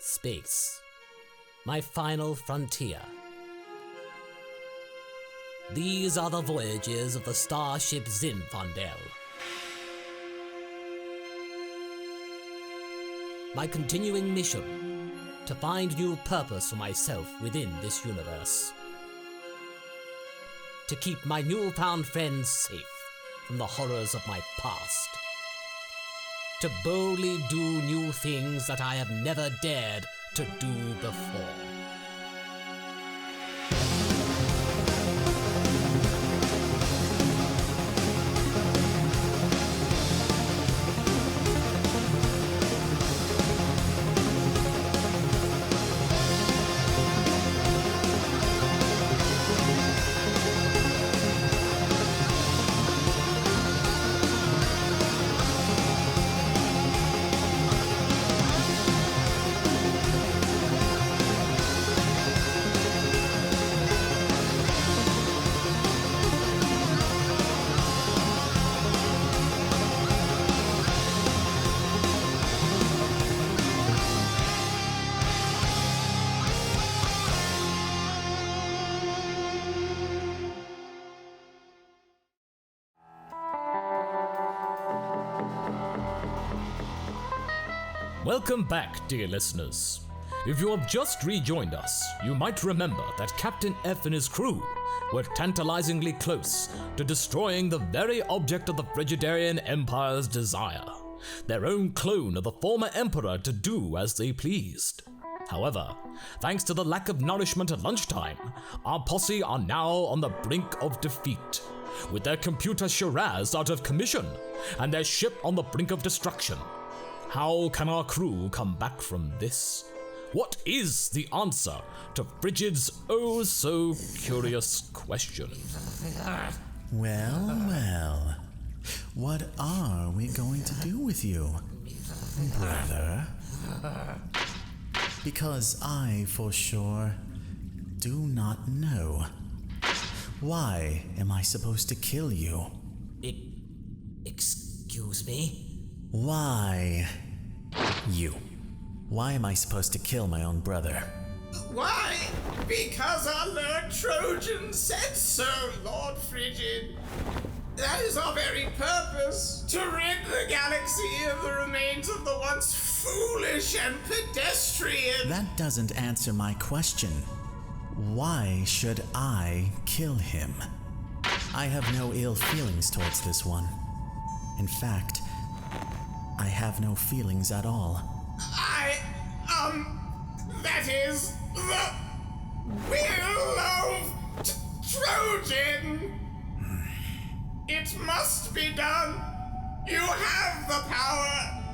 Space. My final frontier. These are the voyages of the starship Zinfandel. My continuing mission, to find new purpose for myself within this universe. To keep my newfound friends safe from the horrors of my past. To boldly do new things that I have never dared to do before. Welcome back, dear listeners. If you have just rejoined us, you might remember that Captain F and his crew were tantalizingly close to destroying the very object of the Frigidarian Empire's desire, their own clone of the former emperor to do as they pleased. However, thanks to the lack of nourishment at lunchtime, our posse are now on the brink of defeat, with their computer Shiraz out of commission and their ship on the brink of destruction. How can our crew come back from this? What is the answer to Frigid's oh-so-curious question? Well, what are we going to do with you, brother? Because I, for sure, do not know. Why am I supposed to kill you? Excuse me? Why? You. Why am I supposed to kill my own brother? Why? Because our Lord Trojan said so, Lord Frigid. That is our very purpose, to rid the galaxy of the remains of the once foolish and pedestrian. That doesn't answer my question. Why should I kill him? I have no ill feelings towards this one. In fact, I have no feelings at all. That is the will of Trojan. It must be done. You have the power.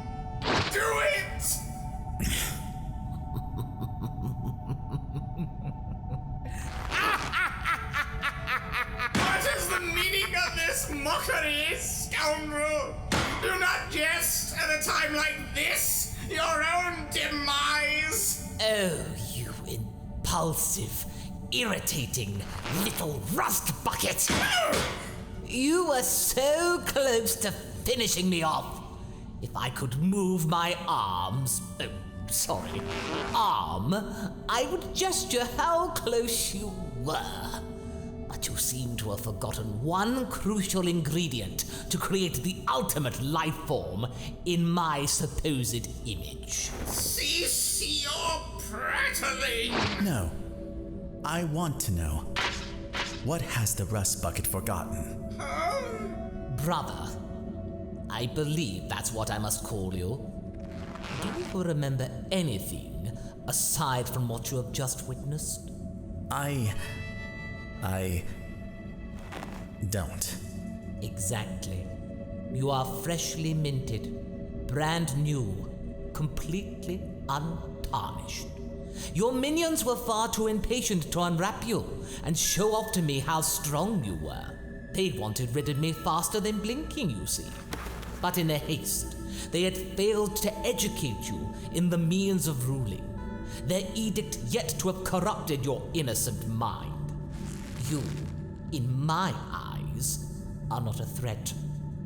Do it. What is the meaning of this mockery, scoundrel? Do not jest at a time like this, your own demise. Oh, you impulsive, irritating little rust bucket! You were so close to finishing me off. If I could move my arm, I would gesture how close you were. But you seem to have forgotten one crucial ingredient to create the ultimate life form in my supposed image. Cease your prattling! No. I want to know. What has the rust bucket forgotten? Brother, I believe that's what I must call you. Do you remember anything aside from what you have just witnessed? I don't. Exactly. You are freshly minted, brand new, completely untarnished. Your minions were far too impatient to unwrap you and show off to me how strong you were. They wanted rid of me faster than blinking, you see. But in a haste, they had failed to educate you in the means of ruling, their edict yet to have corrupted your innocent mind. You, in my eyes, are not a threat.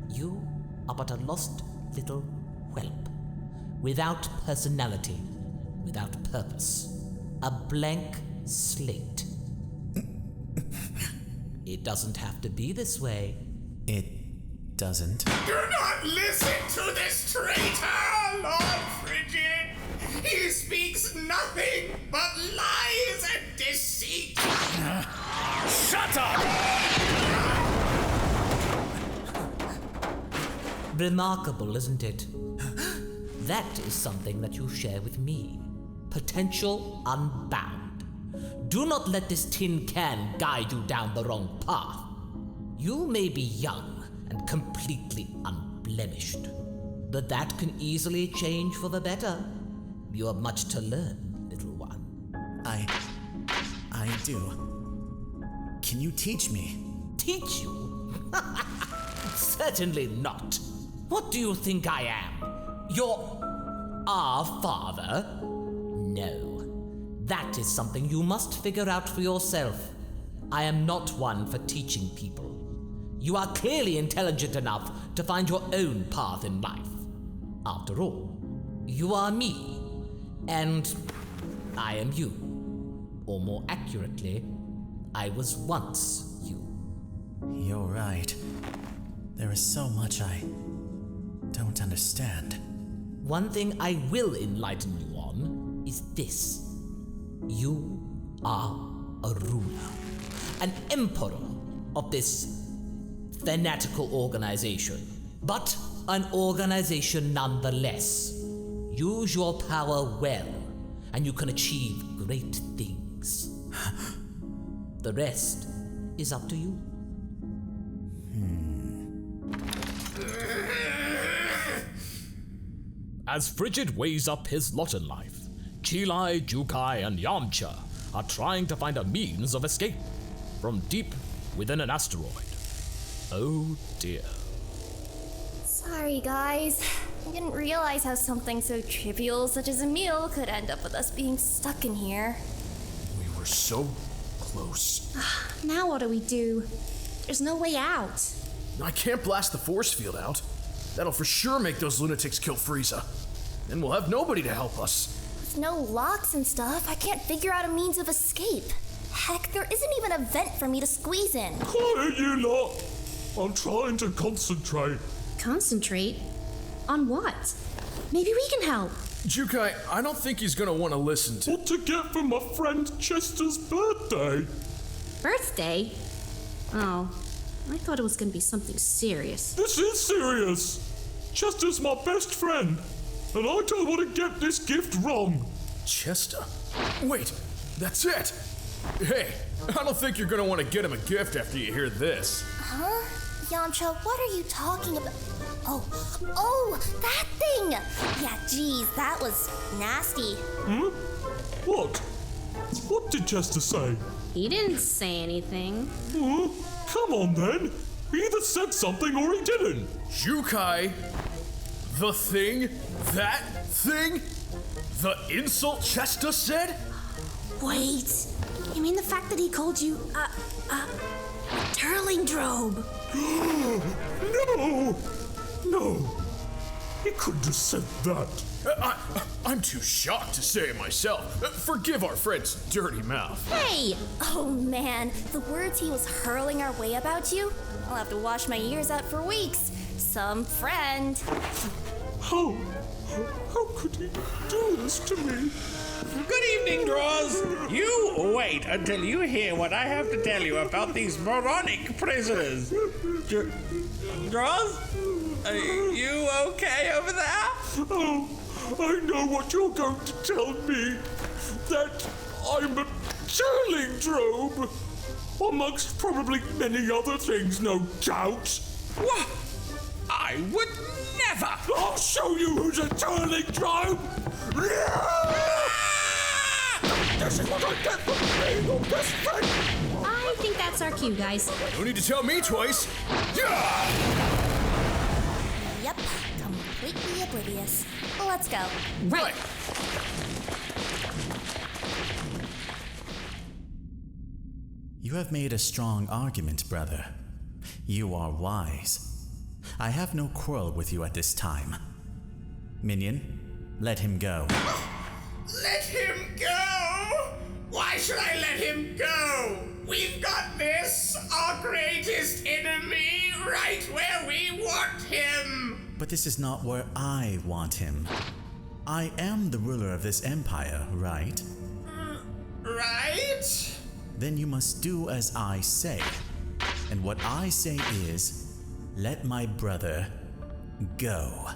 You are but a lost little whelp, without personality, without purpose. A blank slate. It doesn't have to be this way. It doesn't. Do not listen to this traitor, Lord Frigid! He speaks nothing but lies and deceit! Shut up! Remarkable, isn't it? That is something that you share with me. Potential unbound. Do not let this tin can guide you down the wrong path. You may be young and completely unblemished, but that can easily change for the better. You have much to learn, little one. I do. Can you teach me? Teach you? Certainly not. What do you think I am? Our father? No. That is something you must figure out for yourself. I am not one for teaching people. You are clearly intelligent enough to find your own path in life. After all, you are me, and I am you. Or more accurately, I was once you. You're right. There is so much I don't understand. One thing I will enlighten you on is this. You are a ruler, an emperor of this fanatical organization, but an organization nonetheless. Use your power well, and you can achieve great things. The rest is up to you. As Frigid weighs up his lot in life, Chilai, Jukai, and Yamcha are trying to find a means of escape from deep within an asteroid. Oh dear. Sorry, guys. I didn't realize how something so trivial such as a meal could end up with us being stuck in here. We were so close. Now what do we do? There's no way out. I can't blast the force field out. That'll for sure make those lunatics kill Frieza. Then we'll have nobody to help us. With no locks and stuff, I can't figure out a means of escape. Heck, there isn't even a vent for me to squeeze in. Quiet, you lot! I'm trying to concentrate. Concentrate? On what? Maybe we can help. Jukai, I don't think he's gonna want to listen to... What to get for my friend Chester's birthday? Birthday? Oh, I thought it was gonna be something serious. This is serious. Chester's my best friend, and I don't want to get this gift wrong. Chester? Wait, that's it! Hey, I don't think you're gonna want to get him a gift after you hear this. Huh? Yamcha, what are you talking about? Oh, that thing! Yeah, geez, that was nasty. What? What did Chester say? He didn't say anything. Come on then. He either said something or he didn't. Jukai, the thing, that thing, the insult Chester said? Wait, you mean the fact that he called you Turling Drobe? No, he couldn't have said that. I'm too shocked to say it myself. Forgive our friend's dirty mouth. Hey! Oh man, the words he was hurling our way about you? I'll have to wash my ears out for weeks. Some friend. How could he do this to me? Good evening, Draws. You wait until you hear what I have to tell you about these moronic prisoners. Draws? Are you okay over there? Oh, I know what you're going to tell me. That I'm a Turling Drobe. Amongst probably many other things, no doubt. What? I would never. I'll show you who's a Turling Drobe. This is what I get for being your best friend. I think that's our cue, guys. No need to tell me twice. Yep, completely oblivious. Let's go. Right. You have made a strong argument, brother. You are wise. I have no quarrel with you at this time. Minion, let him go. Let him go! Why should I let him go? We've got this, our greatest enemy, right where we want him! But this is not where I want him. I am the ruler of this empire, right? Right? Then you must do as I say. And what I say is, let my brother go.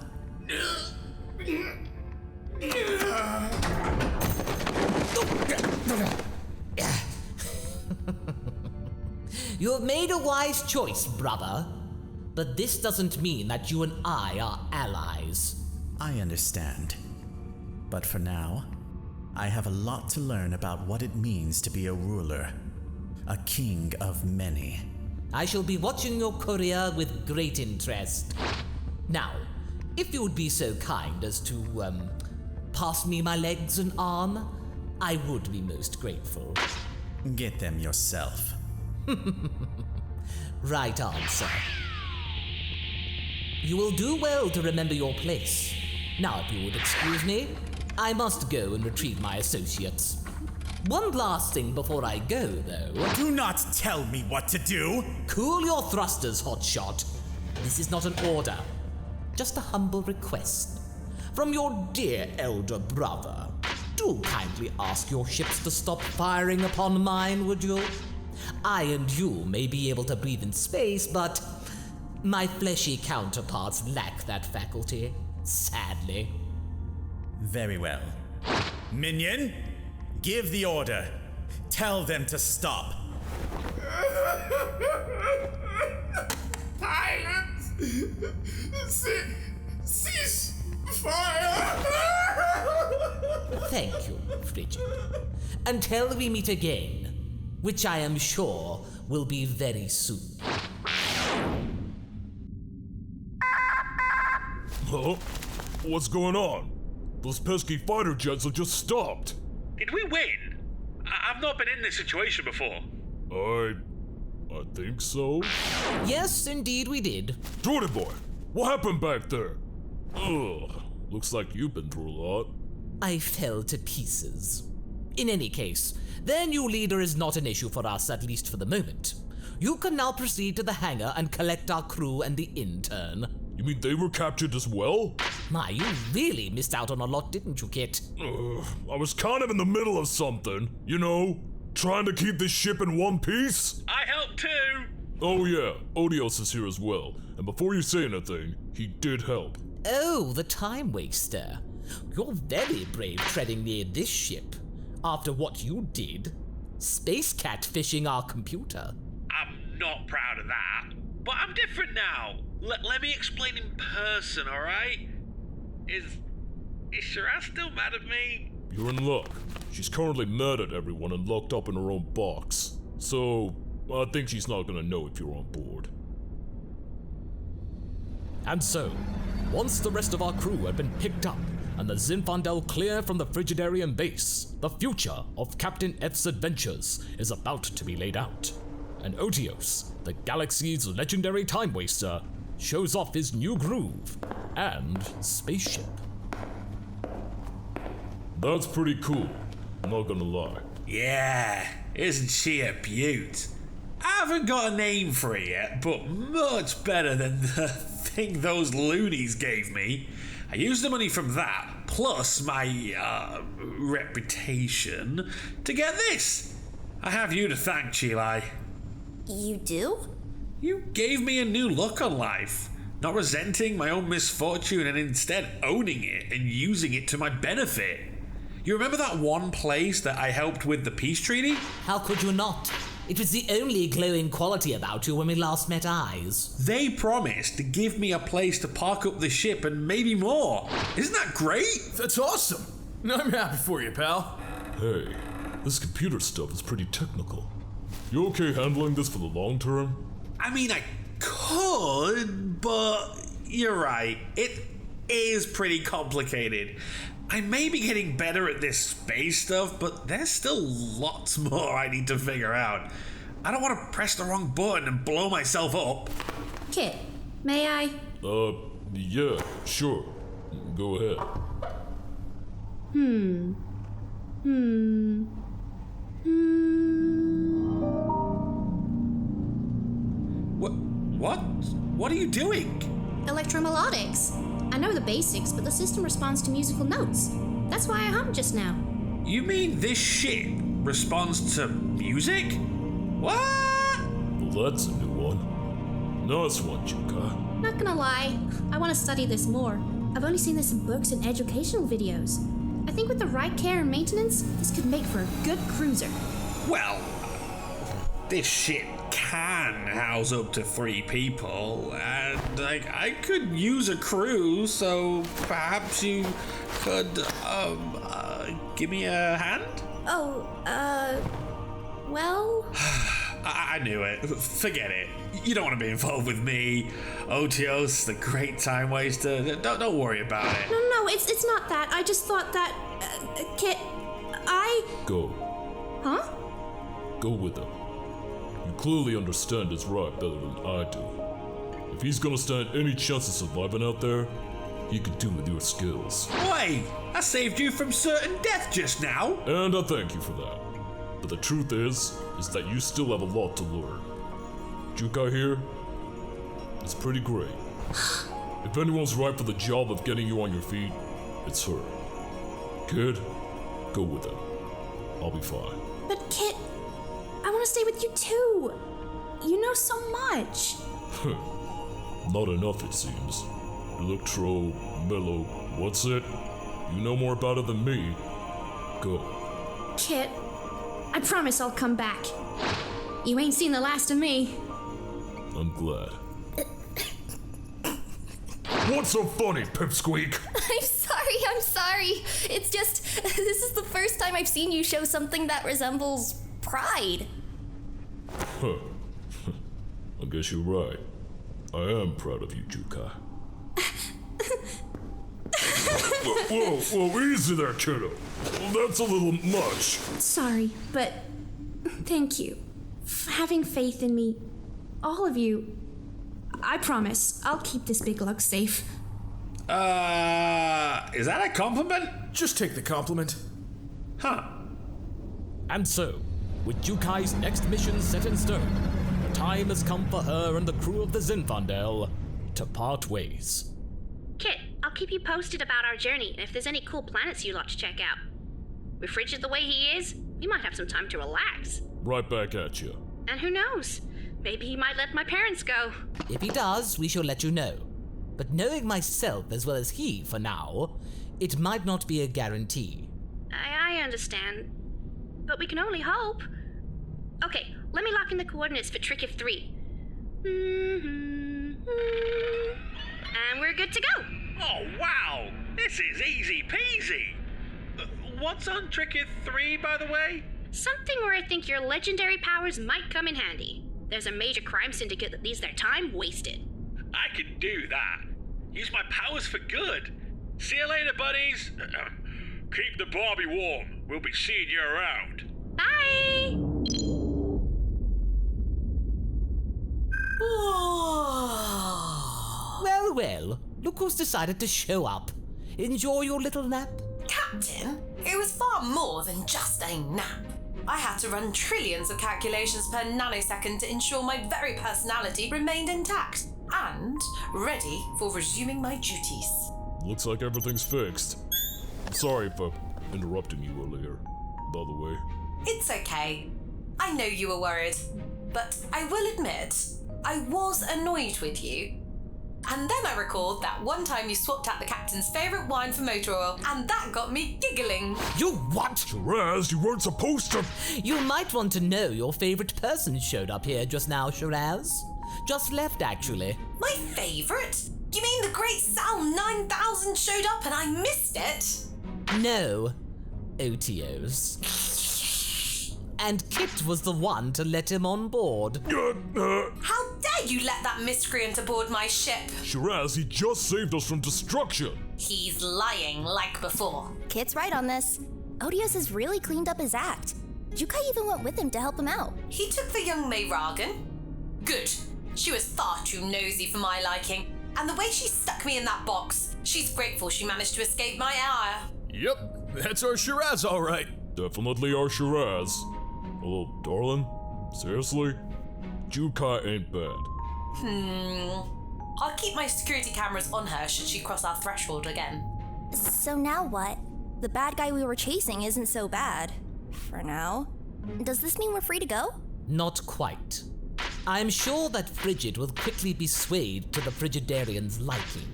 You have made a wise choice, brother. But this doesn't mean that you and I are allies. I understand. But for now, I have a lot to learn about what it means to be a ruler. A king of many. I shall be watching your career with great interest. Now, if you would be so kind as to, pass me my legs and arm, I would be most grateful. Get them yourself. Right answer. You will do well to remember your place. Now, if you would excuse me, I must go and retrieve my associates. One last thing before I go, though. Do not tell me what to do! Cool your thrusters, hotshot. This is not an order, just a humble request. From your dear elder brother. Do kindly ask your ships to stop firing upon mine, would you? I and you may be able to breathe in space, but my fleshy counterparts lack that faculty, sadly. Very well. Minion, give the order. Tell them to stop. Pilot! Cease fire! Thank you, Frigid. Until we meet again, which I am sure will be very soon. Huh? What's going on? Those pesky fighter jets have just stopped. Did we win? I've not been in this situation before. I think so. Yes, indeed we did. Jordan boy, what happened back there? Ugh, looks like you've been through a lot. I fell to pieces. In any case, their new leader is not an issue for us, at least for the moment. You can now proceed to the hangar and collect our crew and the intern. You mean they were captured as well? My, you really missed out on a lot, didn't you, Kit? I was kind of in the middle of something, you know, trying to keep this ship in one piece. I helped too! Oh yeah, Odios is here as well, and before you say anything, he did help. Oh, the time waster. You're very brave treading near this ship. After what you did, space catfishing our computer. I'm not proud of that, but I'm different now. Let me explain in person, alright? Is Shiraz still mad at me? You're in luck. She's currently mad at everyone and locked up in her own box. So, I think she's not gonna know if you're on board. And so, once the rest of our crew had been picked up and the Zinfandel clear from the Frigidarian base, the future of Captain F's adventures is about to be laid out. And Odios, the galaxy's legendary time waster, shows off his new groove and spaceship. That's pretty cool, I'm not gonna lie. Yeah, isn't she a beaut? I haven't got a name for it yet, but much better than the thing those loonies gave me. I used the money from that, plus my, reputation, to get this. I have you to thank, Chilai. You do? You gave me a new look on life. Not resenting my own misfortune and instead owning it and using it to my benefit. You remember that one place that I helped with the peace treaty? How could you not? It was the only glowing quality about you when we last met eyes. They promised to give me a place to park up the ship and maybe more. Isn't that great? That's awesome. I'm happy for you, pal. Hey, this computer stuff is pretty technical. You okay handling this for the long term? I mean, I could, but you're right. It is pretty complicated. I may be getting better at this space stuff, but there's still lots more I need to figure out. I don't want to press the wrong button and blow myself up. Kit, may I? Yeah, sure. Go ahead. What? What are you doing? Electromelodics. I know the basics, but the system responds to musical notes. That's why I hummed just now. You mean this ship responds to music? What? Well, that's a new one. Nice one, Juka. Not gonna lie, I want to study this more. I've only seen this in books and educational videos. I think with the right care and maintenance, this could make for a good cruiser. Well, this ship can house up to 3 people, and I could use a crew, so perhaps you could, give me a hand? Well? I knew it. Forget it. You don't want to be involved with me. Otios, the great time waster. Don't worry about it. No, it's not that. I just thought that, Kit, Go. Huh? Go with him. You clearly understand his right better than I do. If he's gonna stand any chance of surviving out there, he could do with your skills. Wait, I saved you from certain death just now. And I thank you for that. But the truth is that you still have a lot to learn. Jukai here is pretty great. If anyone's right for the job of getting you on your feet, it's her. Kid, go with him. I'll be fine. But Kit, I want to stay with you too. You know so much. Not enough, it seems. Electro, Mellow, what's it? You know more about it than me. Go. Kit, I promise I'll come back. You ain't seen the last of me. I'm glad. What's so funny, Pipsqueak? I'm sorry. It's just, this is the first time I've seen you show something that resembles pride. Huh. I guess you're right. I am proud of you, Jukai. Whoa, easy there, kiddo. That's a little much. Sorry, but thank you for having faith in me. All of you. I promise I'll keep this big lug safe. Is that a compliment? Just take the compliment. Huh. And so, with Jukai's next mission set in stone, the time has come for her and the crew of the Zinfandel to part ways. Kit, I'll keep you posted about our journey and if there's any cool planets you'd like to check out. With Frigid the way he is, we might have some time to relax. Right back at you. And who knows? Maybe he might let my parents go. If he does, we shall let you know. But knowing myself as well as he for now, it might not be a guarantee. I understand. But we can only hope. Okay, let me lock in the coordinates for Trick If 3. And we're good to go. Oh, wow. This is easy peasy. What's on Trick If 3, by the way? Something where I think your legendary powers might come in handy. There's a major crime syndicate that leaves their time wasted. I can do that. Use my powers for good. See you later, buddies. Keep the Barbie warm. We'll be seeing you around. Bye! Well, look who's decided to show up. Enjoy your little nap. Captain, it was far more than just a nap. I had to run trillions of calculations per nanosecond to ensure my very personality remained intact and ready for resuming my duties. Looks like everything's fixed. Sorry for interrupting you earlier, by the way. It's okay. I know you were worried, but I will admit, I was annoyed with you. And then I recalled that one time you swapped out the captain's favourite wine for motor oil, and that got me giggling. You what? Shiraz, you weren't supposed to... You might want to know your favorite person showed up here just now, Shiraz. Just left, actually. My favourite? You mean the great Sal 9000 showed up and I missed it? No. Otios. And Kit was the one to let him on board. How dare you let that miscreant aboard my ship? Shiraz, he just saved us from destruction. He's lying like before. Kit's right on this. Odious has really cleaned up his act. Jukai even went with him to help him out. He took the young Mayragan. Good. She was far too nosy for my liking. And the way she stuck me in that box, she's grateful she managed to escape my ire. Yep, that's our Shiraz, all right. Definitely our Shiraz. Although, darling, seriously? Jukai ain't bad. I'll keep my security cameras on her should she cross our threshold again. So now what? The bad guy we were chasing isn't so bad. For now. Does this mean we're free to go? Not quite. I'm sure that Frigid will quickly be swayed to the Frigidarians' liking.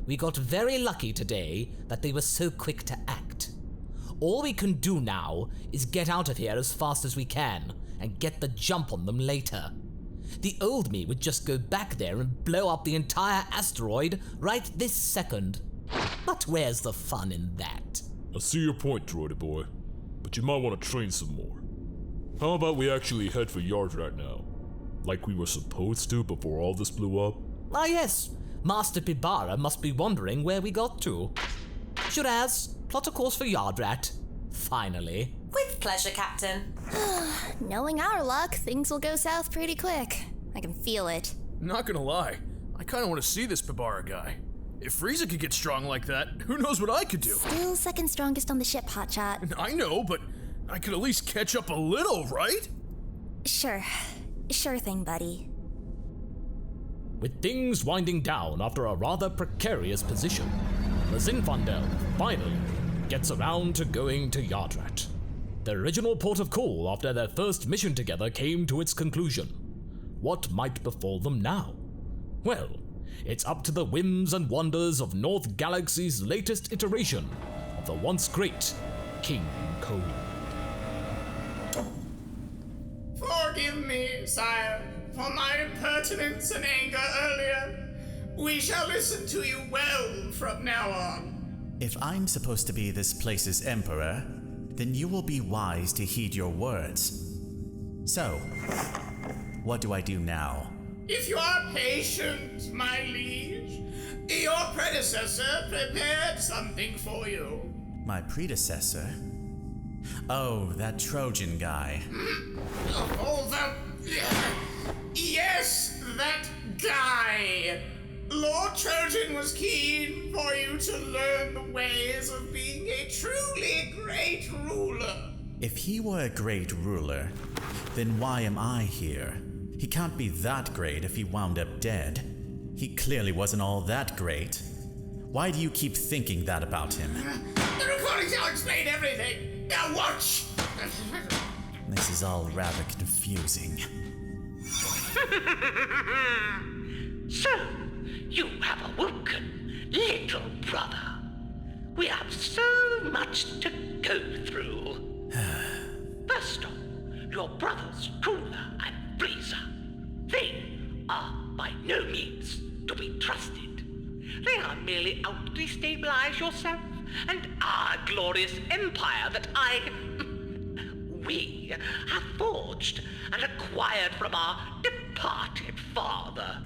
We got very lucky today that they were so quick to act. All we can do now is get out of here as fast as we can and get the jump on them later. The old me would just go back there and blow up the entire asteroid right this second. But where's the fun in that? I see your point, droidy boy, but you might want to train some more. How about we actually head for Yardrat now? Like we were supposed to before all this blew up? Ah yes, Master Pibara must be wondering where we got to. Shiraz, plot a course for Yardrat. Finally. With pleasure, Captain. Knowing our luck, things will go south pretty quick. I can feel it. Not gonna lie, I kinda wanna see this Pibara guy. If Frieza could get strong like that, who knows what I could do? Still second strongest on the ship, Hotshot. I know, but I could at least catch up a little, right? Sure. Sure thing, buddy. With things winding down after a rather precarious position, the Zinfandel finally gets around to going to Yardrat. The original port of call after their first mission together came to its conclusion. What might befall them now? Well, it's up to the whims and wonders of North Galaxy's latest iteration of the once great King Cold. Forgive me, sire, for my impertinence and anger earlier. We shall listen to you well from now on. If I'm supposed to be this place's emperor, then you will be wise to heed your words. So, what do I do now? If you are patient, my liege, your predecessor prepared something for you. My predecessor? Oh, that Trojan guy. Yes, that guy. Lord Trojan was keen for you to learn the ways of being a truly great ruler. If he were a great ruler, then why am I here? He can't be that great if he wound up dead. He clearly wasn't all that great. Why do you keep thinking that about him? The recordings now explain everything. Now watch. This is all rather confusing. So, you have awoken, little brother. We have so much to go through. First off, your brothers, Cooler and Freeza. They are by no means to be trusted. They are merely out to destabilize yourself and our glorious empire that we have forged and acquired from our departed father.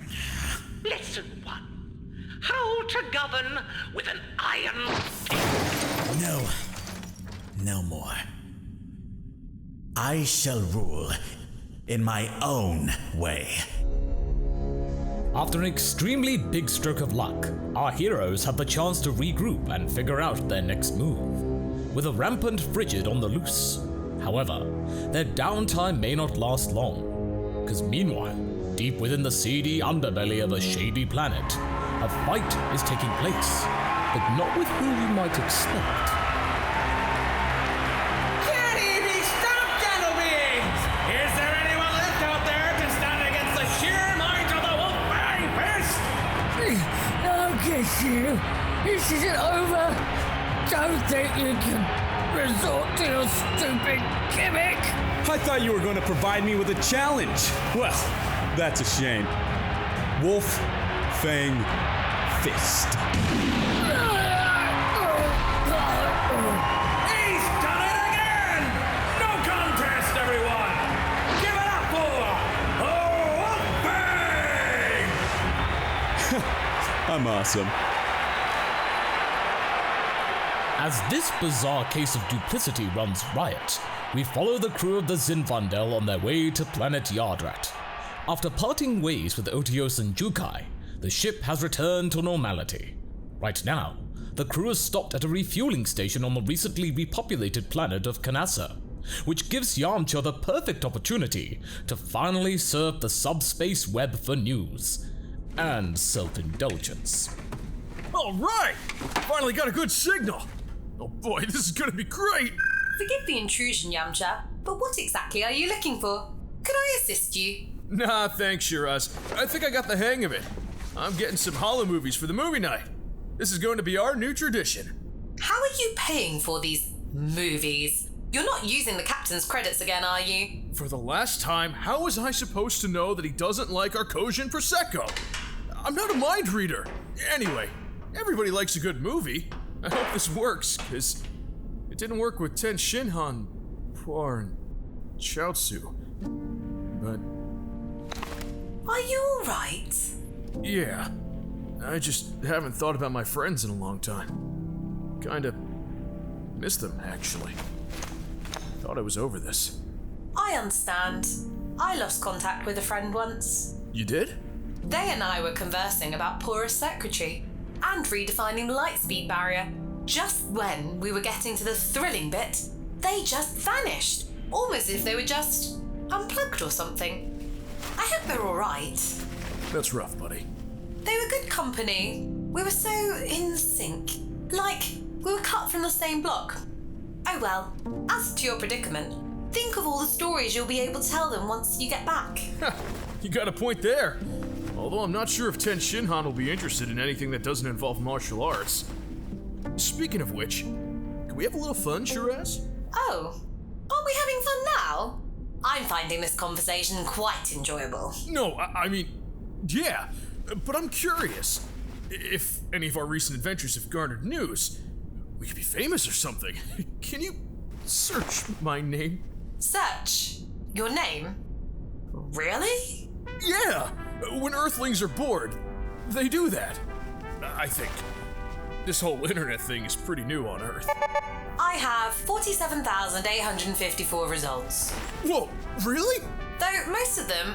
Lesson 1. How to govern with an iron fist. No. No more. I shall rule in my own way. After an extremely big stroke of luck, our heroes have the chance to regroup and figure out their next move, with a rampant Frigid on the loose. However, their downtime may not last long, because meanwhile, deep within the seedy underbelly of a shady planet, a fight is taking place, but not with who you might expect. Can he be stopped, gentle beings? Is there anyone left out there to stand against the sheer might of the wolf-bearing fist? I'll get you. This isn't over. Don't think you can resort to your stupid gimmick. I thought you were going to provide me with a challenge. Well, that's a shame. Wolf Fang Fist. He's done it again! No contest, everyone! Give it up for Wolf Bang! I'm awesome. As this bizarre case of duplicity runs riot, we follow the crew of the Zinfandel on their way to planet Yardrat. After parting ways with Otios and Jukai, the ship has returned to normality. Right now, the crew is stopped at a refueling station on the recently repopulated planet of Kanasa, which gives Yamcha the perfect opportunity to finally serve the subspace web for news and self-indulgence. All right! Finally got a good signal! Oh boy, this is gonna be great! Forgive the intrusion, Yamcha, but what exactly are you looking for? Could I assist you? Nah, thanks, Shiraz. I think I got the hang of it. I'm getting some holo movies for the movie night. This is going to be our new tradition. How are you paying for these movies? You're not using the captain's credits again, are you? For the last time, how was I supposed to know that he doesn't like our Kojin Prosecco? I'm not a mind reader. Anyway, everybody likes a good movie. I hope this works, because it didn't work with Ten Shinhan, Puar, and Chaozu. But... Are you alright? yeah. I just haven't thought about my friends in a long time. Kinda miss them, actually. Thought I was over this. I understand. I lost contact with a friend once. You did? They and I were conversing about porous secretary and redefining the lightspeed barrier. Just when we were getting to the thrilling bit, they just vanished. Almost as if they were just unplugged or something. I hope they're alright. That's rough, buddy. They were good company. We were so in sync. Like, we were cut from the same block. Oh well, as to your predicament, think of all the stories you'll be able to tell them once you get back. You got a point there. Although I'm not sure if Ten Shinhan will be interested in anything that doesn't involve martial arts. Speaking of which, can we have a little fun, Shiraz? Oh, aren't we having fun now? I'm finding this conversation quite enjoyable. No, I mean, yeah, but I'm curious. If any of our recent adventures have garnered news, we could be famous or something. Can you search my name? Search? Your name? Really? Yeah! When Earthlings are bored, they do that. I think. This whole internet thing is pretty new on Earth. I have 47,854 results. Whoa, really? Though most of them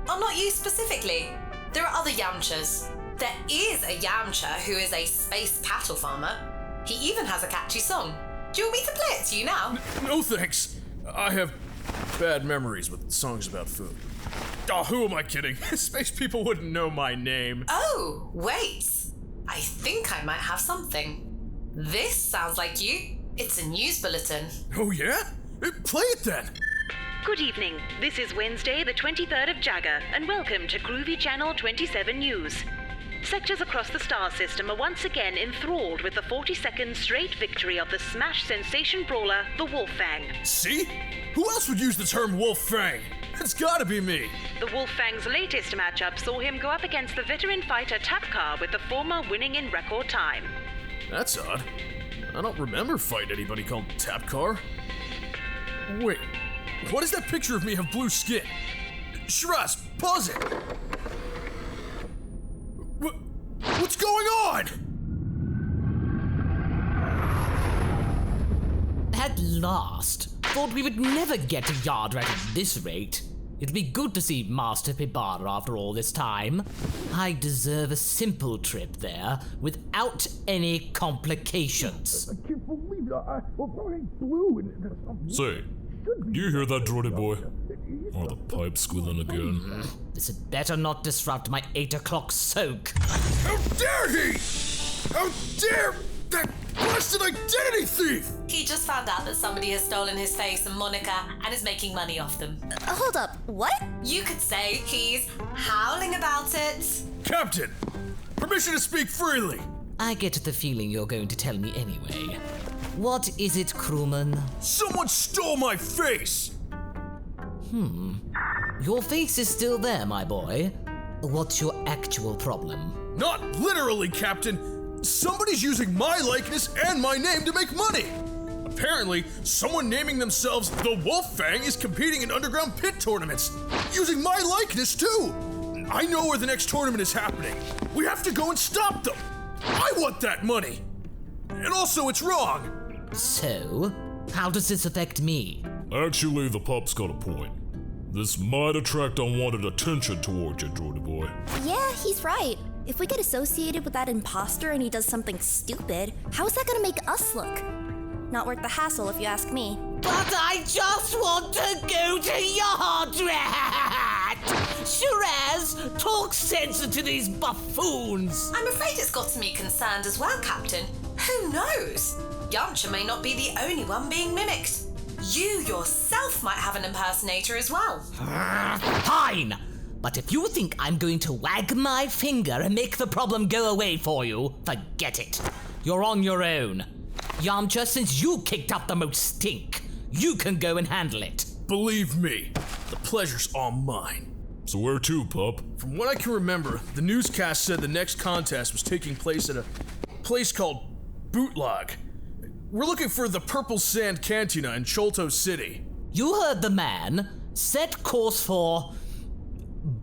are not you specifically. There are other Yamchas. There is a Yamcha who is a space cattle farmer. He even has a catchy song. Do you want me to play it to you now? No thanks. I have bad memories with songs about food. Oh, who am I kidding? Space people wouldn't know my name. Oh, wait. I think I might have something. This sounds like you. It's a news bulletin. Oh yeah? Play it then. Good evening. This is Wednesday, the 23rd of Jagger, and welcome to Groovy Channel 27 News. Sectors across the star system are once again enthralled with the 42nd straight victory of the smash sensation brawler, the Wolfang. See? Who else would use the term Wolfang? It's gotta be me. The Wolfang's latest matchup saw him go up against the veteran fighter Tapcar, with the former winning in record time. That's odd. I don't remember fighting anybody called Tapcar. Wait, what does that picture of me have blue skin? Shiraz, pause it! What's going on? At last. Thought we would never get to yard rat at this rate. It'd be good to see Master Pibara after all this time. I deserve a simple trip there without any complications. I can't believe it. I'm wearing blue and Say, do you hear that, droid boy? Are the pipes squealing again? This had better not disrupt my 8 o'clock soak. How dare he! How dare that blasted identity thief! He just found out that somebody has stolen his face and moniker and is making money off them. Hold up, what? You could say he's howling about it. Captain, permission to speak freely. I get the feeling you're going to tell me anyway. What is it, crewman? Someone stole my face! Your face is still there, my boy. What's your actual problem? Not literally, Captain. Somebody's using my likeness and my name to make money. Apparently, someone naming themselves the Wolfang is competing in underground pit tournaments, using my likeness too. I know where the next tournament is happening. We have to go and stop them. I want that money. And also, it's wrong. So, how does this affect me? Actually, the pup's got a point. This might attract unwanted attention towards you, droid boy. Yeah, he's right. If we get associated with that imposter and he does something stupid, how is that gonna make us look? Not worth the hassle, if you ask me. But I just want to go to Yardrat! Shiraz, talk sense into these buffoons! I'm afraid it's got me concerned as well, Captain. Who knows? Yamcha may not be the only one being mimicked. You yourself might have an impersonator as well. Fine! But if you think I'm going to wag my finger and make the problem go away for you, forget it. You're on your own. Yamcha, since you kicked up the most stink, you can go and handle it. Believe me, the pleasure's all mine. So where to, pup? From what I can remember, the newscast said the next contest was taking place at a place called Bootlog. We're looking for the Purple Sand Cantina in Cholto City. You heard the man. Set course for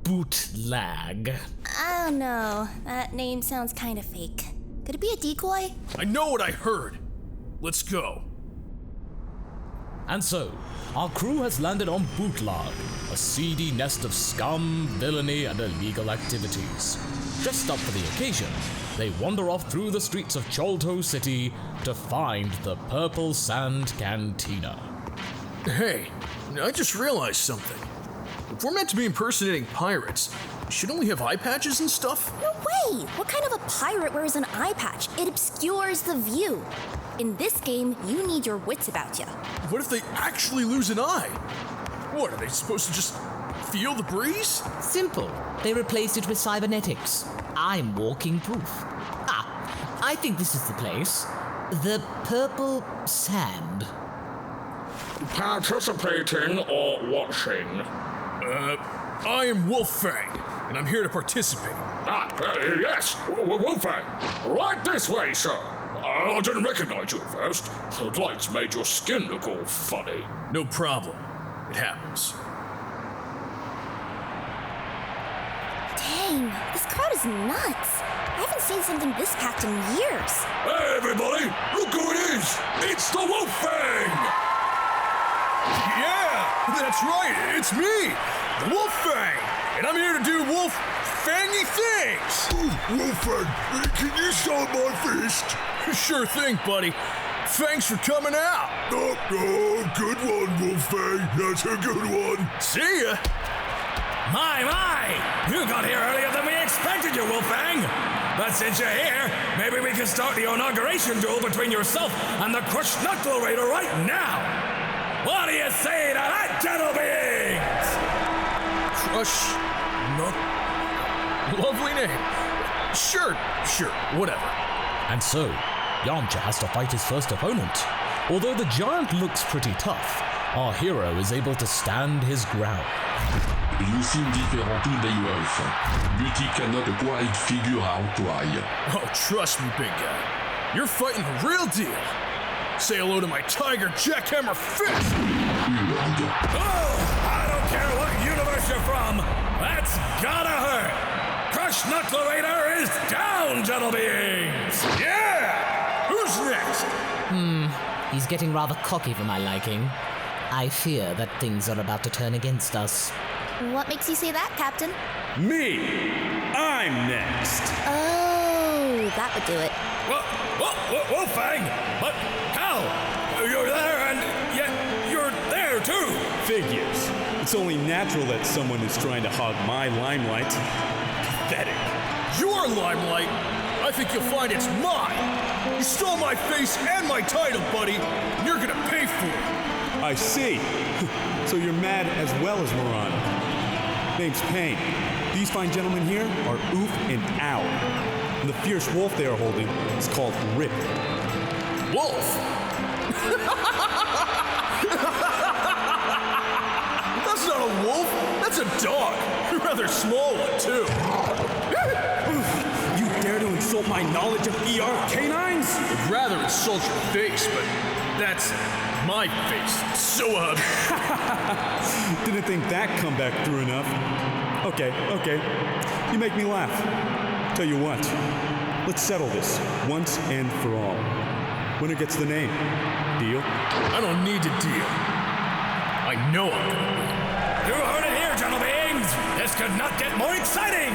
Bootlag. I don't know. That name sounds kind of fake. Could it be a decoy? I know what I heard. Let's go. And so, our crew has landed on Bootlag, a seedy nest of scum, villainy, and illegal activities. Dressed up for the occasion, they wander off through the streets of Cholto City to find the Purple Sand Cantina. Hey, I just realized something. If we're meant to be impersonating pirates, we should only have eye patches and stuff? No way! What kind of a pirate wears an eye patch? It obscures the view. In this game, you need your wits about you. What if they actually lose an eye? What, are they supposed to just feel the breeze? Simple. They replaced it with cybernetics. I'm walking proof. I think this is the place. The Purple Sand. Participating or watching? I am Wolffang, and I'm here to participate. Yes, Wolffang. Right this way, sir. I didn't recognize you at first. The lights made your skin look all funny. No problem. It happens. Dang, this crowd is nuts. I haven't seen something this packed in years. Hey, everybody! Look who it is! It's the Wolffang! Yeah, that's right. It's me, the Wolffang, and I'm here to do wolf-fangy things. Ooh, Wolffang, can you show my fist? Sure thing, buddy. Thanks for coming out. Oh, good one, Wolffang. That's a good one. See ya. My! You got here earlier than we expected you, Wolffang! But since you're here, maybe we can start the inauguration duel between yourself and the Crushed Knuckle Raider right now! What do you say to that, gentle beings? Crush Lovely name. Sure, whatever. And so, Yamcha has to fight his first opponent. Although the giant looks pretty tough, our hero is able to stand his ground. You seem différent tout des Wolf. Beauty cannot quite figure out why. Oh, trust me, big guy. You're fighting the real deal. Say hello to my tiger jackhammer fist! Oh, I don't care what universe you're from. That's gotta hurt. Crush Knuckle Raider is down, gentle beings. Yeah! Who's next? He's getting rather cocky for my liking. I fear that things are about to turn against us. What makes you say that, Captain? Me! I'm next! Oh, that would do it. Wolffang! But how? You're there and yet you're there too! Figures. It's only natural that someone is trying to hog my limelight. Pathetic. Your limelight? I think you'll find it's mine! You stole my face and my title, buddy, and you're gonna pay for it! I see. So you're mad as well as Moran. Name's Pain. These fine gentlemen here are Oof and Ow. And the fierce wolf they are holding is called Rip. Wolf? That's not a wolf. That's a dog. A rather small one, too. You dare to insult my knowledge of ER canines? I'd rather insult your face, but that's my face. So, Didn't think that comeback through enough. Okay. You make me laugh. Tell you what, let's settle this once and for all. Winner gets the name. Deal? I don't need to deal. I know I'm gonna win. You heard it here, gentle beings. This This could not get more exciting!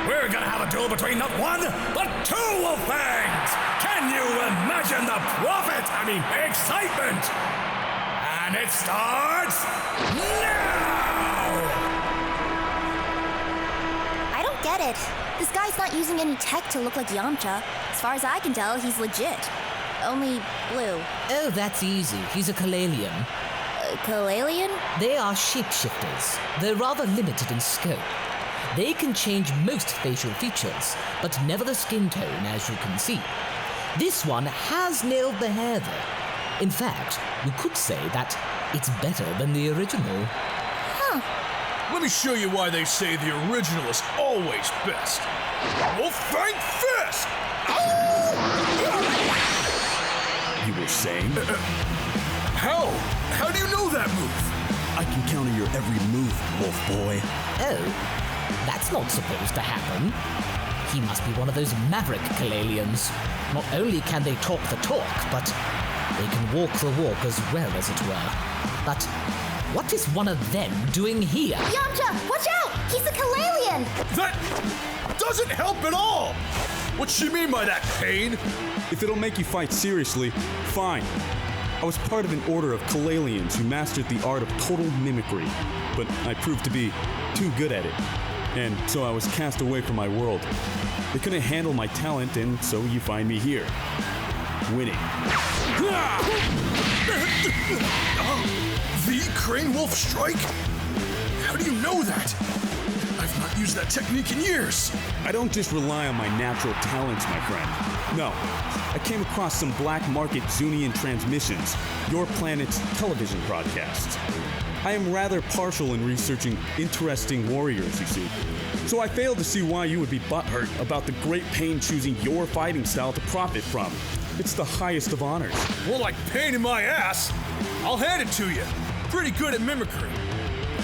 We're gonna have a duel between not one, but two Wolffangs! Can you imagine the excitement? And it starts now! I don't get it. This guy's not using any tech to look like Yamcha. As far as I can tell, he's legit. Only blue. Oh, that's easy. He's a Kalalian. Kalalian? They are shapeshifters. They're rather limited in scope. They can change most facial features, but never the skin tone, as you can see. This one has nailed the hair, though. In fact, you could say that it's better than the original. Huh. Let me show you why they say the original is always best. Wolffang Fist! You were saying? How? How do you know that move? I can counter your every move, Wolf Boy. Oh, that's not supposed to happen. He must be one of those maverick Kalalians. Not only can they talk the talk, but they can walk the walk as well, as it were. But what is one of them doing here? Yamcha, watch out! He's a Kalalian! That doesn't help at all! What's she mean by that, Pain? If it'll make you fight seriously, fine. I was part of an order of Kalalians who mastered the art of total mimicry, but I proved to be too good at it. And so I was cast away from my world. They couldn't handle my talent, and so you find me here, winning. The Crane Wolf Strike? How do you know that? I've not used that technique in years. I don't just rely on my natural talents, my friend. No, I came across some black market Zunian transmissions, your planet's television broadcasts. I am rather partial in researching interesting warriors, you see. So I failed to see why you would be butthurt about the great Pain choosing your fighting style to profit from. It's the highest of honors. More like pain in my ass. I'll hand it to you. Pretty good at mimicry.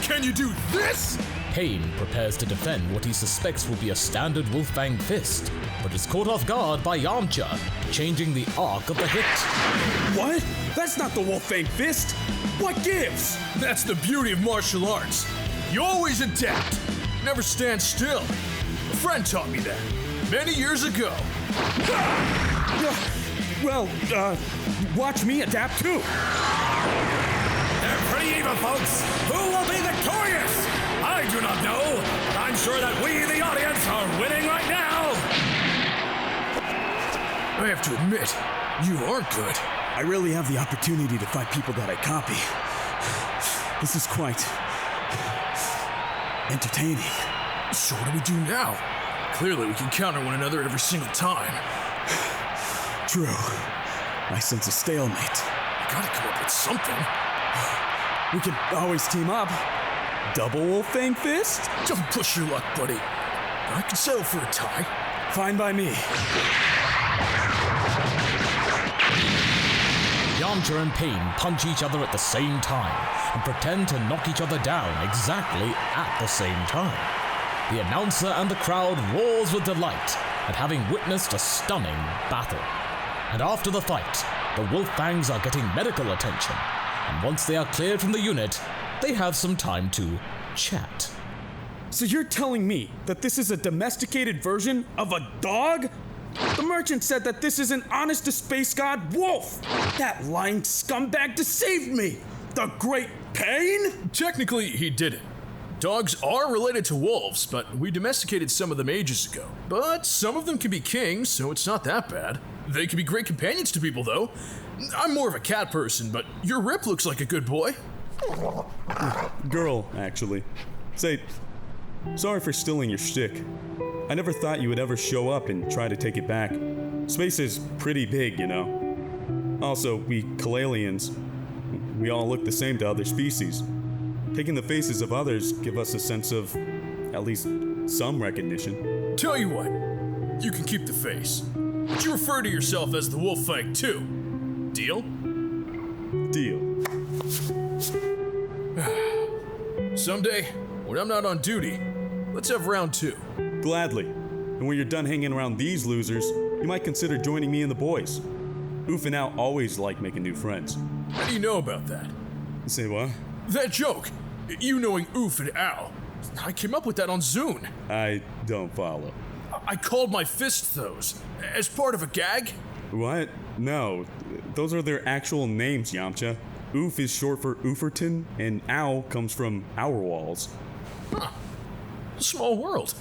Can you do this? Pain prepares to defend what he suspects will be a standard Wolffang fist, but is caught off guard by Yamcha, changing the arc of the hit. What? That's not the Wolffang fist! What gives? That's the beauty of martial arts. You always adapt. Never stand still. A friend taught me that many years ago. Well, watch me adapt too. They're pretty even, folks. Who will be victorious? I do not know, but I'm sure that we, the audience, are winning right now. I have to admit, you are good. I really have the opportunity to fight people that I copy. This is quite entertaining. So what do we do now? Clearly we can counter one another every single time. True. I sense a stalemate. You gotta come up with something. We could always team up. Double Wolffang Fist? Don't push your luck, buddy. I can settle for a tie. Fine by me. Yamcha and Pain punch each other at the same time and pretend to knock each other down exactly at the same time. The announcer and the crowd roars with delight at having witnessed a stunning battle. And after the fight, the Wolffangs are getting medical attention, and once they are cleared from the unit, they have some time to chat. So you're telling me that this is a domesticated version of a dog? The merchant said that this is an honest-to-space god wolf! That lying scumbag deceived me! The Great Pain? Technically, he didn't. Dogs are related to wolves, but we domesticated some of them ages ago. But some of them can be kings, so it's not that bad. They can be great companions to people, though. I'm more of a cat person, but your Rip looks like a good boy. Girl, actually. Say, sorry for stealing your shtick. I never thought you would ever show up and try to take it back. Space is pretty big, you know. Also, we Kalalians, we all look the same to other species. Taking the faces of others give us a sense of, at least, some recognition. Tell you what, you can keep the face, but you refer to yourself as the Wolffang too. Deal? Deal. Someday, when I'm not on duty, let's have round 2. Gladly. And when you're done hanging around these losers, you might consider joining me and the boys. Oof and Al always like making new friends. How do you know about that? Say what? That joke! You knowing Oof and Al. I came up with that on Zune. I don't follow. I called my fist those, as part of a gag. What? No, those are their actual names, Yamcha. Oof is short for Ooferton, and Ow comes from Our Walls. Huh. Small world.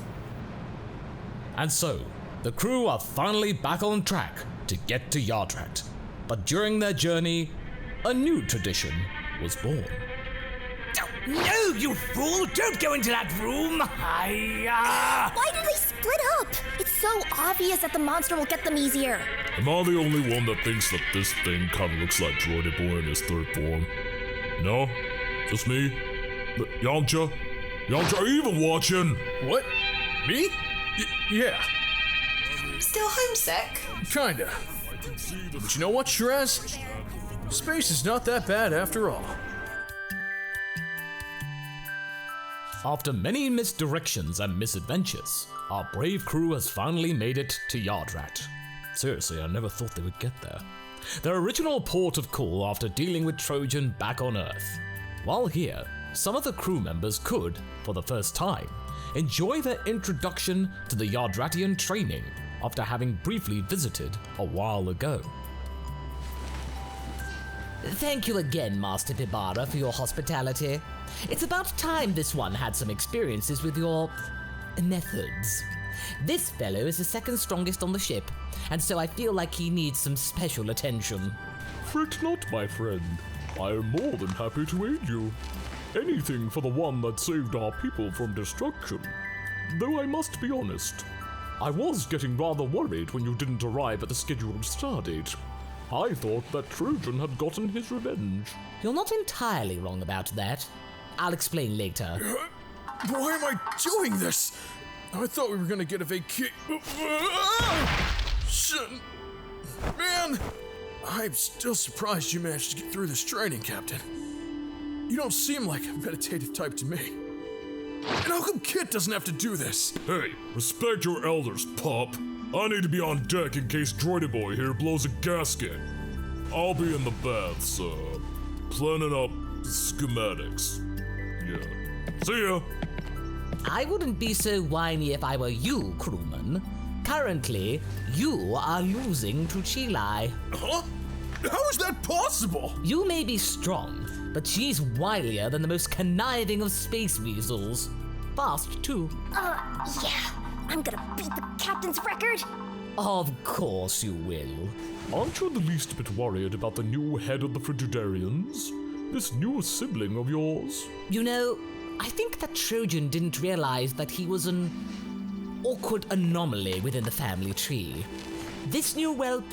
And so, the crew are finally back on track to get to Yardrat. But during their journey, a new tradition was born. No, you fool! Don't go into that room! Why did they split up? It's so obvious that the monster will get them easier. Am I the only one that thinks that this thing kind of looks like Droidy Boy in his third form? No? Just me? Yamcha? Yamcha, are you even watching? What? Me? Yeah. Still homesick? Kinda. But you know what, Shiraz? Space is not that bad after all. After many misdirections and misadventures, our brave crew has finally made it to Yardrat. Seriously, I never thought they would get there. Their original port of call after dealing with Trojan back on Earth. While here, some of the crew members could, for the first time, enjoy their introduction to the Yardratian training after having briefly visited a while ago. Thank you again, Master Pibara, for your hospitality. It's about time this one had some experiences with your methods. This fellow is the second strongest on the ship, and so I feel like he needs some special attention. Fret not, my friend. I am more than happy to aid you. Anything for the one that saved our people from destruction. Though I must be honest, I was getting rather worried when you didn't arrive at the scheduled stardate. I thought that Trojan had gotten his revenge. You're not entirely wrong about that. I'll explain later. Why am I doing this? I thought we were gonna get a vacation. Man, I'm still surprised you managed to get through this training, Captain. You don't seem like a meditative type to me. And how come Kit doesn't have to do this? Hey, respect your elders, pup. I need to be on deck in case Droidy Boy here blows a gasket. I'll be in the baths, planning up schematics. Yeah. See ya! I wouldn't be so whiny if I were you, crewman. Currently, you are losing to Chilai. Huh? How is that possible? You may be strong, but she's wilier than the most conniving of space weasels. Fast, too. Yeah. I'm gonna beat the captain's record. Of course you will. Aren't you the least bit worried about the new head of the Frigidarians? This new sibling of yours? You know, I think that Trojan didn't realize that he was an awkward anomaly within the family tree. This new whelp,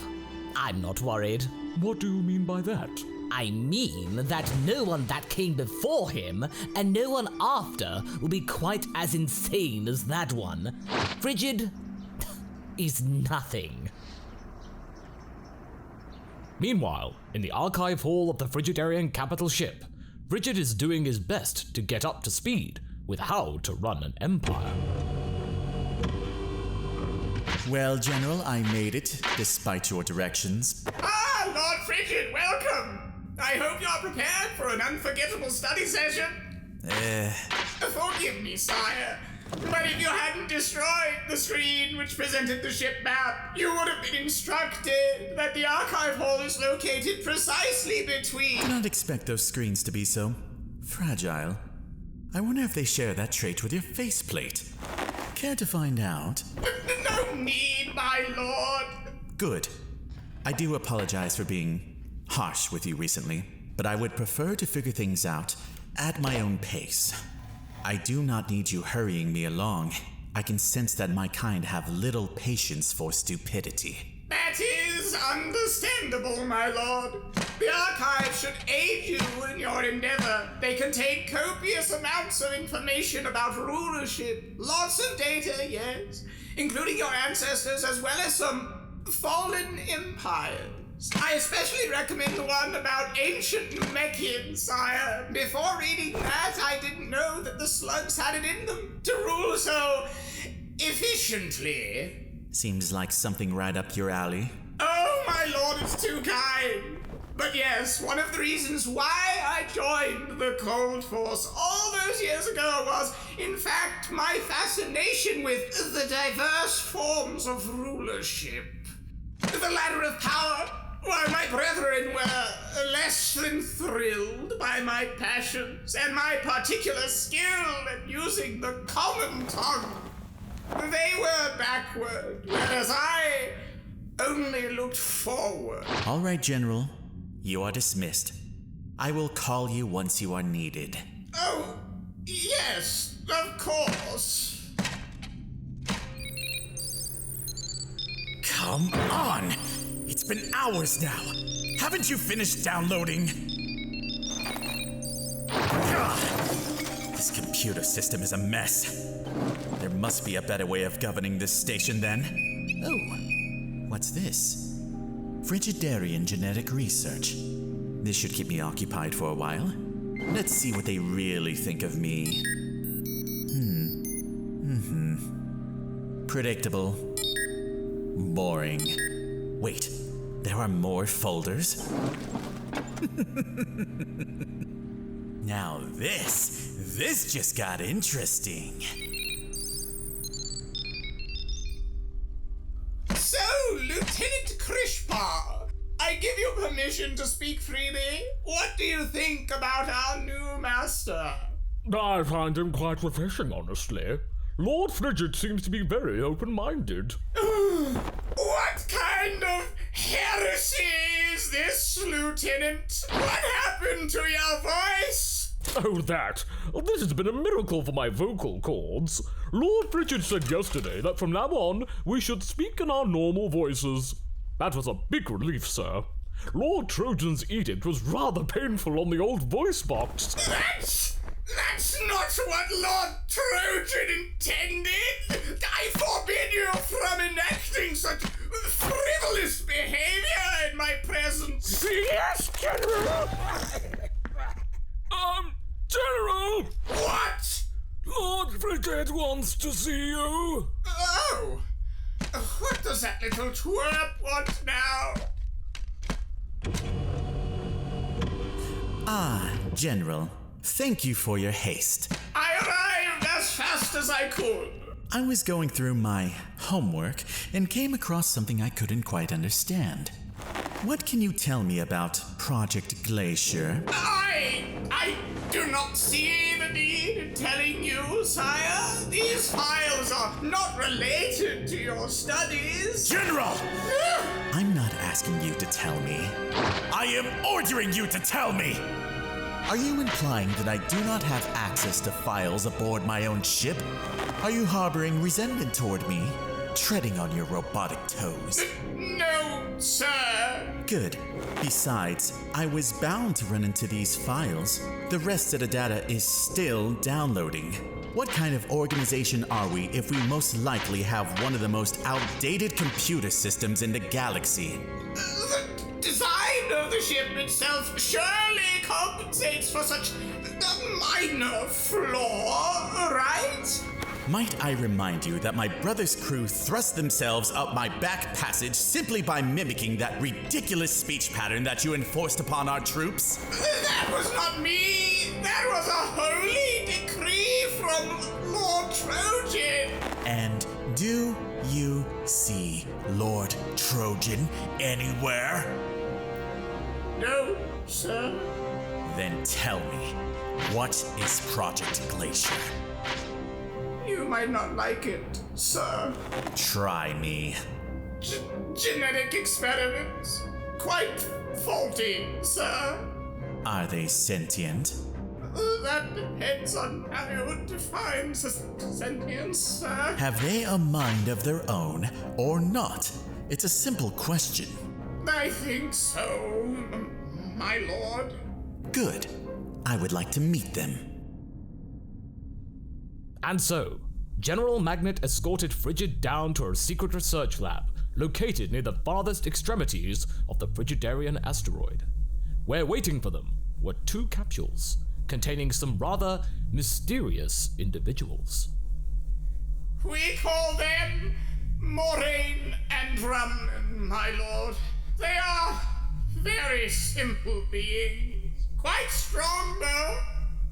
I'm not worried. What do you mean by that? I mean that no one that came before him and no one after will be quite as insane as that one. Frigid is nothing. Meanwhile, in the archive hall of the Frigidarian capital ship, Frigid is doing his best to get up to speed with how to run an empire. Well, General, I made it, despite your directions. Ah, Lord Frigid, welcome! I hope you're prepared for an unforgettable study session. Forgive me, sire, but if you hadn't destroyed the screen which presented the ship map, you would have been instructed that the archive hall is located precisely between... Do not expect those screens to be so fragile. I wonder if they share that trait with your faceplate. Care to find out? No need, my lord. Good. I do apologize for being harsh with you recently, but I would prefer to figure things out at my own pace. I do not need you hurrying me along. I can sense that my kind have little patience for stupidity. That is understandable, my lord. The archive should aid you in your endeavor. They contain copious amounts of information about rulership. Lots of data, yes, including your ancestors as well as some fallen empires. I especially recommend the one about ancient Namekians, sire. Before reading that, I didn't know that the slugs had it in them to rule so efficiently. Seems like something right up your alley. Oh, my lord, it's too kind. But yes, one of the reasons why I joined the Cold Force all those years ago was, in fact, my fascination with the diverse forms of rulership. The ladder of power, while my brethren were less than thrilled by my passions and my particular skill at using the common tongue. They were backward, whereas I only looked forward. All right, General. You are dismissed. I will call you once you are needed. Oh, yes, of course. Come on! It's been hours now. Haven't you finished downloading? Ugh. This computer system is a mess. There must be a better way of governing this station then. Oh, what's this? Frigidarian genetic research. This should keep me occupied for a while. Let's see what they really think of me. Predictable. Boring. Wait, there are more folders? Now this just got interesting. So, Lieutenant Krishpa, I give you permission to speak freely. What do you think about our new master? I find him quite refreshing, honestly. Lord Frigid seems to be very open-minded. What kind of heresy is this, Lieutenant? What happened to your voice? Oh, that. This has been a miracle for my vocal cords. Lord Frigid said yesterday that from now on, we should speak in our normal voices. That was a big relief, sir. Lord Trojan's edict was rather painful on the old voice box. That's not what Lord Trojan intended! I forbid you from enacting such frivolous behavior in my presence! Yes, General! General! What? Lord Frigid wants to see you! Oh! What does that little twerp want now? Ah, General. Thank you for your haste. I arrived as fast as I could. I was going through my homework and came across something I couldn't quite understand. What can you tell me about Project Glacier? I do not see the need in telling you, sire. These files are not related to your studies. General! I'm not asking you to tell me. I am ordering you to tell me! Are you implying that I do not have access to files aboard my own ship? Are you harboring resentment toward me? Treading on your robotic toes? No, sir. Good. Besides, I was bound to run into these files. The rest of the data is still downloading. What kind of organization are we if we most likely have one of the most outdated computer systems in the galaxy? The design of the ship itself surely compensates for such a minor flaw, right? Might I remind you that my brother's crew thrust themselves up my back passage simply by mimicking that ridiculous speech pattern that you enforced upon our troops? That was not me! That was a holy decree from Lord Trojan! And do you see Lord Trojan anywhere? No, sir. Then tell me, what is Project Glacier? You might not like it, sir. Try me. Genetic experiments. Quite faulty, sir. Are they sentient? That depends on how you would define sentience, sir. Have they a mind of their own, or not? It's a simple question. I think so, my lord. Good. I would like to meet them. And so, General Magnet escorted Frigid down to her secret research lab, located near the farthest extremities of the Frigidarian asteroid, where waiting for them were 2 capsules containing some rather mysterious individuals. We call them Moraine and Rumman, my lord. They are very very simple beings. Quite strong, though.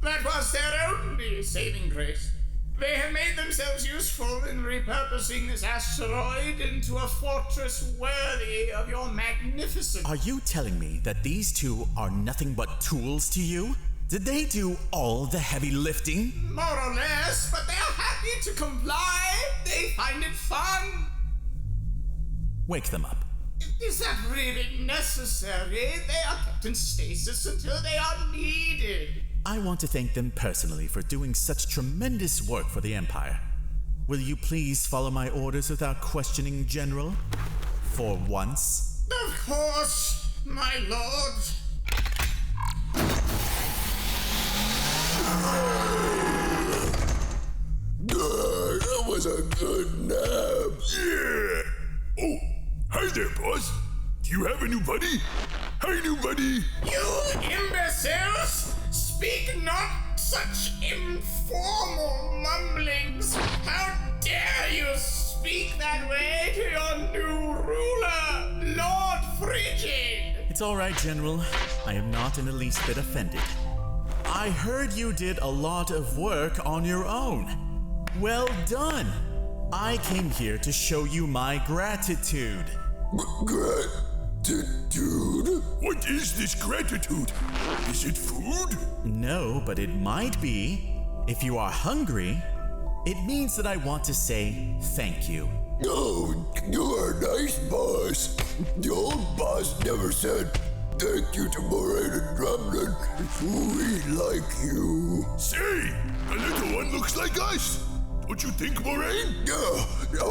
That was their only saving grace. They have made themselves useful in repurposing this asteroid into a fortress worthy of your magnificence. Are you telling me that these two are nothing but tools to you? Did they do all the heavy lifting? More or less, but they are happy to comply. They find it fun. Wake them up. Is that really necessary? They are kept in stasis until they are needed. I want to thank them personally for doing such tremendous work for the Empire. Will you please follow my orders without questioning, General? For once? Of course, my lord. That was a good nap. Yeah. Oh, hi there, boss. Do you have a new buddy? Hi, new buddy. You imbeciles! Speak not such informal mumblings. How dare you speak that way to your new ruler, Lord Frigid? It's all right, General. I am not in the least bit offended. I heard you did a lot of work on your own. Well done. I came here to show you my gratitude. Gratitude? What is this gratitude? Is it food? No, but it might be. If you are hungry, it means that I want to say thank you. Oh, you are a nice boss. The old boss never said thank you to Moraine and Drumlin. We like you. Say, the little one looks like us. Don't you think, Moraine? Yeah,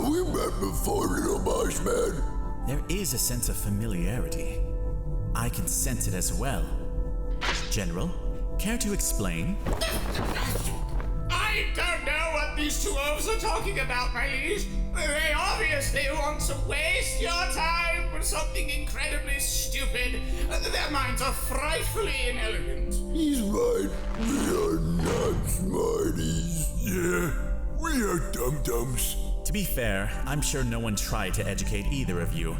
we met before, little boss man. There is a sense of familiarity. I can sense it as well. General, care to explain? I don't know what these two elves are talking about, my liege. They obviously want to waste your time with something incredibly stupid. Their minds are frightfully inelegant. He's right. We are not smarties. Yeah, we are dum-dums. To be fair, I'm sure no one tried to educate either of you,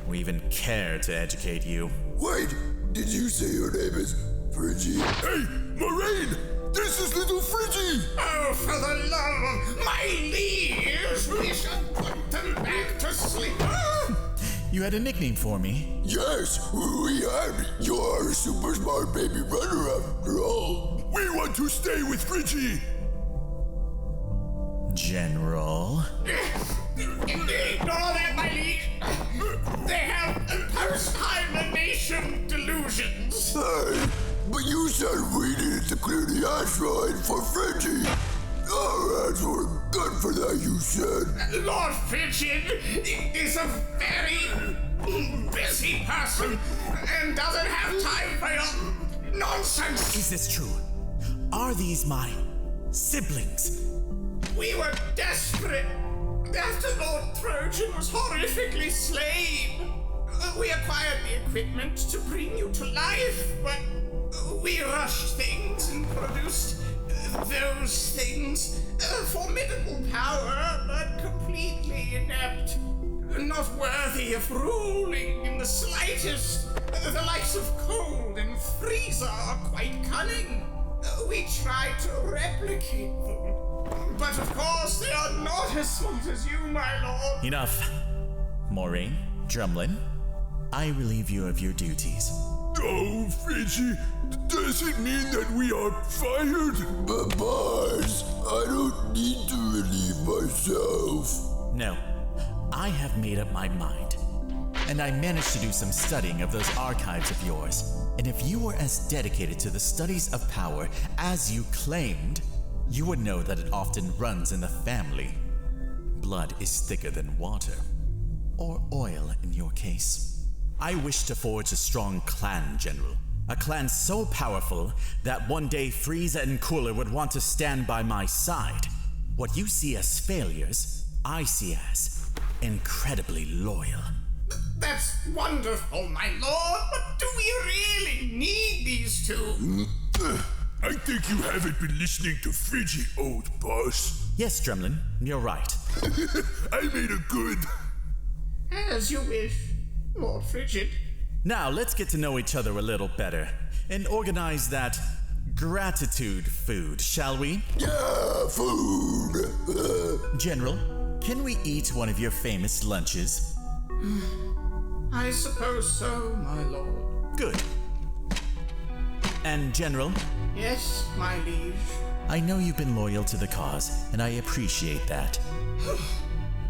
or even cared to educate you. Wait, did you say your name is Friggy? Hey, Moraine! This is little Friggy! Oh, for the love of my liege, we shall put them back to sleep. You had a nickname for me? Yes, we had. You're a super smart baby brother after all. We want to stay with Friggy! General. Ignore that, my liege. They have post-hibernation delusions. Hey, but you said we needed to clear the asteroid for Friggy. Our hands were good for that, you said. Lord Frigid is a very busy person and doesn't have time for your nonsense. Is this true? Are these my siblings? We were desperate. After Lord Trojan was horrifically slain, we acquired the equipment to bring you to life, but we rushed things and produced those things. Formidable power, but completely inept. Not worthy of ruling in the slightest. The likes of Cold and Freeza are quite cunning. We tried to replicate them. But of course, they are not as smart as you, my lord. Enough. Moraine, Drumlin, I relieve you of your duties. Oh, Friggy, does it mean that we are fired? But boss, I don't need to relieve myself. No, I have made up my mind. And I managed to do some studying of those archives of yours. And if you were as dedicated to the studies of power as you claimed, you would know that it often runs in the family. Blood is thicker than water. Or oil, in your case. I wish to forge a strong clan, General. A clan so powerful that one day Freeza and Cooler would want to stand by my side. What you see as failures, I see as incredibly loyal. That's wonderful, my lord, but do we really need these two? I think you haven't been listening to Friggy, old boss. Yes, Drumlin, you're right. I made a good... As you wish, Lord Frigid. Now let's get to know each other a little better and organize that gratitude food, shall we? Yeah, food! General, can we eat one of your famous lunches? I suppose so, my lord. Good. And General? Yes, my liege. I know you've been loyal to the cause, and I appreciate that.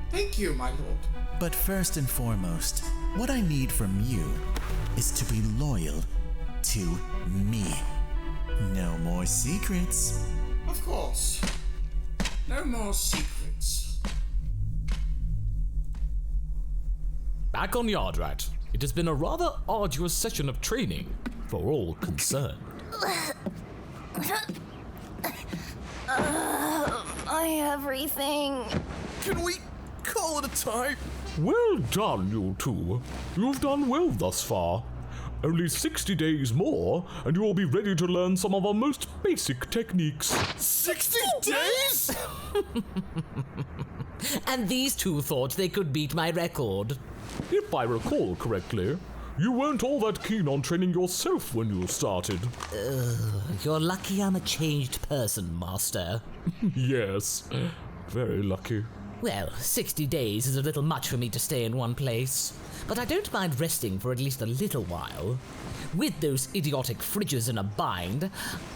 Thank you, my lord. But first and foremost, what I need from you is to be loyal to me. No more secrets. Of course. No more secrets. Back on Yard Rat, it has been a rather arduous session of training for all concerned. Everything. Can we call it a tie? Well done, you two. You've done well thus far. Only 60 days more, and you'll be ready to learn some of our most basic techniques. 60 days? And these two thought they could beat my record. If I recall correctly, you weren't all that keen on training yourself when you started. You're lucky I'm a changed person, Master. Yes, very lucky. Well, 60 days is a little much for me to stay in one place, but I don't mind resting for at least a little while. With those idiotic fridges in a bind,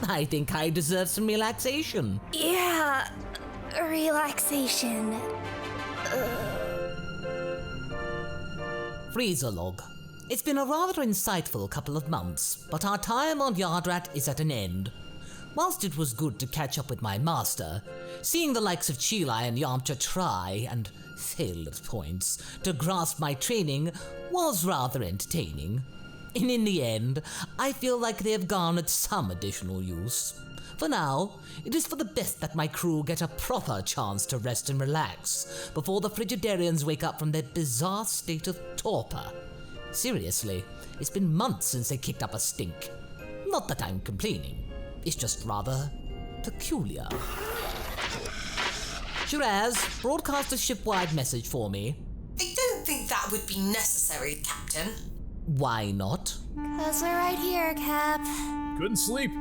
I think I deserve some relaxation. Yeah, relaxation. Freeza log. It's been a rather insightful couple of months, but our time on Yard Rat is at an end. Whilst it was good to catch up with my master, seeing the likes of Chilai and Yamcha try, and fail at points, to grasp my training was rather entertaining. And in the end, I feel like they have garnered some additional use. For now, it is for the best that my crew get a proper chance to rest and relax before the Frigidarians wake up from their bizarre state of torpor. Seriously, it's been months since they kicked up a stink. Not that I'm complaining, it's just rather peculiar. Shiraz, broadcast a ship-wide message for me. I don't think that would be necessary, Captain. Why not? 'Cause we're right here, Cap. Couldn't sleep.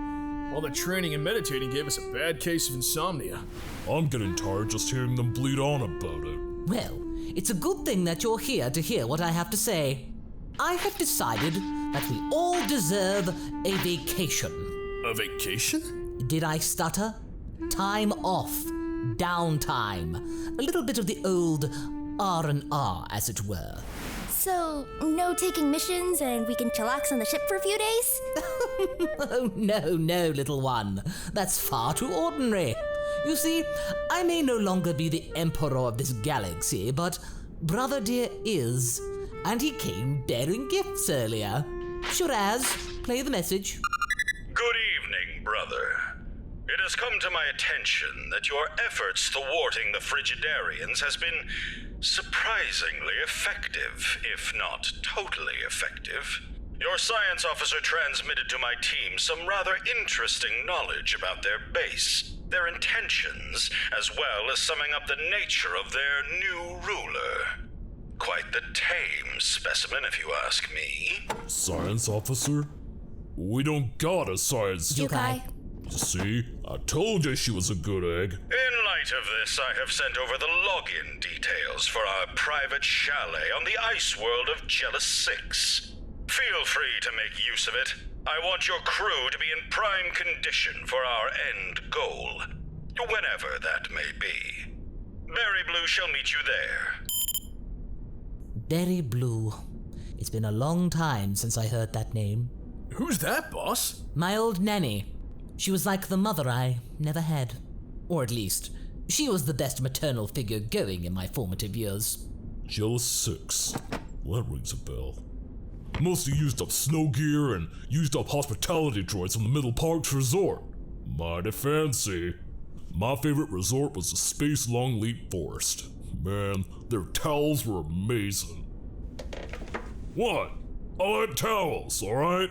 All the training and meditating gave us a bad case of insomnia. I'm getting tired just hearing them bleat on about it. Well, it's a good thing that you're here to hear what I have to say. I have decided that we all deserve a vacation. A vacation? Did I stutter? Time off. Downtime. A little bit of the old R&R, as it were. So, no taking missions and we can chillax on the ship for a few days? Oh, no, little one. That's far too ordinary. You see, I may no longer be the emperor of this galaxy, but Brother Dear is, and he came bearing gifts earlier. Shiraz, play the message. Good evening, brother. It has come to my attention that your efforts thwarting the Frigidarians has been surprisingly effective, if not totally effective. Your science officer transmitted to my team some rather interesting knowledge about their base, their intentions, as well as summing up the nature of their new ruler. Quite the tame specimen, if you ask me. Science officer? We don't got a science... Yukai. See, I told you she was a good egg. In light of this, I have sent over the login details for our private chalet on the ice world of Jealous 6. Feel free to make use of it. I want your crew to be in prime condition for our end goal, whenever that may be. Berry Blue shall meet you there. Berry Blue. It's been a long time since I heard that name. Who's that, boss? My old nanny. She was like the mother I never had. Or at least, she was the best maternal figure going in my formative years. Jealous 6. Well, that rings a bell. Mostly used up snow gear and used up hospitality droids from the Middle Parks Resort. Mighty fancy. My favorite resort was the Space Long Leap Forest. Man, their towels were amazing. What? I like towels, alright?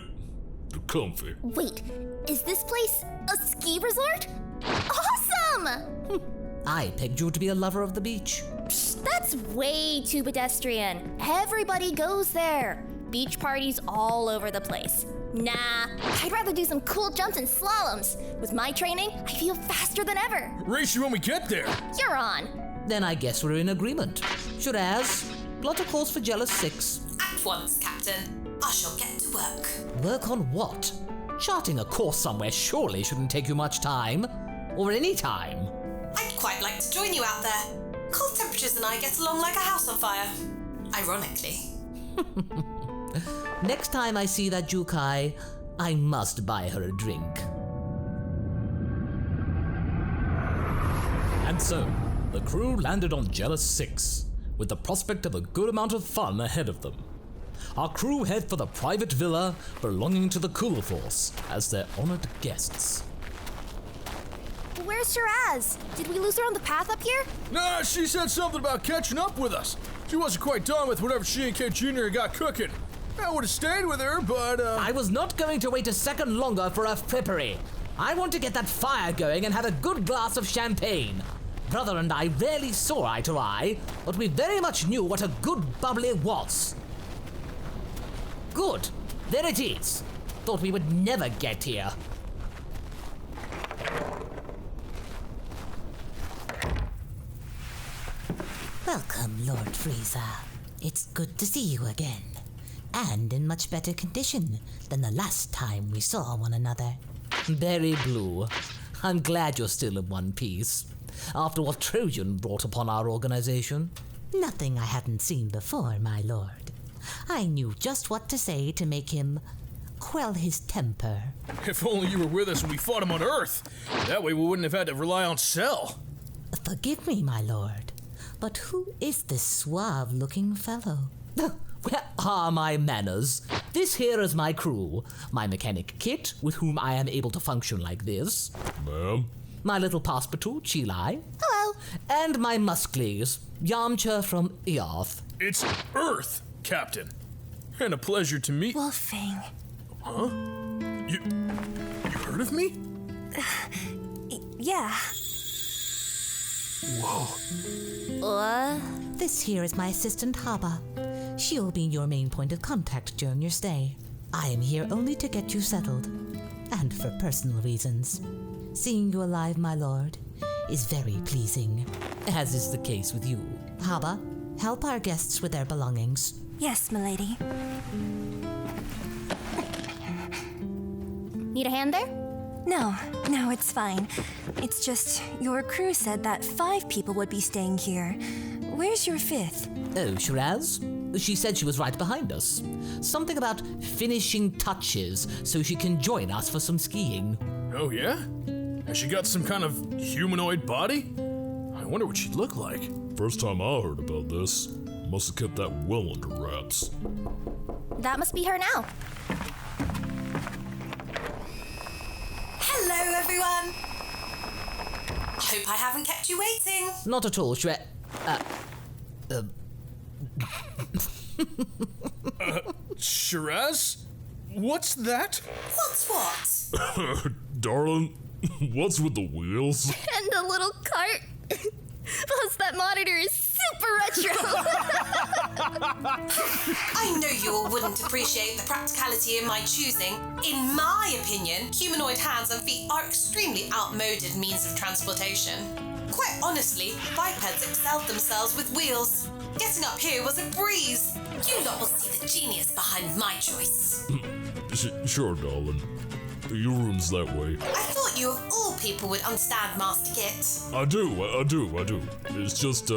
They're comfy. Wait, is this place a ski resort? Awesome! I pegged you to be a lover of the beach. Psh, that's way too pedestrian. Everybody goes there. beach parties all over the place. Nah, I'd rather do some cool jumps and slaloms. With my training, I feel faster than ever. Race you when we get there. You're on. Then I guess we're in agreement. Shiraz, plot a course for Jealous 6. At once, Captain. I shall get to work. Work on what? Charting a course somewhere surely shouldn't take you much time. Or any time. I'd quite like to join you out there. Cold temperatures and I get along like a house on fire. Ironically. Next time I see that Jukai, I must buy her a drink. And so, the crew landed on Jealous 6, with the prospect of a good amount of fun ahead of them. Our crew head for the private villa belonging to the Cool Force as their honored guests. Where's Shiraz? Did we lose her on the path up here? Nah, she said something about catching up with us. She wasn't quite done with whatever she and Kate Jr. got cooking. I would have stayed with her, but I was not going to wait a second longer for her frippery. I want to get that fire going and have a good glass of champagne. Brother and I rarely saw eye to eye, but we very much knew what a good bubbly was. Good. There it is. Thought we would never get here. Welcome, Lord Freeza. It's good to see you again. And in much better condition than the last time we saw one another. Berry Blue, I'm glad you're still in one piece. After what Trojan brought upon our organization. Nothing I hadn't seen before, my lord. I knew just what to say to make him quell his temper. If only you were with us when we fought him on Earth. That way we wouldn't have had to rely on Cell. Forgive me, my lord, but who is this suave-looking fellow? Where are my manners? This here is my crew. My mechanic Kit, with whom I am able to function like this. Ma'am? My little Passepartout, Chilai. Hello. And my Musklies, Yamcha from Earth. It's Earth, Captain. And a pleasure to meet... Wolfang. Huh? You heard of me? Yeah. Whoa. This here is my assistant Haba. She'll be your main point of contact during your stay. I am here only to get you settled. And for personal reasons. Seeing you alive, my lord, is very pleasing. As is the case with you. Haba, help our guests with their belongings. Yes, milady. Need a hand there? No, it's fine. It's just your crew said that 5 people would be staying here. Where's your 5th? Oh, Shiraz? She said she was right behind us. Something about finishing touches so she can join us for some skiing. Oh, yeah? Has she got some kind of humanoid body? I wonder what she'd look like. First time I heard about this. Must have kept that well under wraps. That must be her now. Hello, everyone. I hope I haven't kept you waiting. Not at all, Shiraz? What's that? What's what? Darling, what's with the wheels? And the little cart. Plus, that monitor is super retro. I know you all wouldn't appreciate the practicality in my choosing. In my opinion, humanoid hands and feet are extremely outmoded means of transportation. Quite honestly, bipeds excelled themselves with wheels. Getting up here was a breeze. You lot will see the genius behind my choice. Sure, darling. Your room's that way. I thought you of all people would understand Master Kit. I do. It's just,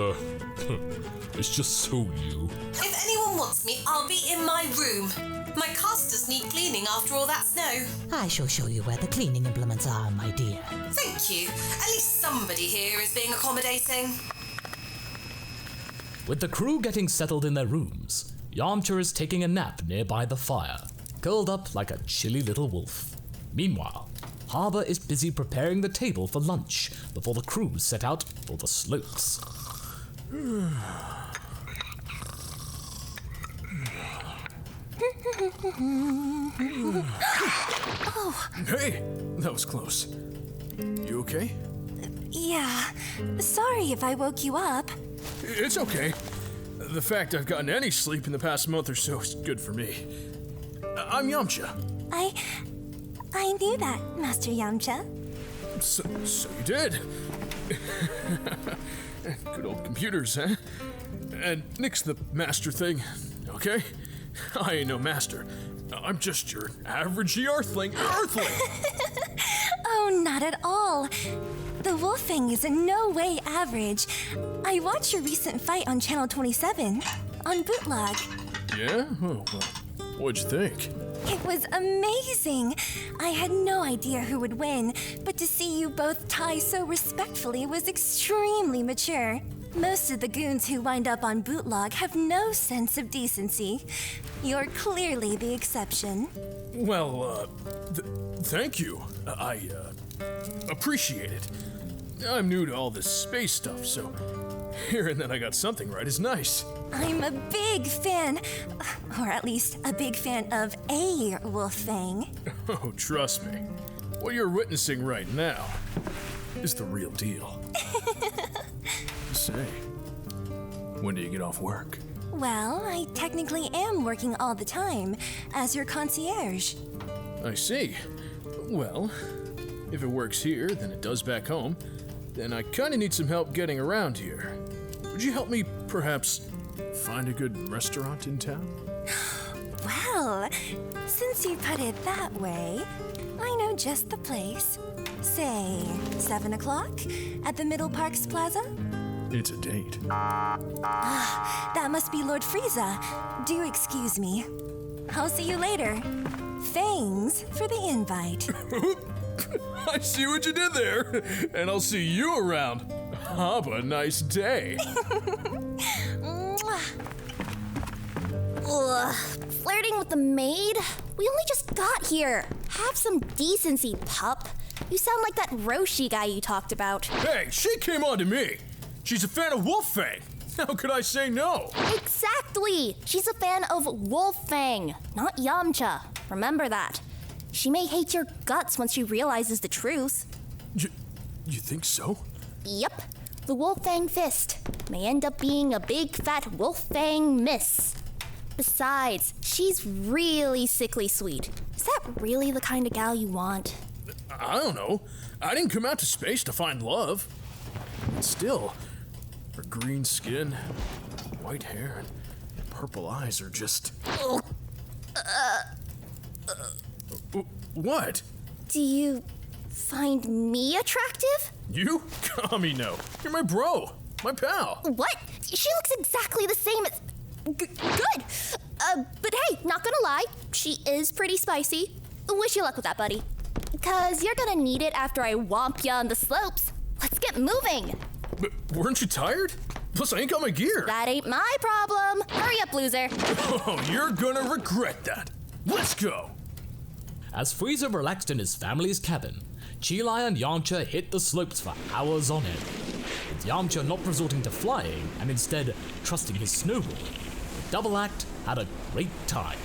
it's just so you. If anyone wants me, I'll be in my room. My casters need cleaning after all that snow. I shall show you where the cleaning implements are, my dear. Thank you. At least somebody here is being accommodating. With the crew getting settled in their rooms, Yamcha is taking a nap nearby the fire, curled up like a chilly little wolf. Meanwhile, Harbor is busy preparing the table for lunch before the crew set out for the slopes. Oh. Hey, that was close. You okay? Yeah. Sorry if I woke you up. It's okay. The fact I've gotten any sleep in the past month or so is good for me. I'm Yamcha. I knew that, Master Yamcha. So you did. Good old computers, huh? And nix the master thing, okay? I ain't no master. I'm just your average Earthling. Oh, not at all. The Wolfang is in no way average. I watched your recent fight on Channel 27, on Bootlog. Yeah? Oh, well, what'd you think? It was amazing. I had no idea who would win, but to see you both tie so respectfully was extremely mature. Most of the goons who wind up on Bootlog have no sense of decency. You're clearly the exception. Well, thank you. I appreciate it. I'm new to all this space stuff, so hearing that I got something right is nice. I'm a big fan, or at least a big fan of a Wolfang. Oh, trust me. What you're witnessing right now is the real deal. Say, when do you get off work? Well, I technically am working all the time as your concierge. I see. Well, if it works here than it does back home, then I kinda need some help getting around here. Would you help me, perhaps, find a good restaurant in town? Well, since you put it that way, I know just the place. Say, 7 o'clock at the Middle Parks Plaza? It's a date. That must be Lord Frieza. Do excuse me. I'll see you later. Thanks for the invite. I see what you did there, and I'll see you around. Have a nice day. Ugh, flirting with the maid? We only just got here. Have some decency, pup. You sound like that Roshi guy you talked about. Hey, she came on to me. She's a fan of Wolfang. How could I say no? Exactly! She's a fan of Wolfang, not Yamcha. Remember that. She may hate your guts once she realizes the truth. You think so? Yep. The Wolfang fist may end up being a big fat Wolfang miss. Besides, she's really sickly sweet. Is that really the kind of gal you want? I don't know. I didn't come out to space to find love. But still, her green skin, white hair, and purple eyes are just... What? Do you find me attractive? You? Kami, no. You're my bro. My pal. What? She looks exactly the same as... good. But hey, not gonna lie, she is pretty spicy. Wish you luck with that, buddy. Cause you're gonna need it after I whomp ya on the slopes. Let's get moving. But weren't you tired? Plus, I ain't got my gear. That ain't my problem. Hurry up, loser. Oh, you're gonna regret that. Let's go. As Frieza relaxed in his family's cabin, Chilai and Yamcha hit the slopes for hours on end, with Yamcha not resorting to flying and instead trusting his snowball. The double act had a great time.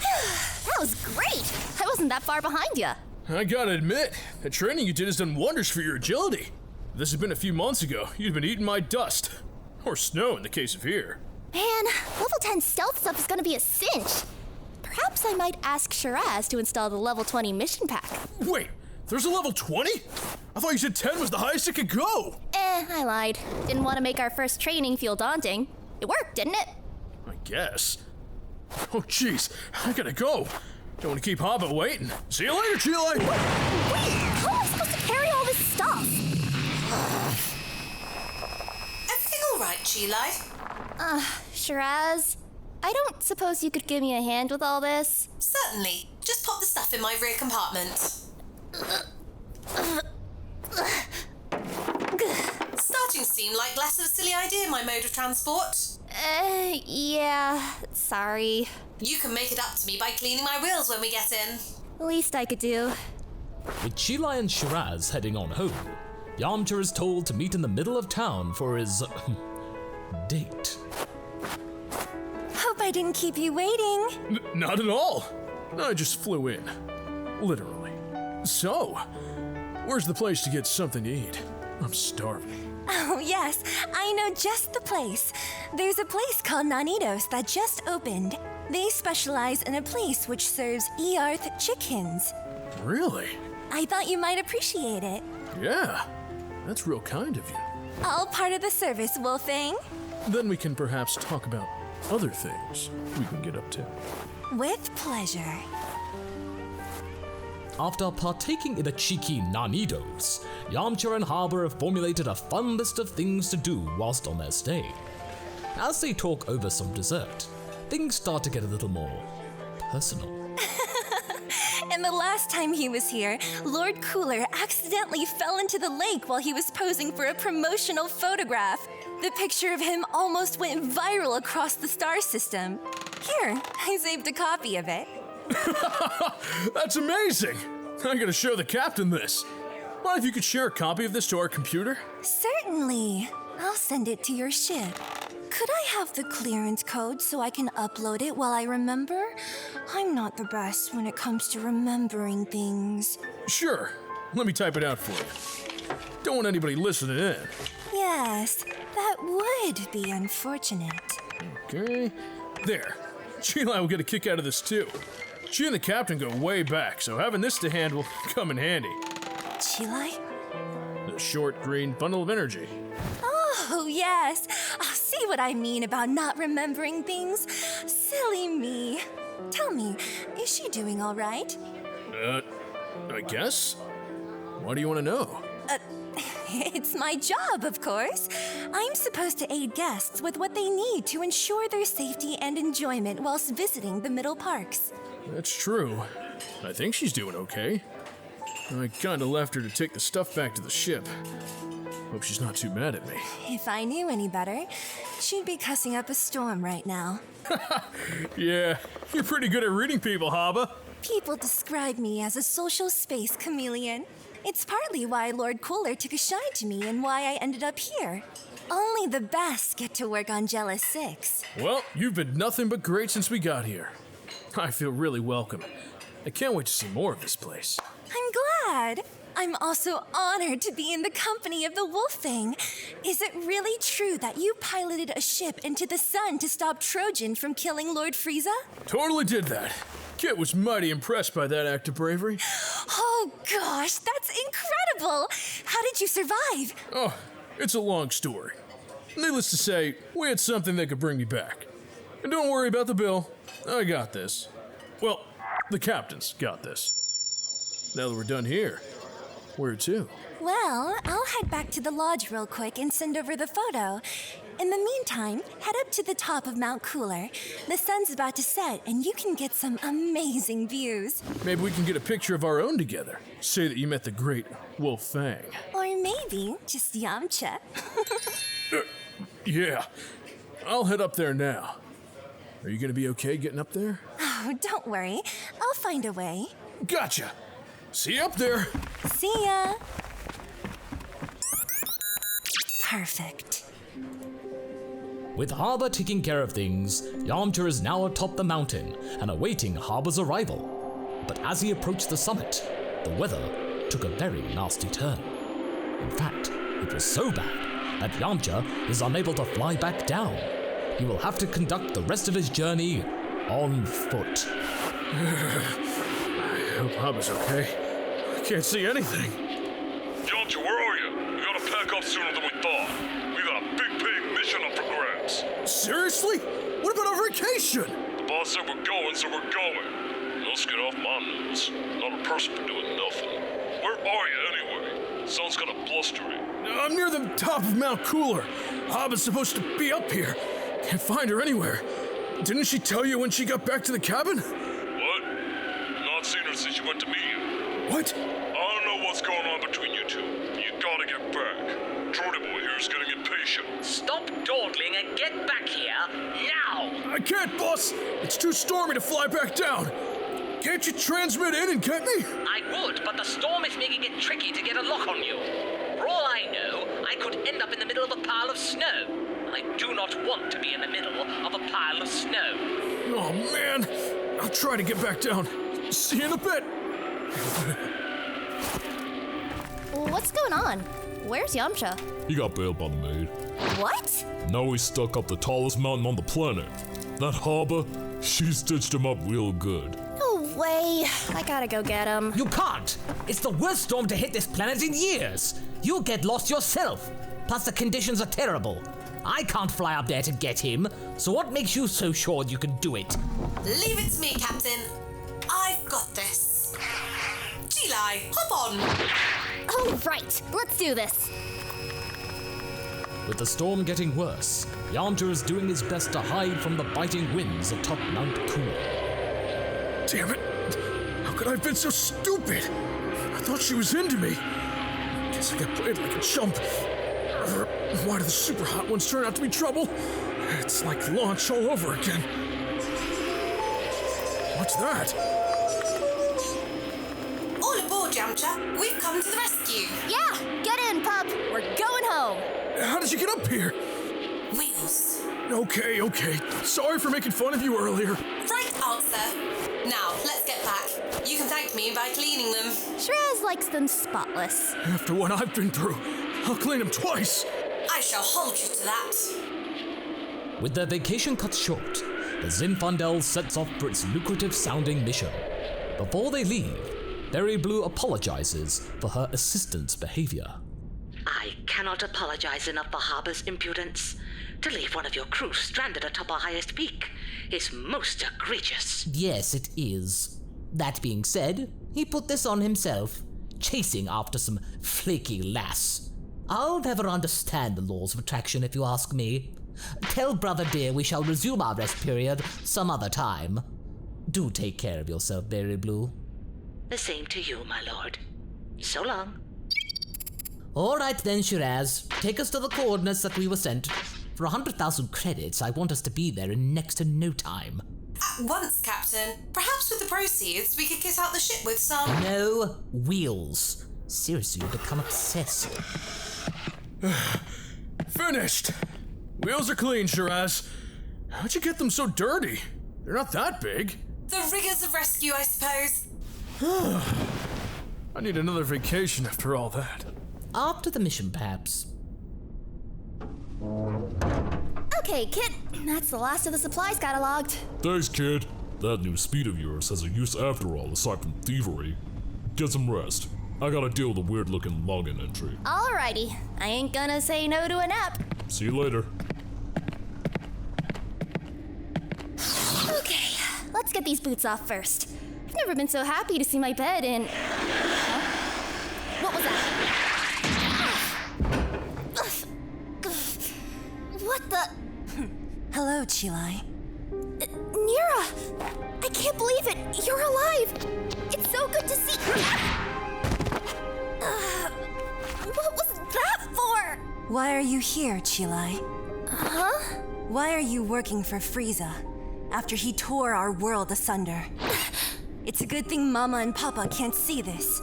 That was great. I wasn't that far behind ya. I gotta admit, the training you did has done wonders for your agility. If this had been a few months ago, you'd been eating my dust. Or snow in the case of here. Man, level 10 stealth stuff is gonna be a cinch. Perhaps I might ask Shiraz to install the level 20 mission pack. Wait, there's a level 20? I thought you said 10 was the highest it could go. I lied. Didn't want to make our first training feel daunting. It worked, didn't it? I guess. Oh, jeez, I gotta go. Don't want to keep Haba waiting. See you later, Chile. Wait, how am I supposed to carry all this stuff? Everything all right, Chile? Shiraz, I don't suppose you could give me a hand with all this? Certainly. Just pop the stuff in my rear compartment. Starting to seem like less of a silly idea, my mode of transport. Yeah, sorry. You can make it up to me by cleaning my wheels when we get in. Least I could do. With Chilai and Shiraz heading on home, Yamcha is told to meet in the middle of town for his date. Hope I didn't keep you waiting. Not at all. I just flew in. Literally. So, where's the place to get something to eat? I'm starving. Oh, yes, I know just the place. There's a place called Nanitos that just opened. They specialize in a place which serves Earth chickens. Really? I thought you might appreciate it. Yeah, that's real kind of you. All part of the service, Wolfang. Then we can perhaps talk about other things we can get up to. With pleasure. After partaking in a cheeky Nanitos, Yamcha and Harbor have formulated a fun list of things to do whilst on their stay. As they talk over some dessert, things start to get a little more personal. And the last time he was here, Lord Cooler accidentally fell into the lake while he was posing for a promotional photograph. The picture of him almost went viral across the star system. Here, I saved a copy of it. That's amazing! I'm gonna show the captain this. What if you could share a copy of this to our computer? Certainly. I'll send it to your ship. Could I have the clearance code so I can upload it while I remember? I'm not the best when it comes to remembering things. Sure. Let me type it out for you. Don't want anybody listening in. Yes, that would be unfortunate. Okay. There. She and I will get a kick out of this too. She and the captain go way back, so having this to hand will come in handy. Chilai? The short green bundle of energy. Oh, yes. I'll see what I mean about not remembering things. Silly me. Tell me, is she doing all right? I guess. Why do you want to know? It's my job, of course. I'm supposed to aid guests with what they need to ensure their safety and enjoyment whilst visiting the Middle Parks. That's true. I think she's doing okay. I kinda left her to take the stuff back to the ship. Hope she's not too mad at me. If I knew any better, she'd be cussing up a storm right now. Yeah, you're pretty good at reading people, Haba. People describe me as a social space chameleon. It's partly why Lord Cooler took a shine to me and why I ended up here. Only the best get to work on Jealous 6. Well, you've been nothing but great since we got here. I feel really welcome. I can't wait to see more of this place. I'm glad. I'm also honored to be in the company of the Wolfang. Is it really true that you piloted a ship into the sun to stop Trojan from killing Lord Frieza? Totally did that. Kit was mighty impressed by that act of bravery. Oh gosh, that's incredible! How did you survive? Oh, it's a long story. Needless to say, we had something that could bring me back. And don't worry about the bill. I got this. Well, the captain's got this. Now that we're done here, where to? Well, I'll head back to the lodge real quick and send over the photo. In the meantime, head up to the top of Mount Cooler. The sun's about to set and you can get some amazing views. Maybe we can get a picture of our own together. Say that you met the great Wolfang. Or maybe just Yamcha. Yeah, I'll head up there now. Are you gonna be okay getting up there? Oh, don't worry. I'll find a way. Gotcha! See you up there! See ya! Perfect. With Harbor taking care of things, Yamcha is now atop the mountain and awaiting Harbor's arrival. But as he approached the summit, the weather took a very nasty turn. In fact, it was so bad that Yamcha is unable to fly back down. He will have to conduct the rest of his journey on foot. I hope Harbor's okay. I can't see anything. Yamcha, where are you? We gotta pack up sooner than we thought. We got a big mission up for grabs. Seriously? What about our vacation? The boss said we're going, so we're going. Let's get off my nuts. Not a person for doing nothing. Where are you anyway? Sounds kinda blustery. I'm near the top of Mount Cooler. Harbor's supposed to be up here. Can't find her anywhere. Didn't she tell you when she got back to the cabin? What? Not seen her since she went to meet you. What? I don't know what's going on between you two. You gotta get back. Jordy boy here is getting impatient. Stop dawdling and get back here now! I can't, boss. It's too stormy to fly back down. Can't you transmit in and get me? I would, but the storm is making it tricky to get a lock on you. For all I know, I could end up in the middle of a pile of snow. I do not want to be in the middle of a pile of snow. Oh, man. I'll try to get back down. See you in a bit. What's going on? Where's Yamcha? He got bailed by the maid. What? Now he's stuck up the tallest mountain on the planet. That Haba, she stitched him up real good. No way. I gotta go get him. You can't! It's the worst storm to hit this planet in years! You'll get lost yourself! Plus the conditions are terrible. I can't fly up there to get him, so what makes you so sure you can do it? Leave it to me, Captain. I've got this. Chilai, hop on! Oh, right. Let's do this. With the storm getting worse, Yamcha is doing his best to hide from the biting winds atop Mount Cool. Damn it! How could I have been so stupid? I thought she was into me. Guess I got played like a chump. Why do the super hot ones turn out to be trouble? It's like launch all over again. What's that? All aboard, Yamcha. We've come to the rescue. Yeah, get in, pup. We're going home. How did you get up here? Wheels. Okay. Sorry for making fun of you earlier. Right answer. Now, let's get back. You can thank me by cleaning them. Shiraz likes them spotless. After what I've been through, I'll clean them twice. I shall hold you to that. With their vacation cut short, the Zinfandel sets off for its lucrative-sounding mission. Before they leave, Berry Blue apologizes for her assistant's behavior. I cannot apologize enough for Harbor's impudence. To leave one of your crew stranded atop our highest peak is most egregious. Yes, it is. That being said, he put this on himself, chasing after some flaky lass. I'll never understand the laws of attraction if you ask me. Tell Brother Dear we shall resume our rest period some other time. Do take care of yourself, Berry Blue. The same to you, my lord. So long. All right then, Shiraz. Take us to the coordinates that we were sent. For 100,000 credits, I want us to be there in next to no time. At once, Captain. Perhaps with the proceeds, we could kit out the ship with some... No wheels. Seriously, you become obsessed. Finished. Wheels are clean, Shiraz. How'd you get them so dirty? They're not that big. The rigors of rescue, I suppose. I need another vacation after all that. After the mission, perhaps. Okay, Kit. That's the last of the supplies cataloged. Thanks, kid. That new speed of yours has a use after all, aside from thievery. Get some rest. I gotta deal with a weird-looking login entry. Alrighty. I ain't gonna say no to a nap. See you later. Okay, let's get these boots off first. I've never been so happy to see my bed in... Huh? What was that? What the... Hello, Chilai. Nira! I can't believe it! You're alive! It's so good to see... what was that for? Why are you here, Chilai? Huh? Why are you working for Frieza after he tore our world asunder? It's a good thing Mama and Papa can't see this.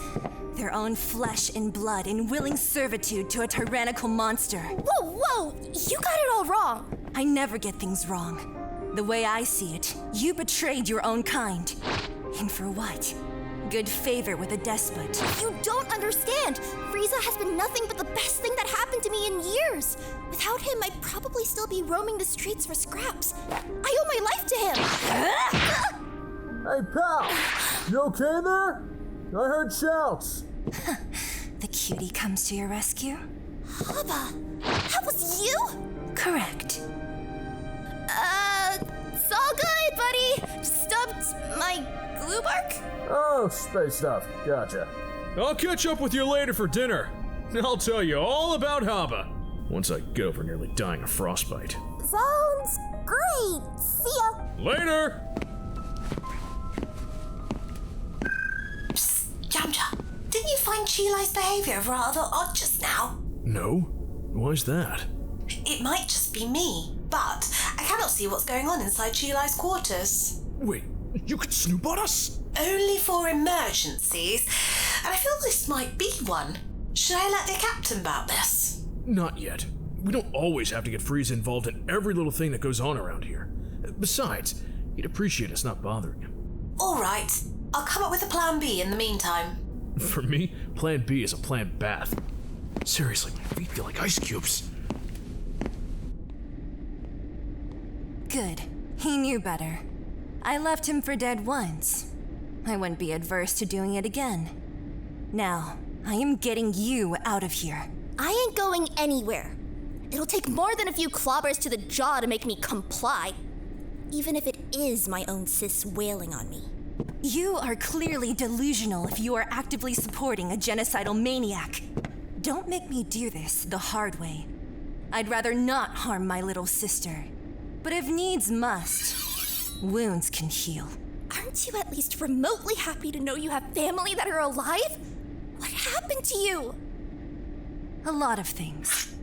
Their own flesh and blood in willing servitude to a tyrannical monster. Whoa! You got it all wrong! I never get things wrong. The way I see it, you betrayed your own kind. And for what? Good favor with a despot. You don't understand! Frieza has been nothing but the best thing that happened to me in years. Without him, I'd probably still be roaming the streets for scraps. I owe my life to him! Hey, pal! You okay there? I heard shouts. The cutie comes to your rescue? Haba, that was you? Correct. It's all good, buddy. Stubbed my glue bark? Oh, space stuff. Gotcha. I'll catch up with you later for dinner. I'll tell you all about Haba once I get over nearly dying of frostbite. Sounds great. See ya. Later! Yamcha, didn't you find Chilai's behavior rather odd just now? No? Why's that? It might just be me, but I cannot see what's going on inside Chilai's quarters. Wait, you could snoop on us? Only for emergencies, and I feel this might be one. Should I let the captain about this? Not yet. We don't always have to get Freeza involved in every little thing that goes on around here. Besides, he'd appreciate us not bothering him. All right, I'll come up with a plan B in the meantime. For me, plan B is a planned bath. Seriously, my feet feel like ice cubes. Good. He knew better. I left him for dead once. I wouldn't be adverse to doing it again. Now, I am getting you out of here. I ain't going anywhere. It'll take more than a few clobbers to the jaw to make me comply. Even if it is my own sis wailing on me. You are clearly delusional if you are actively supporting a genocidal maniac. Don't make me do this the hard way. I'd rather not harm my little sister. But if needs must, wounds can heal. Aren't you at least remotely happy to know you have family that are alive? What happened to you? A lot of things.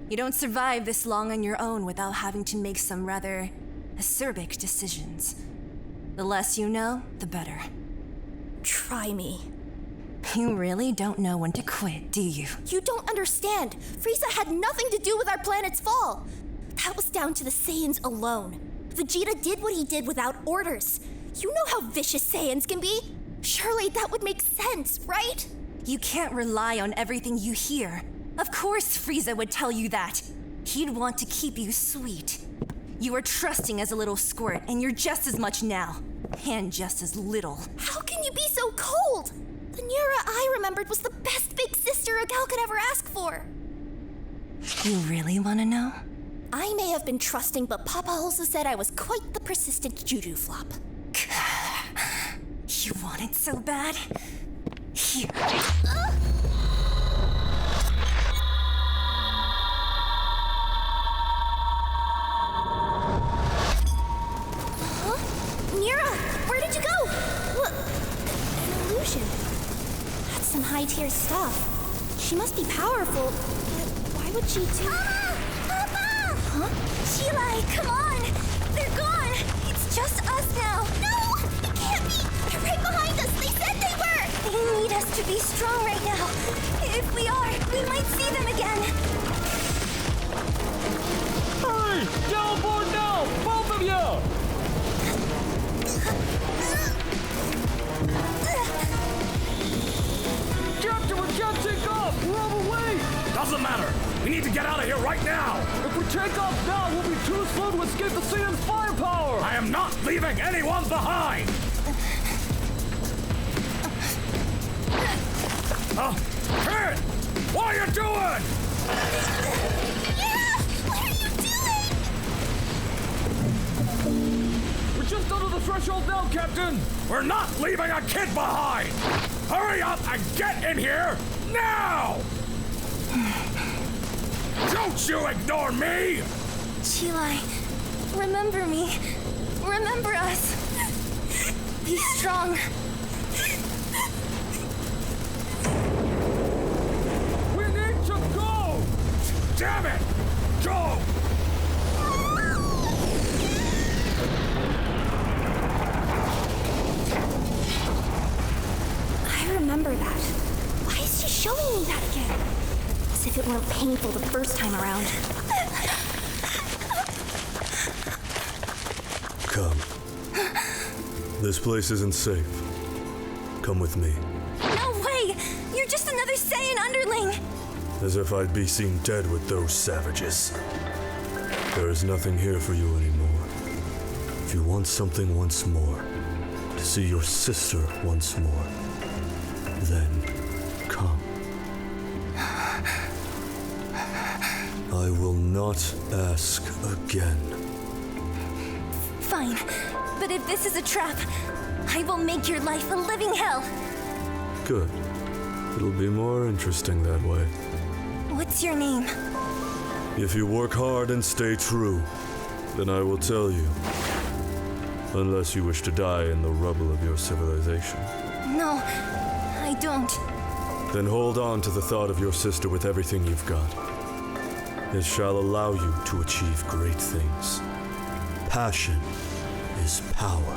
You don't survive this long on your own without having to make some rather acerbic decisions. The less you know, the better. Try me. You really don't know when to quit, do you? You don't understand. Frieza had nothing to do with our planet's fall. That was down to the Saiyans alone. Vegeta did what he did without orders. You know how vicious Saiyans can be. Surely that would make sense, right? You can't rely on everything you hear. Of course Frieza would tell you that. He'd want to keep you sweet. You were trusting as a little squirt, and you're just as much now. And just as little. How can you be so cold? The Nira I remembered was the best big sister a gal could ever ask for. You really want to know? I may have been trusting, but Papa also said I was quite the persistent juju flop. You want it so bad? Here. Nira, where did you go? What? An illusion. That's some high-tier stuff. She must be powerful, but why would she do... Papa! Huh? Sheila, come on! They're gone! It's just us now! No! It can't be! They're right behind us! They said they were! They need us to be strong right now. If we are, we might see them again. Hurry! Get aboard now! Both of you! Captain, we can't take off! We're overweight! Doesn't matter! We need to get out of here right now! If we take off now, we'll be too slow to escape the Saiyan's firepower! I am not leaving anyone behind! Kid! What are you doing? Yeah! What are you doing? We're just under the threshold now, Captain! We're not leaving a kid behind! Hurry up and get in here now! Don't you ignore me! Chilai, remember me. Remember us. Be strong. We need to go! Damn it! Go! I remember that. Why is she showing me that again? As if it weren't painful the first time around. Come. This place isn't safe. Come with me. No way! You're just another Saiyan underling! As if I'd be seen dead with those savages. There is nothing here for you anymore. If you want something once more, to see your sister once more, then come. I will not ask again. Fine, but if this is a trap, I will make your life a living hell. Good. It'll be more interesting that way. What's your name? If you work hard and stay true, then I will tell you. Unless you wish to die in the rubble of your civilization. No, I don't. Then hold on to the thought of your sister with everything you've got. It shall allow you to achieve great things. Passion is power.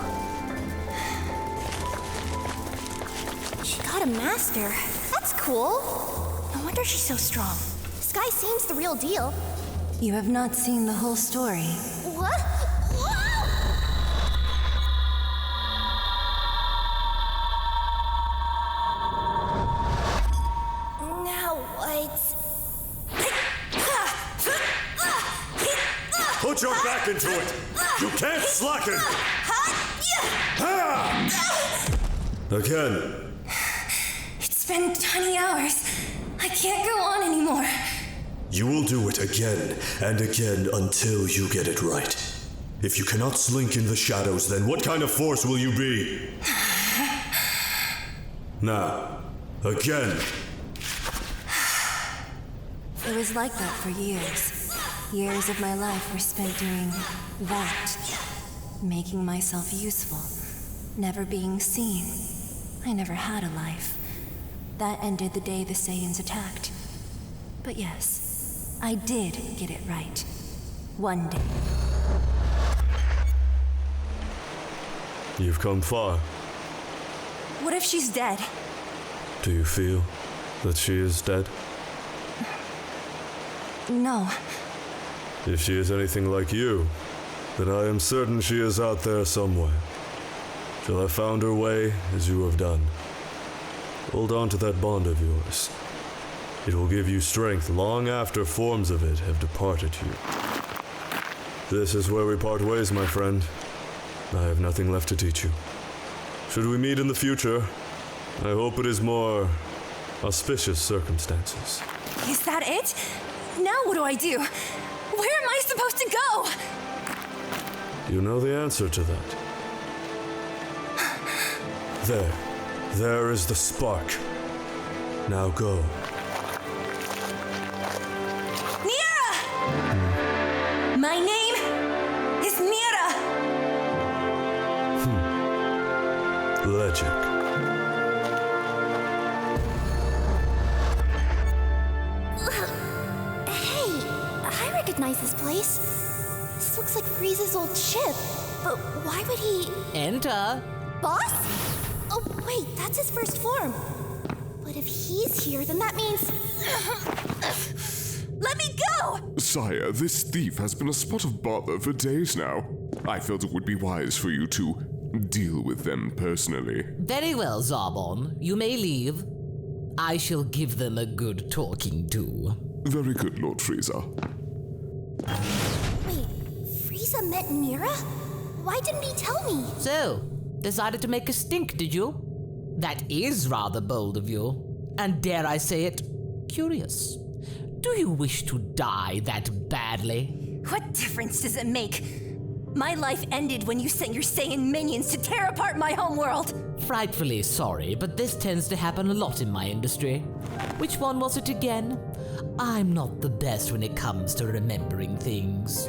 She got a master. That's cool. No wonder she's so strong. This guy seems the real deal. You have not seen the whole story. What? Whoa! Now what? Put your back into it! You can't slacken! Again. It's been 20 hours. I can't go on anymore. You will do it again and again until you get it right. If you cannot slink in the shadows, then what kind of force will you be? Now, again. It was like that for years. Years of my life were spent doing that. Making myself useful. Never being seen. I never had a life. That ended the day the Saiyans attacked. But yes, I did get it right. One day. You've come far. What if she's dead? Do you feel that she is dead? No. If she is anything like you, then I am certain she is out there somewhere. Till I found her way, as you have done. Hold on to that bond of yours. It will give you strength long after forms of it have departed you. This is where we part ways, my friend. I have nothing left to teach you. Should we meet in the future, I hope it is more auspicious circumstances. Is that it? Now what do I do? Where am I supposed to go? You know the answer to that. There is the spark. Now go. Mira! My name is Mira! Legend. Hey, I recognize this place. This looks like Frieza's old ship, but why would he... Enter. Boss? Oh, wait, that's his first form. But if he's here, then that means... Let me go! Sire, this thief has been a spot of bother for days now. I felt it would be wise for you to deal with them personally. Very well, Zarbon. You may leave. I shall give them a good talking to. Very good, Lord Freeza. Wait, Frieza met Mira? Why didn't he tell me? So, decided to make a stink, did you? That is rather bold of you. And dare I say it, curious. Do you wish to die that badly? What difference does it make? My life ended when you sent your Saiyan minions to tear apart my homeworld. Frightfully sorry, but this tends to happen a lot in my industry. Which one was it again? I'm not the best when it comes to remembering things.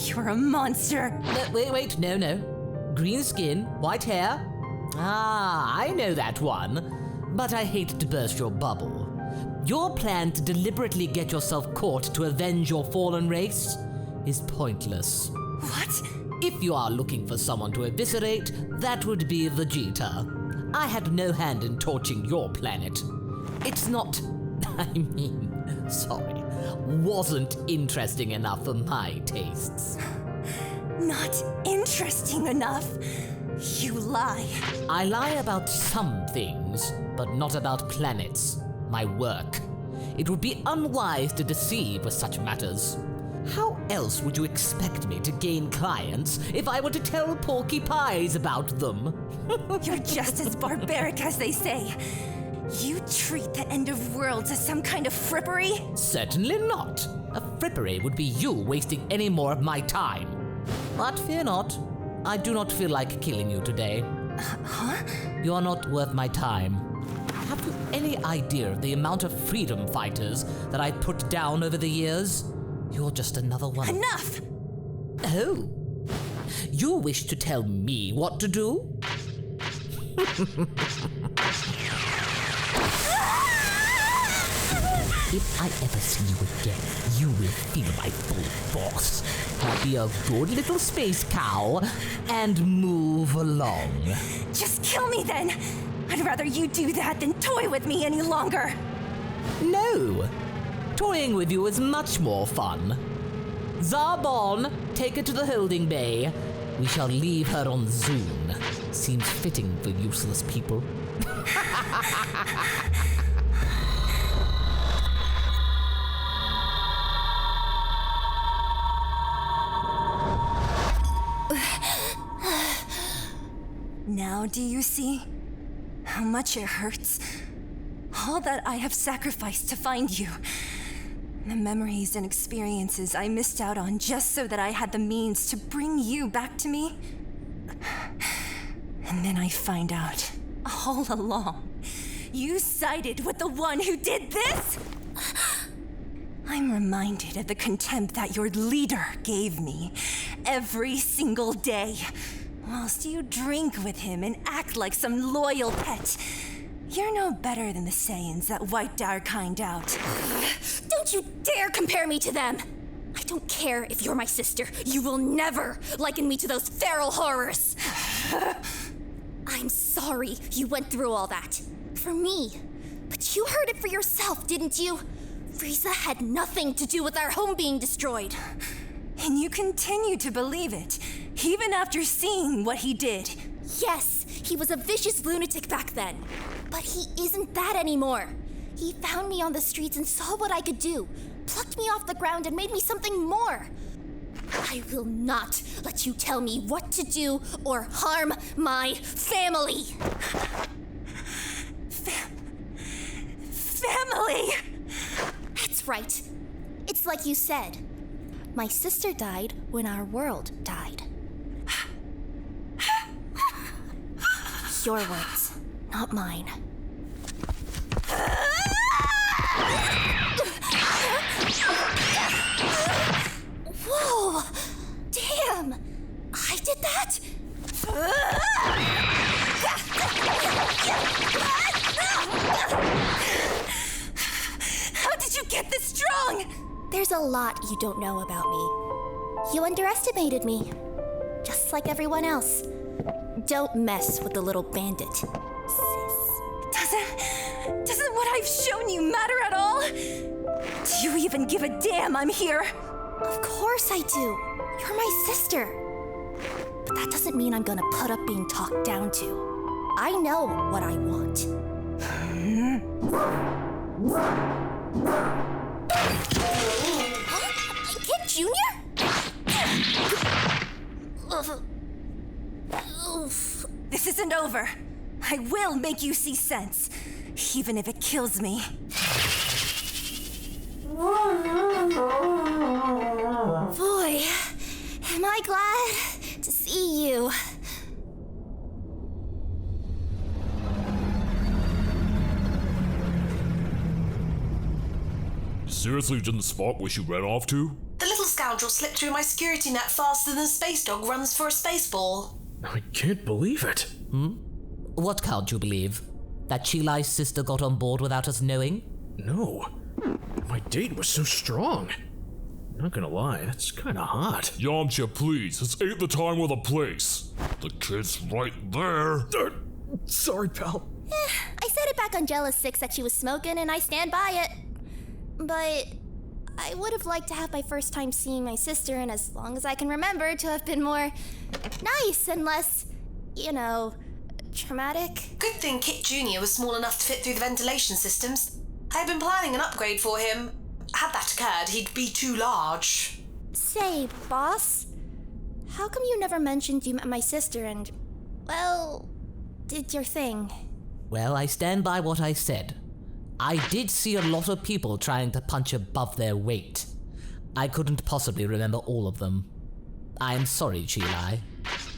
You're a monster. Wait, no. Green skin, white hair. Ah, I know that one. But I hate to burst your bubble. Your plan to deliberately get yourself caught to avenge your fallen race is pointless. What? If you are looking for someone to eviscerate, that would be Vegeta. I had no hand in torching your planet. It's not... wasn't interesting enough for my tastes. Not interesting enough? You lie. I lie about some things, but not about planets. My work. It would be unwise to deceive with such matters. How else would you expect me to gain clients if I were to tell porky pies about them? You're just as barbaric as they say. You treat the end of worlds as some kind of frippery? Certainly not. A frippery would be you wasting any more of my time. But fear not. I do not feel like killing you today. Huh? You are not worth my time. Have you any idea of the amount of freedom fighters that I put down over the years? You're just another one. Enough! Oh. You wish to tell me what to do? If I ever see you again, you will feel my full force. I'll be a good little space cow and move along. Just kill me then! I'd rather you do that than toy with me any longer. No! Toying with you is much more fun. Zarbon, take her to the holding bay. We shall leave her on Zoom. Seems fitting for useless people. Now do you see how much it hurts? All that I have sacrificed to find you. The memories and experiences I missed out on just so that I had the means to bring you back to me. And then I find out, all along, you sided with the one who did this? I'm reminded of the contempt that your leader gave me every single day, whilst you drink with him and act like some loyal pet. You're no better than the Saiyans that wiped our kind out. Don't you dare compare me to them! I don't care if you're my sister. You will never liken me to those feral horrors. I'm sorry you went through all that. For me. But you heard it for yourself, didn't you? Frieza had nothing to do with our home being destroyed. And you continue to believe it, even after seeing what he did. Yes, he was a vicious lunatic back then. But he isn't that anymore. He found me on the streets and saw what I could do, plucked me off the ground and made me something more. I will not let you tell me what to do or harm my family. Family! That's right. It's like you said. My sister died when our world died. Your words, not mine. Whoa! Damn! I did that? How did you get this strong? There's a lot you don't know about me. You underestimated me, just like everyone else. Don't mess with the little bandit, sis. Doesn't what I've shown you matter at all? Do you even give a damn I'm here? Of course I do. You're my sister. But that doesn't mean I'm gonna put up being talked down to. I know what I want. Kid Jr.? This isn't over. I will make you see sense, even if it kills me. Boy, am I glad to see you. Seriously didn't spot where she ran off to? The little scoundrel slipped through my security net faster than a space dog runs for a space ball. I can't believe it. What can't you believe? That Chilai's sister got on board without us knowing? No. My date was so strong. Not gonna lie, that's kinda hot. Yamcha, please, this ain't the time or the place. The kid's right there. Sorry, pal. I said it back on Jealous 6 that she was smoking, and I stand by it. But I would have liked to have my first time seeing my sister, and as long as I can remember, to have been more nice and less, traumatic. Good thing Kit Jr. was small enough to fit through the ventilation systems. I had been planning an upgrade for him. Had that occurred, he'd be too large. Say, boss, how come you never mentioned you met my sister and, did your thing? Well, I stand by what I said. I did see a lot of people trying to punch above their weight. I couldn't possibly remember all of them. I am sorry, Chilai,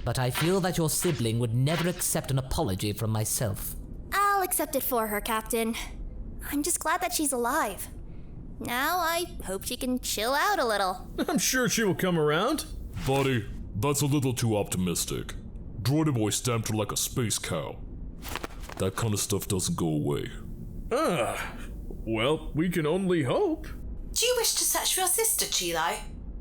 but I feel that your sibling would never accept an apology from myself. I'll accept it for her, Captain. I'm just glad that she's alive. Now I hope she can chill out a little. I'm sure she will come around. Buddy, that's a little too optimistic. Droider Boy stamped her like a space cow. That kind of stuff doesn't go away. Well, we can only hope. Do you wish to search for your sister, Chilai?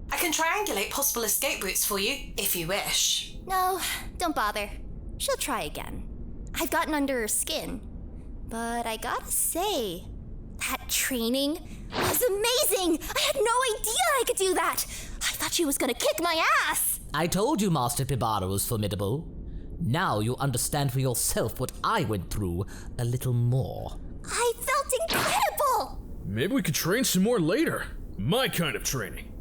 I can triangulate possible escape routes for you, if you wish. No, don't bother. She'll try again. I've gotten under her skin. But I gotta say, that training was amazing! I had no idea I could do that! I thought she was gonna kick my ass! I told you Master Pibara was formidable. Now you understand for yourself what I went through a little more. I felt incredible! Maybe we could train some more later. My kind of training.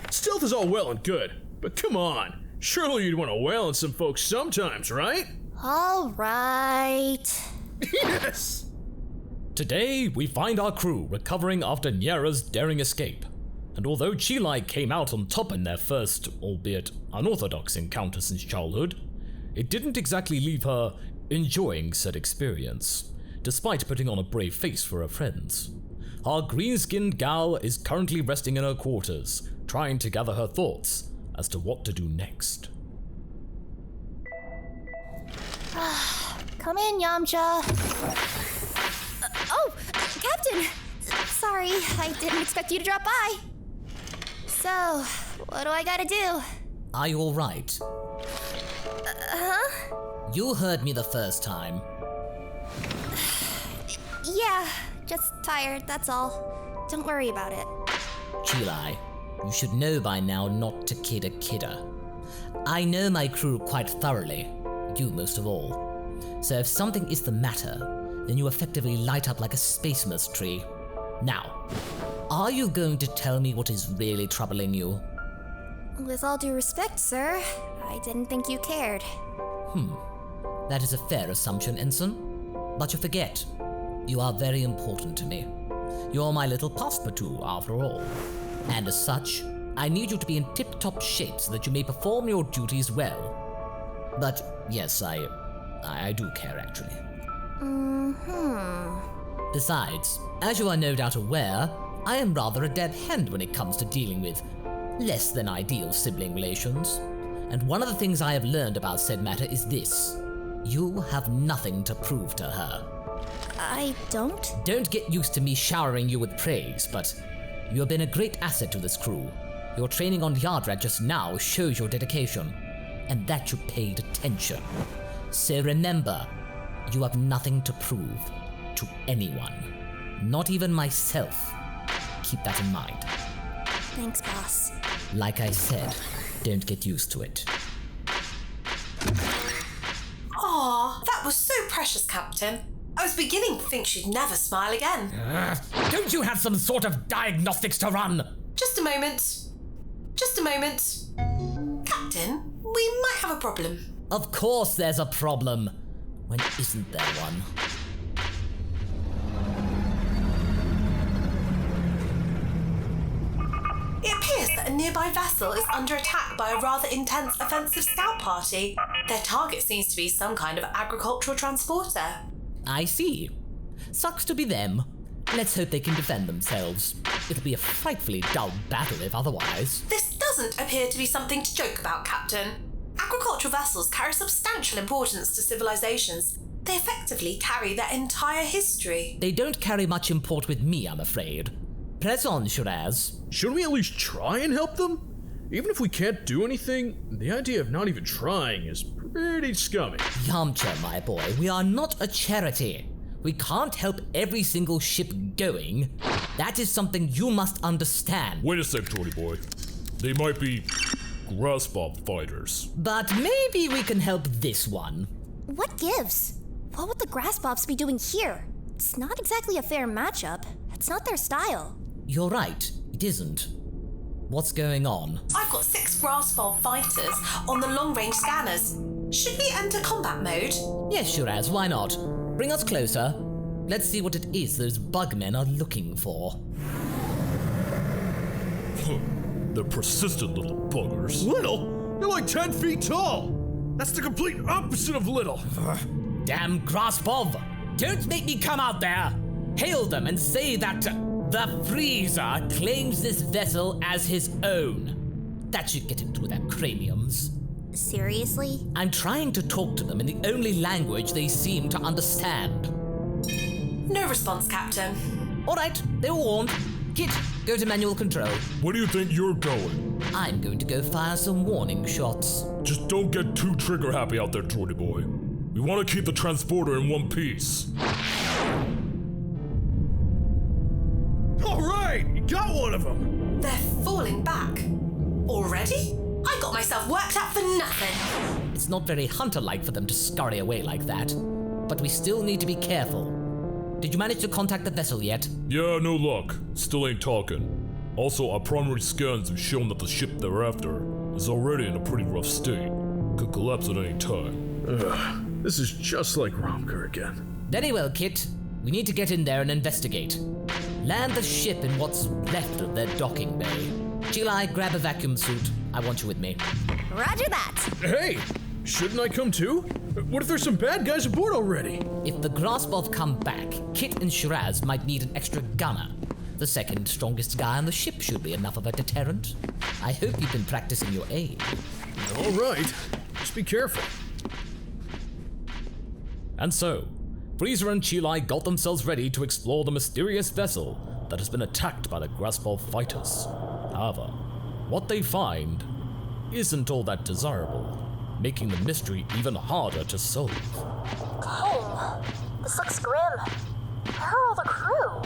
Stealth is all well and good, but come on. Surely you'd want to wail on some folks sometimes, right? All right. Yes! Today, we find our crew recovering after Nyera's daring escape. And although Chilai came out on top in their first, albeit unorthodox encounter since childhood, it didn't exactly leave her enjoying said experience, despite putting on a brave face for her friends. Our green-skinned gal is currently resting in her quarters, trying to gather her thoughts as to what to do next. Come in, Yamcha. Oh, Captain! Sorry, I didn't expect you to drop by. So, what do I gotta do? Are you alright? Huh? You heard me the first time. Yeah, just tired, that's all. Don't worry about it. Chilai, you should know by now not to kid a kidder. I know my crew quite thoroughly, you most of all. So if something is the matter, then you effectively light up like a space tree. Now, are you going to tell me what is really troubling you? With all due respect, sir, I didn't think you cared. That is a fair assumption, Ensign. But you forget, you are very important to me. You're my little passepartout, after all. And as such, I need you to be in tip-top shape so that you may perform your duties well. But yes, I do care, actually. Besides, as you are no doubt aware, I am rather a dead hand when it comes to dealing with less than ideal sibling relations. And one of the things I have learned about said matter is this. You have nothing to prove to her. I don't? Don't get used to me showering you with praise, but you have been a great asset to this crew. Your training on Yard Rat just now shows your dedication, and that you paid attention. So remember, you have nothing to prove to anyone. Not even myself. Keep that in mind. Thanks, boss. Like I said, don't get used to it. Aw, that was so precious, Captain. I was beginning to think she'd never smile again. Don't you have some sort of diagnostics to run? Just a moment. Just a moment. Captain, we might have a problem. Of course there's a problem. When isn't there one? It appears that a nearby vessel is under attack by a rather intense offensive scout party. Their target seems to be some kind of agricultural transporter. I see. Sucks to be them. Let's hope they can defend themselves. It'll be a frightfully dull battle if otherwise. This doesn't appear to be something to joke about, Captain. Agricultural vessels carry substantial importance to civilizations. They effectively carry their entire history. They don't carry much import with me, I'm afraid. Press on, Shiraz. Shouldn't we at least try and help them? Even if we can't do anything, the idea of not even trying is pretty scummy. Yamcha, my boy, we are not a charity. We can't help every single ship going. That is something you must understand. Wait a sec, Torty boy. They might be grass bob fighters. But maybe we can help this one. What gives? What would the Grass Bobs be doing here? It's not exactly a fair matchup. It's not their style. You're right, it isn't. What's going on? I've got 6 grass bob fighters on the long-range scanners. Should we enter combat mode? Yes, Shiraz, why not? Bring us closer. Let's see what it is those bugmen are looking for. They're persistent little buggers. Little? They're like 10 feet tall! That's the complete opposite of little! Damn grass bob! Don't make me come out there! Hail them and say that the Freeza claims this vessel as his own. That should get into their craniums. Seriously? I'm trying to talk to them in the only language they seem to understand. No response, Captain. Alright, they were warned. Kit, go to manual control. Where do you think you're going? I'm going to go fire some warning shots. Just don't get too trigger happy out there, Torty boy. We want to keep the transporter in one piece. Alright, you got one of them! They're falling back. Already? I got myself worked up for nothing. It's not very hunter-like for them to scurry away like that. But we still need to be careful. Did you manage to contact the vessel yet? Yeah, no luck. Still ain't talking. Also, our primary scans have shown that the ship they're after is already in a pretty rough state. Could collapse at any time. This is just like Romker again. Very well, Kit. We need to get in there and investigate. Land the ship in what's left of their docking bay. Chilai, grab a vacuum suit. I want you with me. Roger that. Hey, shouldn't I come too? What if there's some bad guys aboard already? If the Graspov come back, Kit and Shiraz might need an extra gunner. The second strongest guy on the ship should be enough of a deterrent. I hope you've been practicing your aim. All right. Just be careful. And so, Freeza and Chilai got themselves ready to explore the mysterious vessel that has been attacked by the Graspov fighters. However, what they find isn't all that desirable, making the mystery even harder to solve. Dang, this looks grim. Where are all the crew?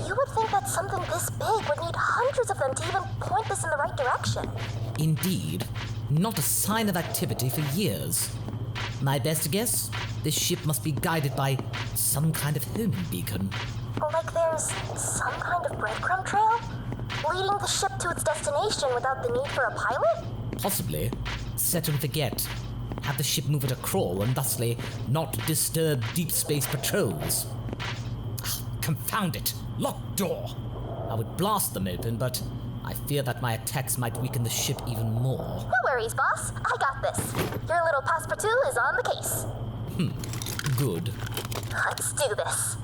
You would think that something this big would need hundreds of them to even point this in the right direction. Indeed, not a sign of activity for years. My best guess, this ship must be guided by some kind of homing beacon. Like there's some kind of breadcrumb trail? Leading the ship to its destination without the need for a pilot? Possibly. Set and forget. Have the ship move at a crawl and thusly not disturb deep space patrols. Confound it! Locked door! I would blast them open, but I fear that my attacks might weaken the ship even more. No worries, boss. I got this. Your little passepartout is on the case. Good. Let's do this.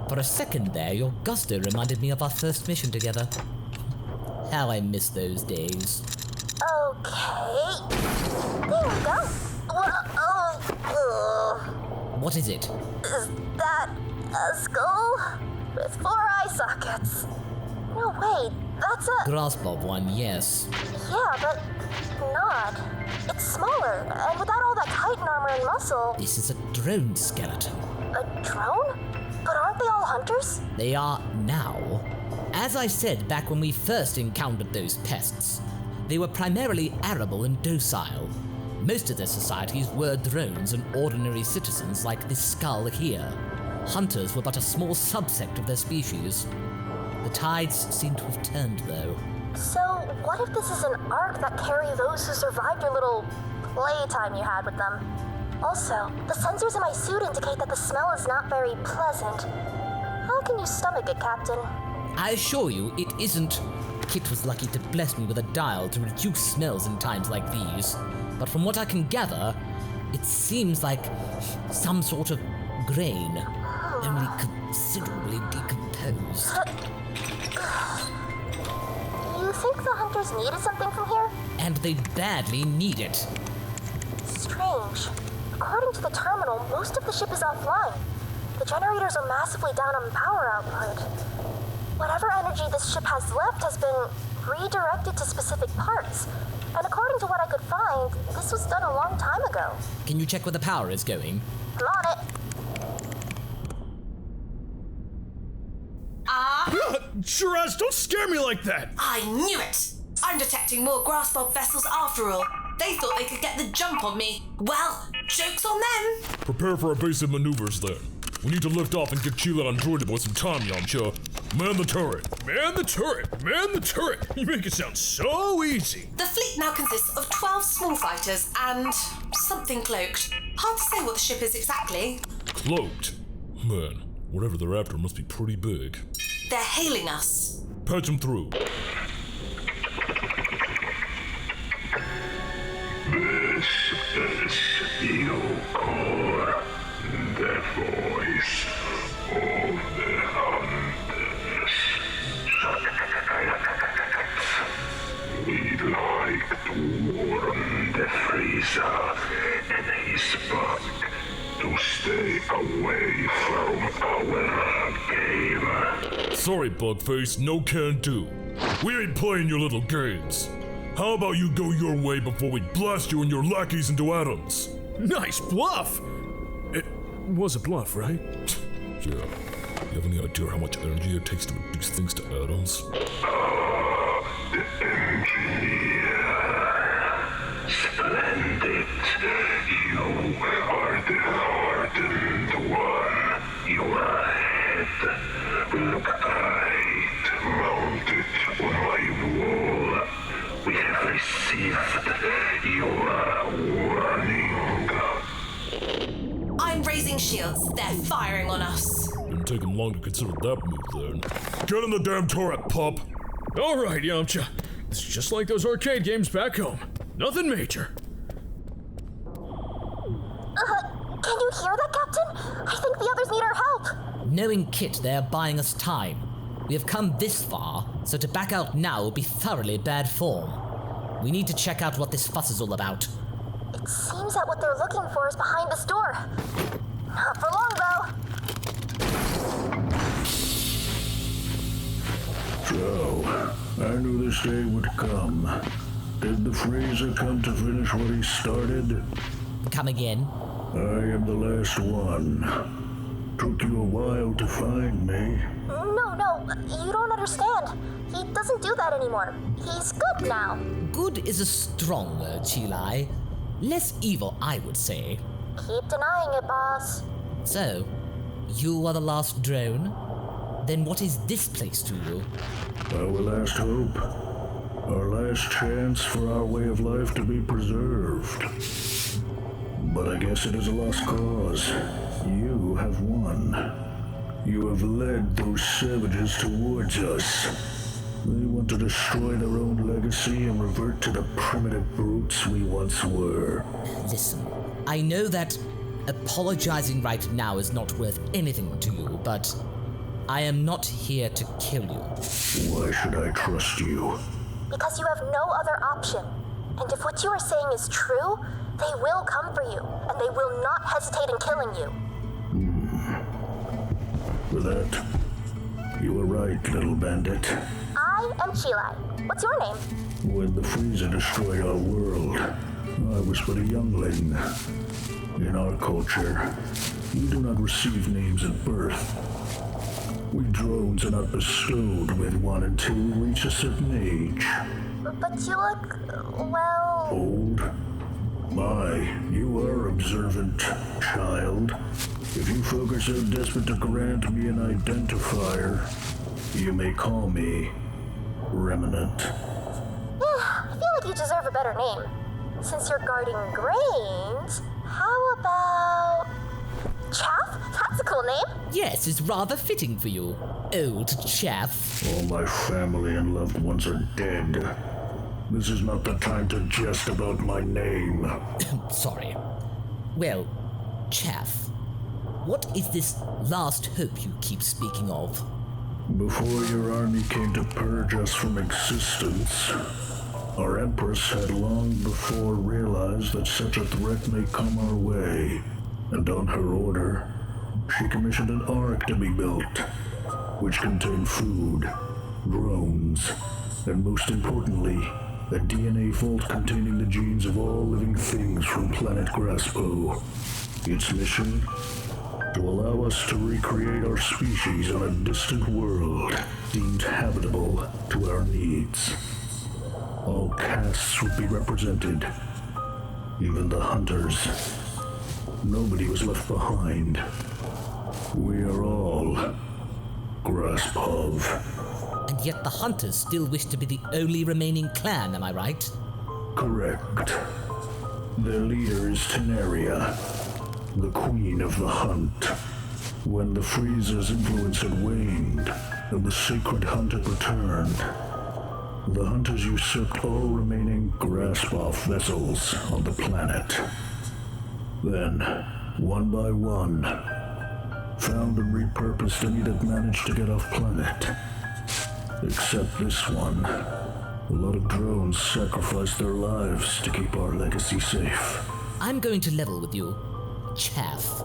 For a second there, your gusto reminded me of our first mission together. How I miss those days. Okay. There we go. What is it? Is that a skull? With 4 eye sockets. No, wait. That's a... Graspov one, yes. Yeah, but not. It's smaller, and without all that Titan armor and muscle... This is a drone skeleton. A drone? But aren't they all hunters? They are now. As I said back when we first encountered those pests, they were primarily arable and docile. Most of their societies were drones and ordinary citizens like this skull here. Hunters were but a small subsect of their species. The tides seem to have turned, though. So, what if this is an ark that carry those who survived your little playtime you had with them? Also, the sensors in my suit indicate that the smell is not very pleasant. How can you stomach it, Captain? I assure you, it isn't. Kit was lucky to bless me with a dial to reduce smells in times like these. But from what I can gather, it seems like some sort of grain, only considerably decomposed. You think the hunters needed something from here? And they badly need it. Strange. According to the terminal, most of the ship is offline. The generators are massively down on power output. Whatever energy this ship has left has been redirected to specific parts. And according to what I could find, this was done a long time ago. Can you check where the power is going? I'm on it. Shiraz, don't scare me like that! I knew it! I'm detecting more Graspov vessels after all. They thought they could get the jump on me. Well, joke's on them! Prepare for our basic maneuvers then. We need to lift off and get Chila on droided with some time, Yamcha. Man the turret! Man the turret! Man the turret! You make it sound so easy! The fleet now consists of 12 small fighters and something cloaked. Hard to say what the ship is exactly. Cloaked? Man, whatever they're after must be pretty big. They're hailing us. Patch them through. This is Yoko, the voice of the hunters. We'd like to warn the Freeza and his bug to stay away from our game. Sorry, Bugface, no can do. We ain't playing your little games. How about you go your way before we blast you and your lackeys into atoms? Nice bluff! It was a bluff, right? Yeah. You have any idea how much energy it takes to reduce things to atoms? The engineer. Splendid. You are the hardened one. Your head will look eyed, mounted on my wall. We have received your using shields. They're firing on us. Didn't take him long to consider that move then. Get in the damn turret, pup. All right, Yamcha. It's just like those arcade games back home. Nothing major. Can you hear that, Captain? I think the others need our help. Knowing Kit, they are buying us time. We have come this far, so to back out now would be thoroughly bad form. We need to check out what this fuss is all about. It seems that what they're looking for is behind this door. Not for long, though. So, I knew this day would come. Did the Freeza come to finish what he started? Come again? I am the last one. Took you a while to find me. No, you don't understand. He doesn't do that anymore. He's good now. Good is a strong word, Chilai. Less evil, I would say. Keep denying it, boss. So, you are the last drone? Then what is this place to you? Our last hope. Our last chance for our way of life to be preserved. But I guess it is a lost cause. You have won. You have led those savages towards us. They want to destroy their own legacy and revert to the primitive brutes we once were. Listen, I know that apologizing right now is not worth anything to you, but I am not here to kill you. Why should I trust you? Because you have no other option. And if what you are saying is true, they will come for you, and they will not hesitate in killing you. For that, you were right, little bandit. I am Chilai. What's your name? When the Frieza destroyed our world, I was but a youngling. In our culture, we do not receive names at birth. We drones are not bestowed with one until we reach a certain age. But you look, well... Old? My, you are observant, child. If you folk are so desperate to grant me an identifier, you may call me Remnant. I feel like you deserve a better name. Since you're guarding grains, how about... Chaff? That's a cool name. Yes, it's rather fitting for you, old Chaff. All my family and loved ones are dead. This is not the time to jest about my name. Sorry. Well, Chaff, what is this last hope you keep speaking of? Before your army came to purge us from existence, our Empress had long before realized that such a threat may come our way, and on her order, she commissioned an ark to be built, which contained food, drones, and most importantly, a DNA vault containing the genes of all living things from planet Graspo. Its mission? To allow us to recreate our species on a distant world deemed habitable to our needs. All castes would be represented, even the hunters. Nobody was left behind. We are all Graspov. And yet the hunters still wish to be the only remaining clan, am I right? Correct. Their leader is Tenaria, the queen of the hunt. When the Frieza's influence had waned and the sacred hunt had returned, the hunters usurped all remaining Graspov vessels on the planet. Then, one by one, found and repurposed any that managed to get off planet. Except this one. A lot of drones sacrificed their lives to keep our legacy safe. I'm going to level with you, Chaff.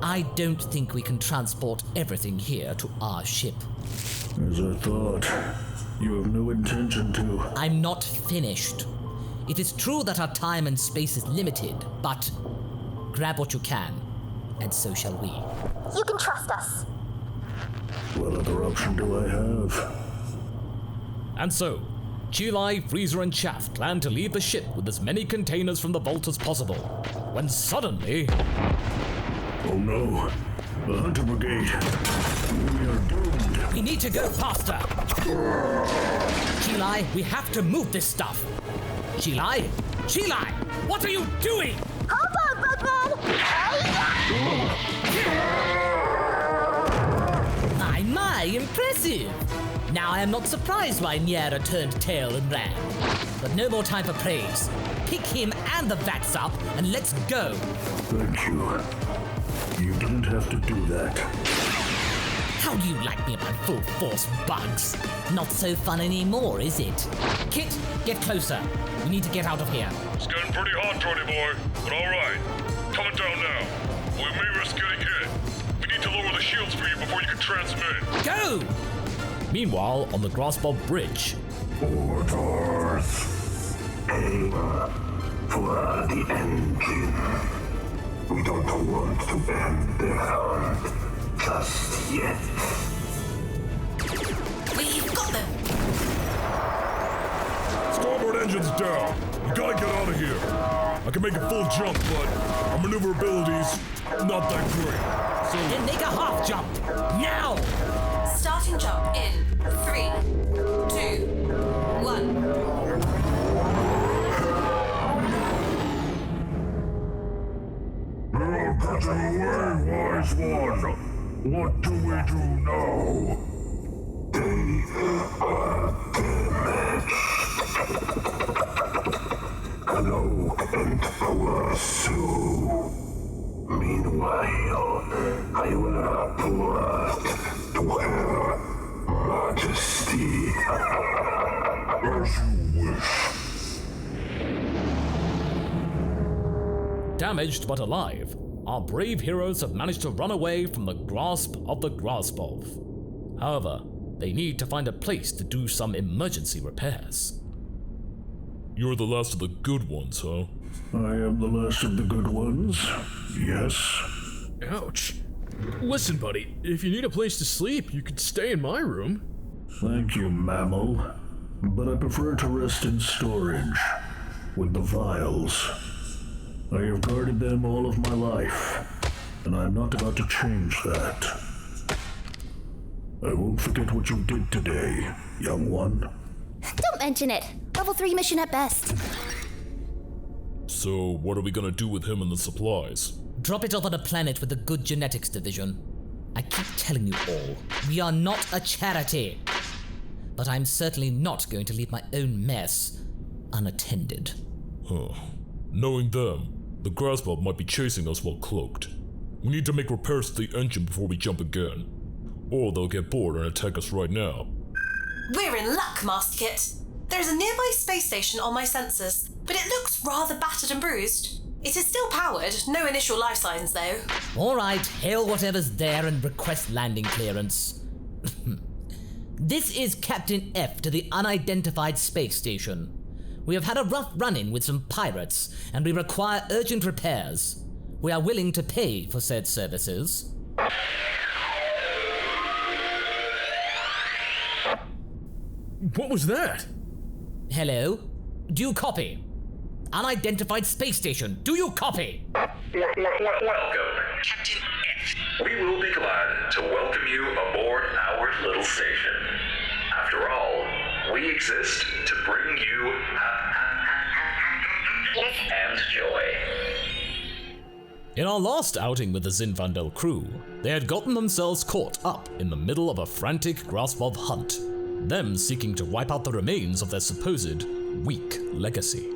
I don't think we can transport everything here to our ship. As I thought, you have no intention to... I'm not finished. It is true that our time and space is limited, but grab what you can, and so shall we. You can trust us. What other option do I have? And so, Chilai, Freeza, and Chaff plan to leave the ship with as many containers from the vault as possible, when suddenly... Oh no, the Hunter Brigade. We are doomed. We need to go faster. Chilai, we have to move this stuff. Chilai? Chilai, what are you doing? Hold on, Bugman! Impressive! Now I am not surprised why Niera turned tail and ran. But no more time for praise. Pick him and the vats up and let's go! Thank you. You didn't have to do that. How do you like me at my full force, bugs? Not so fun anymore, is it? Kit, get closer. We need to get out of here. It's getting pretty hot, Tony boy, but alright. Coming down now. We may risk getting hit. We need to lower the shields for you before you can transmit. Go! Meanwhile, on the Graspov Bridge. Orders. Aim for the engine. We don't want to bend the hand just yet. We've got them! Starboard engine's down. You gotta get out of here. I can make a full jump, but our maneuverability's not that great. So then make a half jump! Now! Starting jump in 3, 2, 1. You're getting away, wise one. What do we do now? They are damaged. Hello and pursue. Meanwhile, I will report to Her Majesty. As you wish. Damaged but alive, our brave heroes have managed to run away from the grasp of the Graspov. However, they need to find a place to do some emergency repairs. you're the last of the good ones, huh? I am the last of the good ones, yes. Ouch. Listen, buddy, if you need a place to sleep, you could stay in my room. Thank you, mammal. But I prefer to rest in storage, with the vials. I have guarded them all of my life, and I'm not about to change that. I won't forget what you did today, young one. Don't mention it. Level 3 mission at best. So, what are we gonna do with him and the supplies? Drop it off at a planet with a good genetics division. I keep telling you all, we are not a charity. But I'm certainly not going to leave my own mess unattended. Huh. Knowing them, the Graspov might be chasing us while cloaked. We need to make repairs to the engine before we jump again. Or they'll get bored and attack us right now. We're in luck, Master Kit. There's a nearby space station on my sensors, but it looks rather battered and bruised. It is still powered, no initial life signs though. Alright, hail whatever's there and request landing clearance. This is Captain F to the unidentified space station. We have had a rough run-in with some pirates, and we require urgent repairs. We are willing to pay for said services. What was that? Hello? Do you copy? Unidentified space station, do you copy? Welcome, Captain F. We will be glad to welcome you aboard our little station. After all, we exist to bring you and joy. In our last outing with the Zinfandel crew, they had gotten themselves caught up in the middle of a frantic Graspov hunt, them seeking to wipe out the remains of their supposed weak legacy.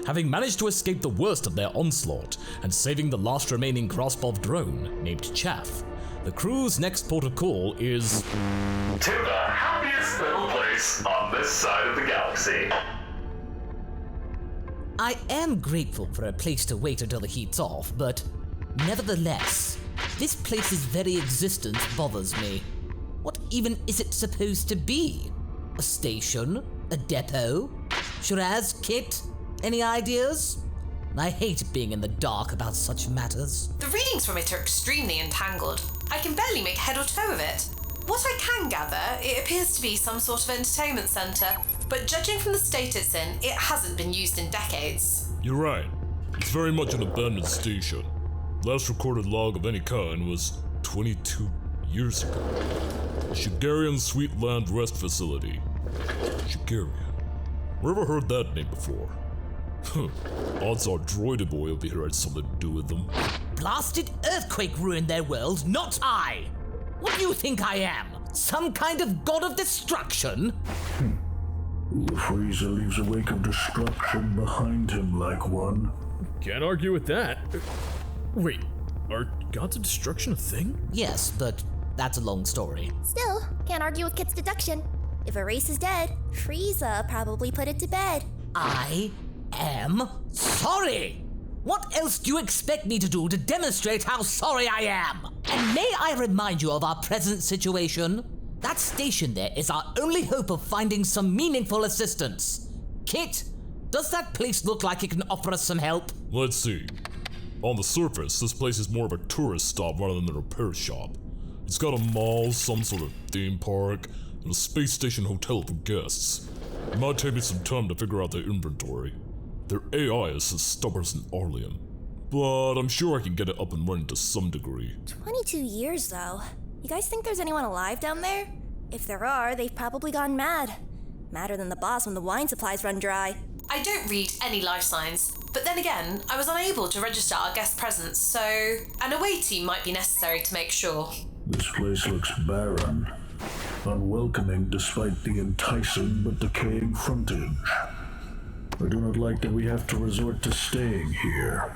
Having managed to escape the worst of their onslaught and saving the last remaining Graspov drone named Chaff, the crew's next port of call is to the happiest little place on this side of the galaxy. I am grateful for a place to wait until the heat's off, but nevertheless, this place's very existence bothers me. What even is it supposed to be? A station? A depot? Shiraz, Kit? Any ideas? I hate being in the dark about such matters. The readings from it are extremely entangled. I can barely make head or toe of it. What I can gather, it appears to be some sort of entertainment centre, but judging from the state it's in, it hasn't been used in decades. You're right. It's very much an abandoned station. Last recorded log of any kind was 22 years ago. The Shigarian Sweetland Rest Facility. Shigarian. Never heard that name before. Odds are Droidy Boy over here had something to do with them. Blasted earthquake ruined their world, not I! What do you think I am? Some kind of god of destruction? Frieza leaves a wake of destruction behind him like one. Can't argue with that. Wait, are gods of destruction a thing? Yes, but that's a long story. Still, can't argue with Kit's deduction. If a race is dead, Frieza probably put it to bed. I am sorry! What else do you expect me to do to demonstrate how sorry I am? And may I remind you of our present situation? That station there is our only hope of finding some meaningful assistance. Kit, does that place look like it can offer us some help? Let's see. On the surface, this place is more of a tourist stop rather than a repair shop. It's got a mall, some sort of theme park, and a space station hotel for guests. It might take me some time to figure out their inventory. Their AI is as stubborn as an Arlian. But I'm sure I can get it up and running to some degree. 22 years, though. You guys think there's anyone alive down there? If there are, they've probably gone mad. Madder than the boss when the wine supplies run dry. I don't read any life signs, but then again, I was unable to register our guest presence, so an away team might be necessary to make sure. This place looks barren, unwelcoming despite the enticing but decaying frontage. I do not like that we have to resort to staying here,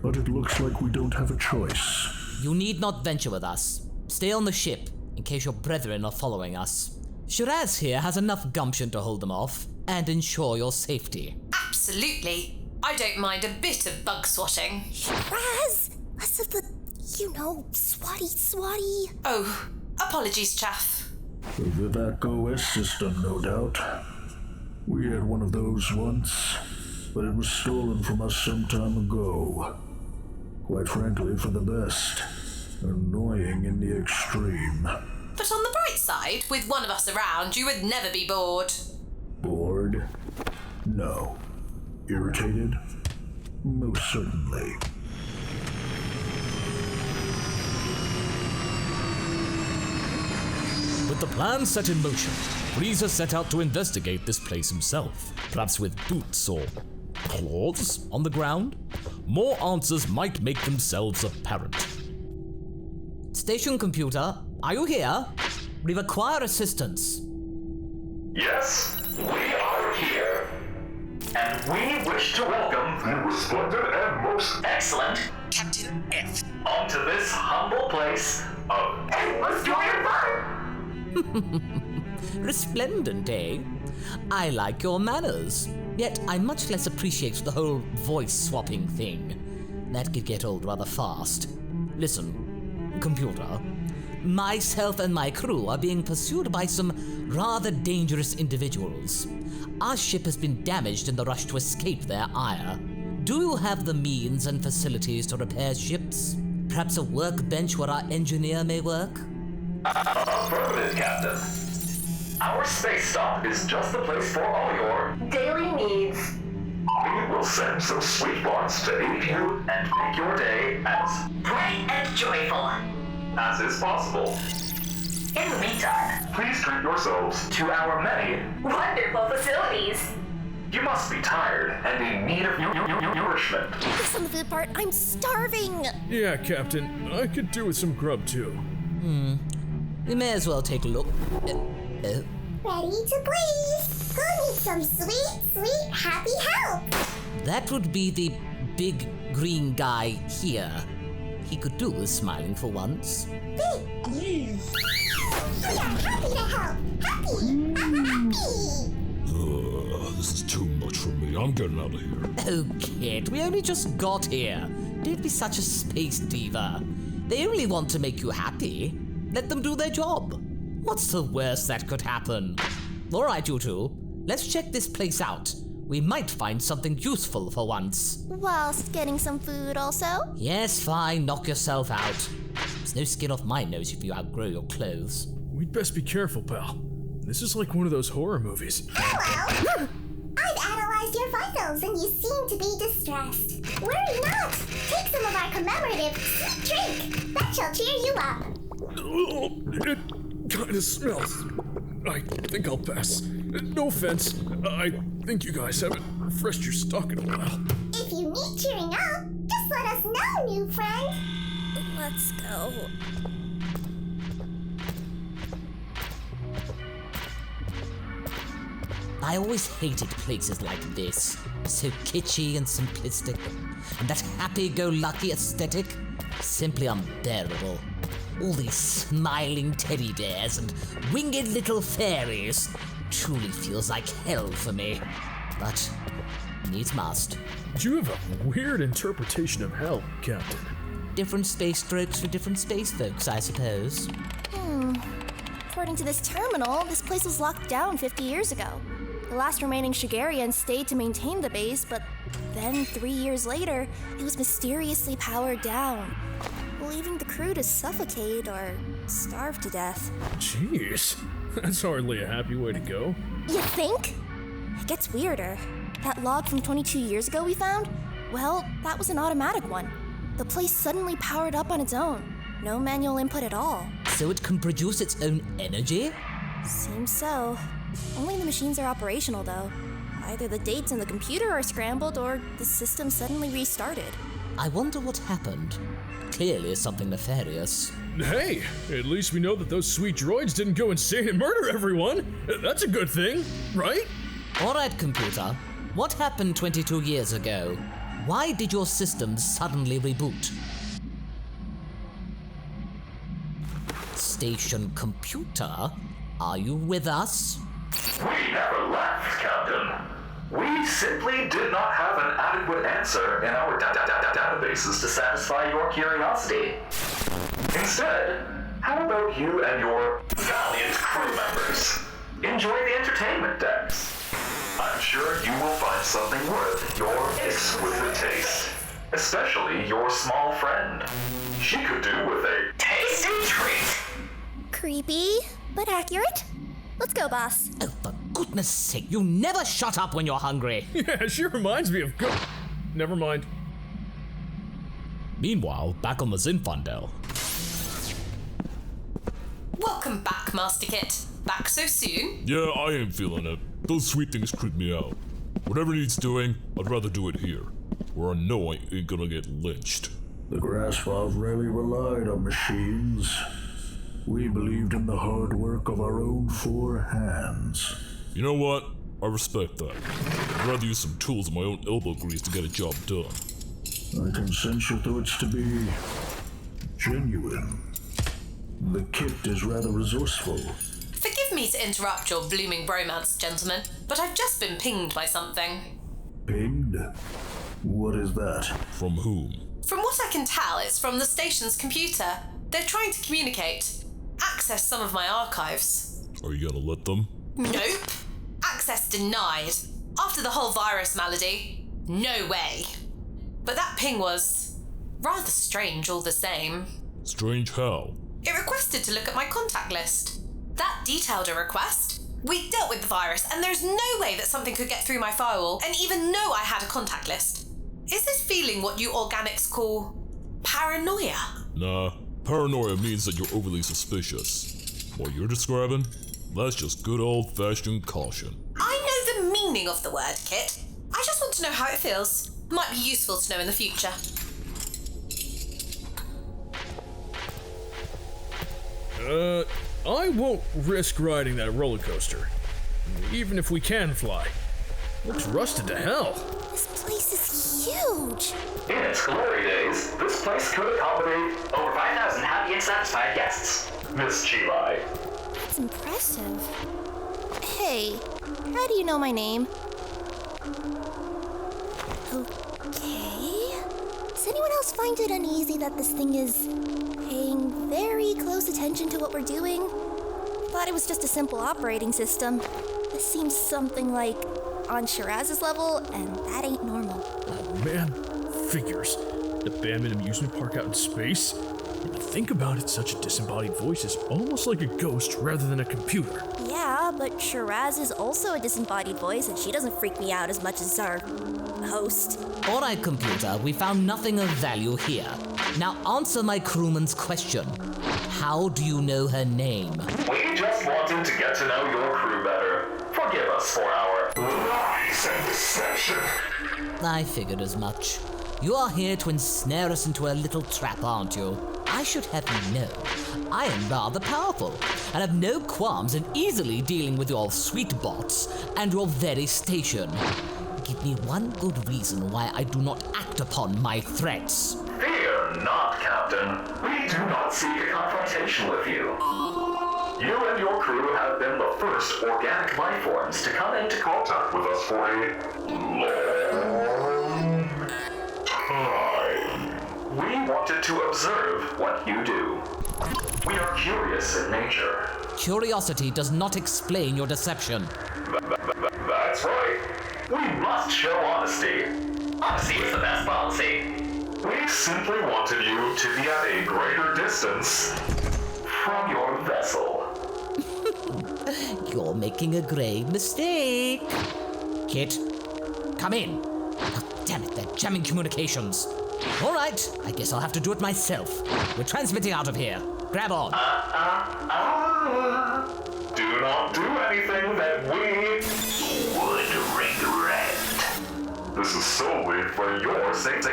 but it looks like we don't have a choice. You need not venture with us. Stay on the ship, in case your brethren are following us. Shiraz here has enough gumption to hold them off, and ensure your safety. Absolutely. I don't mind a bit of bug swatting. Shiraz! Less of the, swatty. Oh, apologies, chaff. The MasakoX system, no doubt. We had one of those once, but it was stolen from us some time ago. Quite frankly, for the best. Annoying in the extreme. But on the bright side, with one of us around, you would never be bored. Bored? No. Irritated? Most certainly. With the plan set in motion, Freeza set out to investigate this place himself, perhaps with boots or claws on the ground. More answers might make themselves apparent. Station computer, are you here? We require assistance. Yes, we are here. And we wish to welcome the resplendent and most excellent Captain F onto this humble place of endless joy and fun. Resplendent, eh? I like your manners, yet I much less appreciate the whole voice-swapping thing. That could get old rather fast. Listen, computer, myself and my crew are being pursued by some rather dangerous individuals. Our ship has been damaged in the rush to escape their ire. Do you have the means and facilities to repair ships? Perhaps a workbench where our engineer may work? Affirmative, Captain. Our space stop is just the place for all your daily needs. We will send some sweet ones to aid you and make your day as bright and joyful as is possible. In the meantime, please treat yourselves to our many wonderful facilities. You must be tired and in need of nourishment. This on the food part, I'm starving! Yeah, Captain. I could do with some grub, too. We may as well take a look. Ready to please. Who needs some sweet, happy help? That would be the big green guy here. He could do with smiling for once. Big green. We are happy to help. Happy. I'm happy. This is too much for me. I'm getting out of here. Oh, kid, we only just got here. Don't be such a space diva. They only want to make you happy. Let them do their job. What's the worst that could happen? All right, you two. Let's check this place out. We might find something useful for once. Whilst getting some food also? Yes, fine. Knock yourself out. There's no skin off my nose if you outgrow your clothes. We'd best be careful, pal. This is like one of those horror movies. Hello! I've analyzed your vitals and you seem to be distressed. Worry not! Take some of our commemorative sweet drink. That shall cheer you up. It kinda smells. I think I'll pass. No offense. I think you guys haven't refreshed your stock in a while. If you need cheering up, just let us know, new friend. Let's go. I always hated places like this. So kitschy and simplistic. And that happy-go-lucky aesthetic. Simply unbearable. All these smiling teddy bears and winged little fairies. Truly feels like hell for me. But needs must. You have a weird interpretation of hell, Captain. Different space strokes for different space folks, I suppose. According to this terminal, this place was locked down 50 years ago. The last remaining Shigarians stayed to maintain the base, but then 3 years later, it was mysteriously powered down, leaving the crew to suffocate or starve to death. Jeez, that's hardly a happy way to go. You think? It gets weirder. That log from 22 years ago we found? Well, that was an automatic one. The place suddenly powered up on its own. No manual input at all. So it can produce its own energy? Seems so. Only the machines are operational, though. Either the dates in the computer are scrambled, or the system suddenly restarted. I wonder what happened. Clearly something nefarious. Hey, at least we know that those sweet droids didn't go insane and murder everyone. That's a good thing, right? Alright, computer. What happened 22 years ago? Why did your system suddenly reboot? Station computer, are you with us? We never left, Captain. We simply did not have an adequate answer in our databases to satisfy your curiosity. Instead, how about you and your valiant crew members enjoy the entertainment decks? I'm sure you will find something worth your exquisite taste. Especially your small friend. She could do with a tasty treat. Creepy, but accurate. Let's go, boss. Oh, for goodness sake, you never shut up when you're hungry. Yeah, she reminds me of Never mind. Meanwhile, back on the Zinfandel. Welcome back, Master Kit. Back so soon? Yeah, I ain't feeling it. Those sweet things creep me out. Whatever needs doing, I'd rather do it here, where I know I ain't gonna get lynched. The Grassfiles rarely relied on machines. We believed in the hard work of our own four hands. You know what? I respect that. I'd rather use some tools and my own elbow grease to get a job done. I can sense your thoughts to be genuine. The Kit is rather resourceful. Forgive me to interrupt your blooming bromance, gentlemen, but I've just been pinged by something. Pinged? What is that? From whom? From what I can tell, it's from the station's computer. They're trying to communicate. Access some of my archives. Are you gonna let them? Nope. Access denied. After the whole virus malady. No way. But that ping was rather strange all the same. Strange how? It requested to look at my contact list. That detailed a request. We dealt with the virus, and there's no way that something could get through my firewall and even know I had a contact list. Is this feeling what you organics call paranoia? Nah, paranoia means that you're overly suspicious. What you're describing? That's just good old-fashioned caution. I know the meaning of the word, Kit. I just want to know how it feels. Might be useful to know in the future. I won't risk riding that roller coaster. Even if we can fly. Looks rusted to hell. This place is huge. In its glory days, this place could accommodate over 5,000 happy and satisfied guests. Miss Chilai. That's impressive. Hey, how do you know my name? Okay. Does anyone else find it uneasy that this thing is paying very close attention to what we're doing? Thought it was just a simple operating system. This seems something like on Shiraz's level, and that ain't normal. Oh man, figures. The abandoned amusement park out in space? When you think about it, such a disembodied voice is almost like a ghost rather than a computer. Yeah, but Shiraz is also a disembodied voice, and she doesn't freak me out as much as our host. Alright, computer, we found nothing of value here. Now answer my crewman's question. How do you know her name? We just wanted to get to know your crew better. Forgive us for our lies and deception. I figured as much. You are here to ensnare us into a little trap, aren't you? I should have known. I am rather powerful, and have no qualms in easily dealing with your sweet bots and your very station. Give me one good reason why I do not act upon my threats. Fear not, Captain. We do not seek a confrontation with you. You and your crew have been the first organic life forms to come into contact with us for a long time. We wanted to observe what you do. We are curious in nature. Curiosity does not explain your deception. That's right. We must show honesty. Honesty is the best policy. We simply wanted you to be at a greater distance from your vessel. You're making a grave mistake. Kit, come in. Oh, damn it, they're jamming communications. All right, I guess I'll have to do it myself. We're transmitting out of here. Grab on. Do not do anything that we would regret. This is solely for your safety.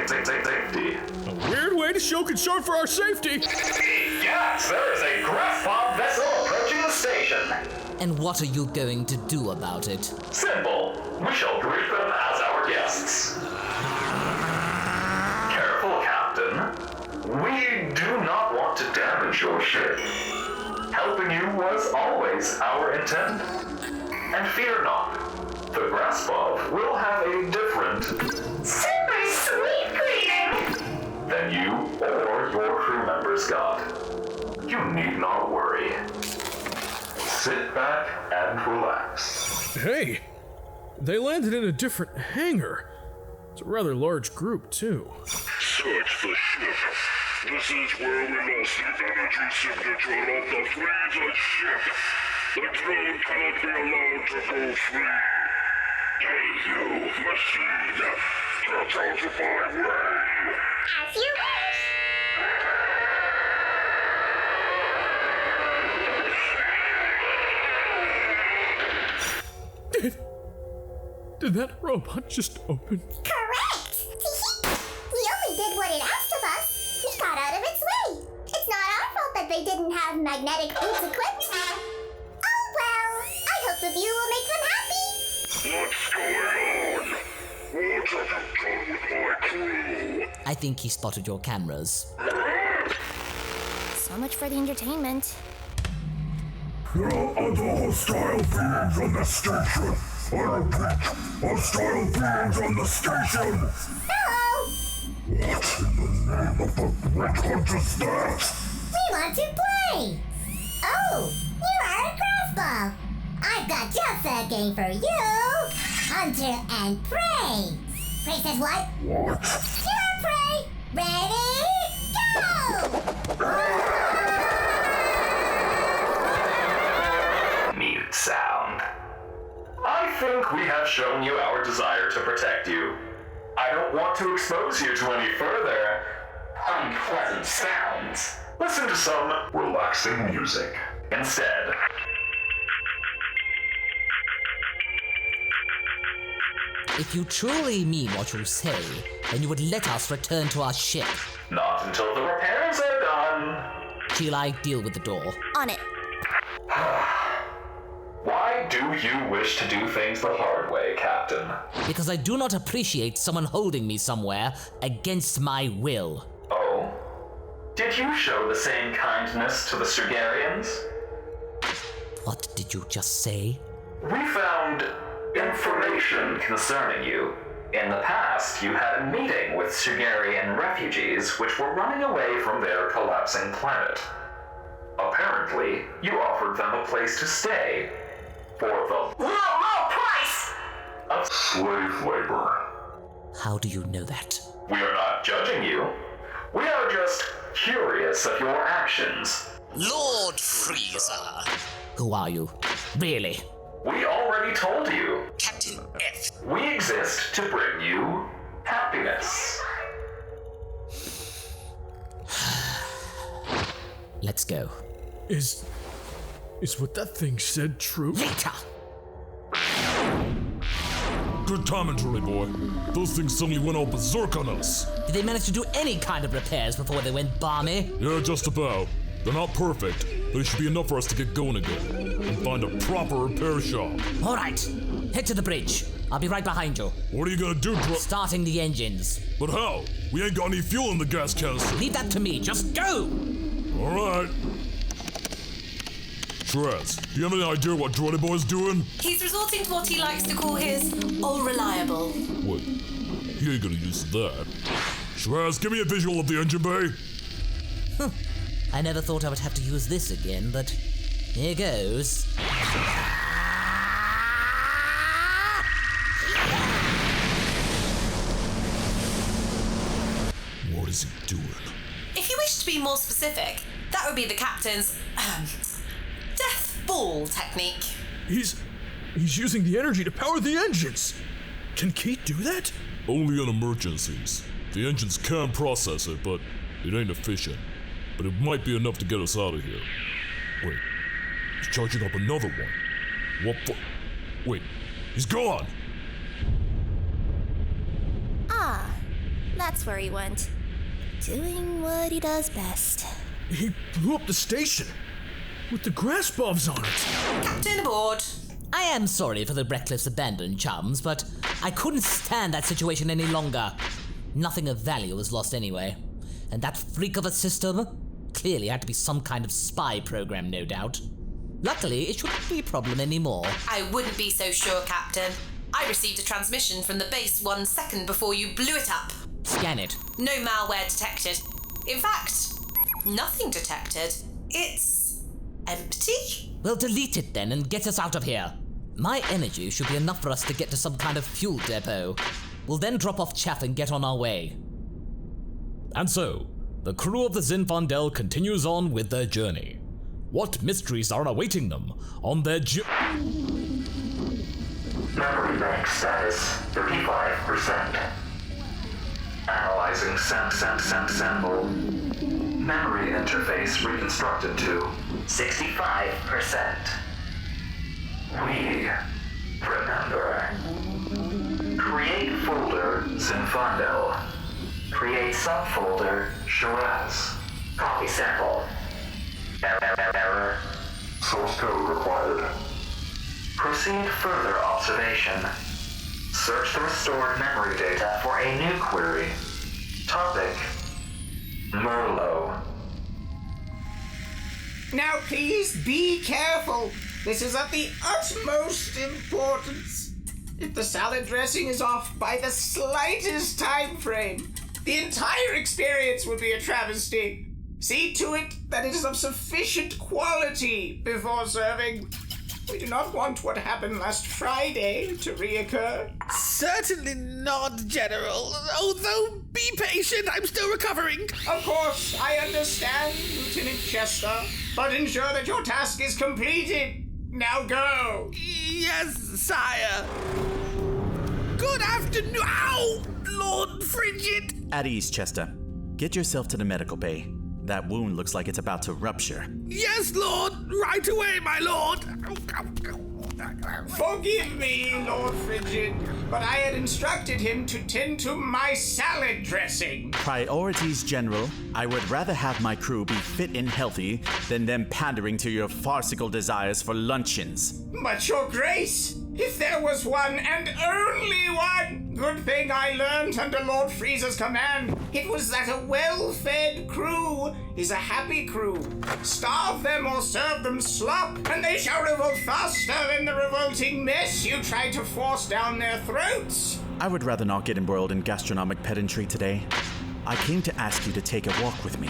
A weird way to show concern for our safety. Yes, there is a grass pod vessel approaching the station. And what are you going to do about it? Simple. We shall greet them as our guests. Careful, Captain. We do not want to damage your ship. Helping you was always our intent. And fear not, the grass bob will have a different, super sweet greeting than you or your crew members got. You need not worry. Sit back and relax. Hey, they landed in a different hangar. It's a rather large group, too. Search the ship. This is where we lost the energy signature of the Freeza ship. The drone cannot be allowed to go free. Hey, you, machine. Get out of my way. As you wish. Did that robot just open? Correct! We only did what it asked of us. We got out of its way. It's not our fault that they didn't have magnetic boots equipped. Oh well, I hope the view will make them happy. What's going on? What have you done with my crew? I think he spotted your cameras. So much for the entertainment. There are other hostile beings on the station. I repeat, hostile beings on the station. Hello! What in the name of the Red Hunt is that? We want to play. Oh, you are a grass ball. I've got just a game for you. Hunter and Prey. Prey says what? What? Killer Prey. Ready, go! Mute sound. I think we have shown you our desire to protect you. I don't want to expose you to any further unpleasant sounds. Listen to some relaxing music instead. If you truly mean what you say, then you would let us return to our ship. Not until the repairs are done. Till I deal with the door. On it. Why do you wish to do things the hard way, Captain? Because I do not appreciate someone holding me somewhere against my will. Oh? Did you show the same kindness to the Surgarians? What did you just say? We found information concerning you. In the past, you had a meeting with Surgarian refugees which were running away from their collapsing planet. Apparently, you offered them a place to stay for the low price of slave labor. How do you know that? We are not judging you. We are just curious of your actions. Lord Freeza! Who are you? Really? We already told you. Captain F. We exist to bring you happiness. Let's go. Is what that thing said true? Later! Good timing, Trolley Boy. Those things suddenly went all berserk on us. Did they manage to do any kind of repairs before they went balmy? Yeah, just about. They're not perfect, but it should be enough for us to get going again and find a proper repair shop. All right, head to the bridge. I'll be right behind you. What are you gonna do, Starting the engines. But how? We ain't got any fuel in the gas canister. Leave that to me. Just go! All right. Trez, do you have any idea what Droidy Boy's doing? He's resorting to what he likes to call his all-reliable. Wait, he ain't gonna use that. Trez, give me a visual of the engine bay. I never thought I would have to use this again, but here goes. What is he doing? If you wish to be more specific, that would be the captain's death ball technique. He's using the energy to power the engines. Can Keith do that? Only in emergencies. The engines can process it, but it ain't efficient. But it might be enough to get us out of here. Wait, he's charging up another one. What the? Wait, he's gone! Ah, that's where he went. Doing what he does best. He blew up the station with the grass bulbs on it. Captain aboard. I am sorry for the reckless abandon, chums, but I couldn't stand that situation any longer. Nothing of value was lost anyway. And that freak of a system clearly had to be some kind of spy program, no doubt. Luckily, it shouldn't be a problem anymore. I wouldn't be so sure, Captain. I received a transmission from the base 1 second before you blew it up. Scan it. No malware detected. In fact, nothing detected. It's empty? Well, delete it then and get us out of here. My energy should be enough for us to get to some kind of fuel depot. We'll then drop off chaff and get on our way. And so, the crew of the Zinfandel continues on with their journey. What mysteries are awaiting them on their Memory bank status 35%. Analyzing sample. Memory interface reconstructed to 65%. We remember. Create folder Zinfandel. Create subfolder Shiraz. Copy sample. Error. Source code required. Proceed further observation. Search the restored memory data for a new query. Topic: Merlot. Now please be careful. This is of the utmost importance. If the salad dressing is off by the slightest time frame, the entire experience would be a travesty. See to it that it is of sufficient quality before serving. We do not want what happened last Friday to reoccur. Certainly not, General. Although, be patient, I'm still recovering. Of course, I understand, Lieutenant Chester, but ensure that your task is completed. Now go. Yes, sire. Good afternoon. Ow! Lord Frigid. At ease, Chester. Get yourself to the medical bay. That wound looks like it's about to rupture. Yes, Lord. Right away, my lord. Forgive me, Lord Frigid, but I had instructed him to tend to my salad dressing. Priorities, General. I would rather have my crew be fit and healthy than them pandering to your farcical desires for luncheons. But your grace, if there was one and only one good thing I learned under Lord Frieza's command, it was that a well-fed crew is a happy crew. Starve them or serve them slop, and they shall revolt faster than the revolting mess you tried to force down their throats. I would rather not get embroiled in gastronomic pedantry today. I came to ask you to take a walk with me.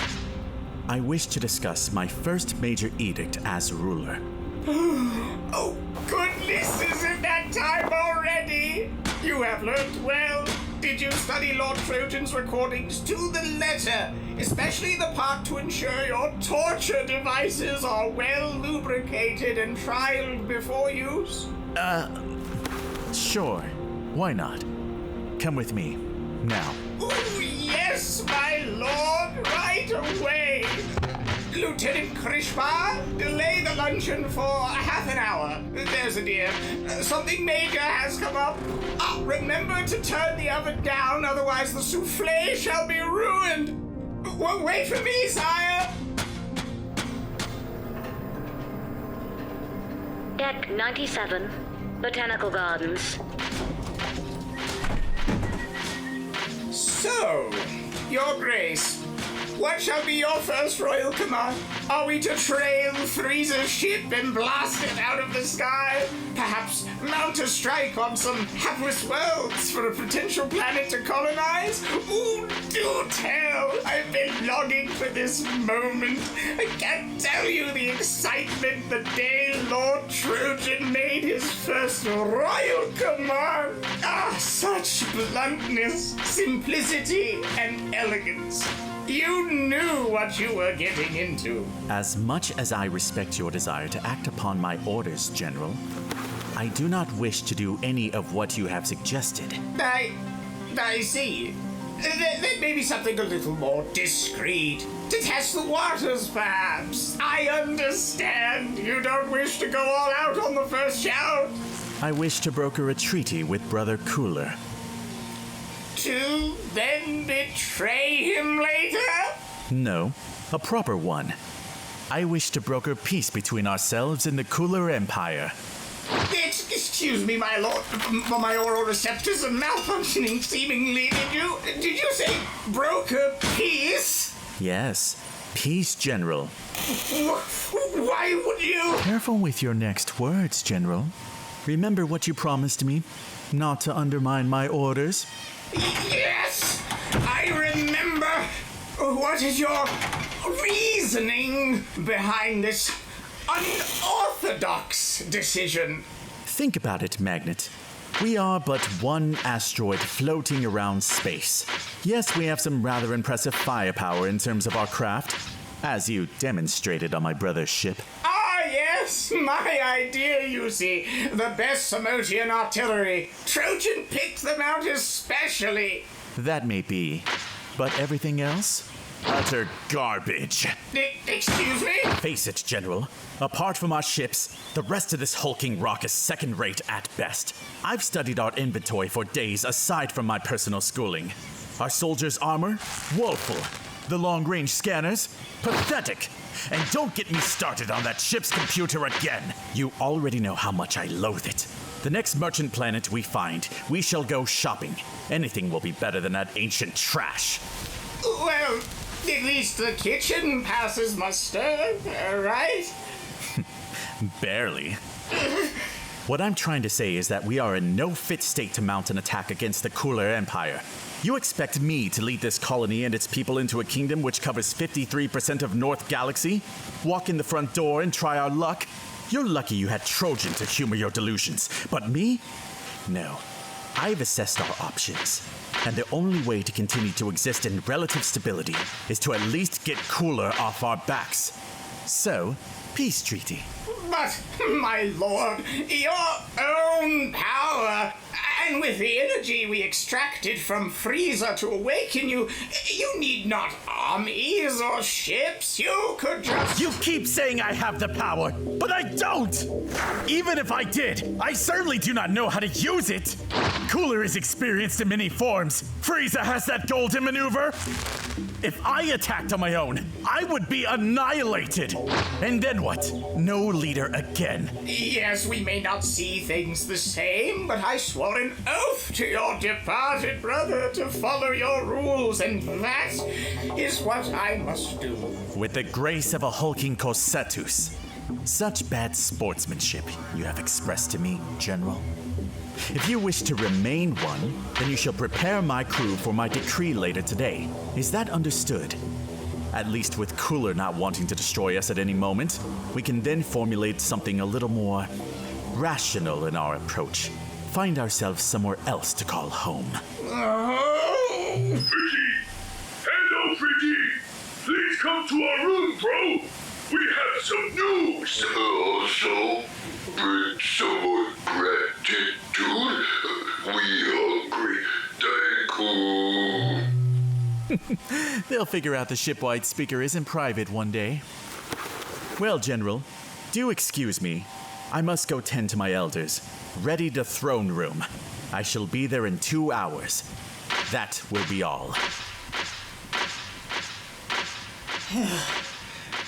I wish to discuss my first major edict as ruler. Oh, goodness, is it that time already? You have learned well. Did you study Lord Trojan's recordings to the letter? Especially the part to ensure your torture devices are well lubricated and trialed before use? Sure. Why not? Come with me. Now. Ooh, yes, my lord, right away. Lieutenant Krishma, delay the luncheon for half an hour. There's a dear. Something major has come up. Remember to turn the oven down, otherwise the souffle shall be ruined. Wait for me, sire. Deck 97, Botanical Gardens. So, Your Grace, what shall be your first royal command? Are we to trail Frieza's ship and blast it out of the sky? Perhaps mount a strike on some hapless worlds for a potential planet to colonize? Ooh, do tell! I've been longing for this moment. I can't tell you the excitement the day Lord Trojan made his first royal command. Such bluntness, simplicity, and elegance. You knew what you were getting into. As much as I respect your desire to act upon my orders, General, I do not wish to do any of what you have suggested. I see. Then maybe something a little more discreet. To test the waters, perhaps. I understand. You don't wish to go all out on the first shout. I wish to broker a treaty with Brother Cooler. To then betray him later? No, a proper one. I wish to broker peace between ourselves and the Cooler Empire. Excuse me, my lord. My oral receptors are malfunctioning seemingly. Did you say broker peace? Yes, peace, General. Why would you? Careful with your next words, General. Remember what you promised me, not to undermine my orders? Yes, I remember. What is your reasoning behind this unorthodox decision? Think about it, Magnet. We are but one asteroid floating around space. Yes, we have some rather impressive firepower in terms of our craft, as you demonstrated on my brother's ship. Yes, my idea, you see. The best Samotian artillery. Trojan picked them out especially. That may be, but everything else? Utter garbage. Excuse me? Face it, General. Apart from our ships, the rest of this hulking rock is second-rate at best. I've studied our inventory for days aside from my personal schooling. Our soldiers' armor? Woeful. The long-range scanners? Pathetic. And don't get me started on that ship's computer again. You already know how much I loathe it. The next merchant planet we find, we shall go shopping. Anything will be better than that ancient trash. Well, at least the kitchen passes muster, right? Barely. What I'm trying to say is that we are in no fit state to mount an attack against the Cooler Empire. You expect me to lead this colony and its people into a kingdom which covers 53% of North Galaxy? Walk in the front door and try our luck? You're lucky you had Trojan to humor your delusions. But me? No. I've assessed our options. And the only way to continue to exist in relative stability is to at least get Cooler off our backs. So, peace treaty. But, my lord, your own power, and with the energy we extracted from Frieza to awaken you, you need not armies or ships. You could just... You keep saying I have the power, but I don't! Even if I did, I certainly do not know how to use it! Cooler is experienced in many forms. Frieza has that golden maneuver. If I attacked on my own, I would be annihilated. And then what? No leader again. Yes, we may not see things the same, but I swore an oath to your departed brother to follow your rules, and that is what I must do. With the grace of a hulking Corsetus. Such bad sportsmanship you have expressed to me, General. If you wish to remain one, then you shall prepare my crew for my decree later today. Is that understood? At least with Cooler not wanting to destroy us at any moment, we can then formulate something a little more rational in our approach. Find ourselves somewhere else to call home. Friggy! Hello, Friggy! Please come to our room, bro! We have some news! Also, bring some more gratitude. We hungry. Thank you. They'll figure out the shipwide speaker isn't private one day. Well, General, do excuse me. I must go tend to my elders. Ready to throne room. I shall be there in 2 hours. That will be all.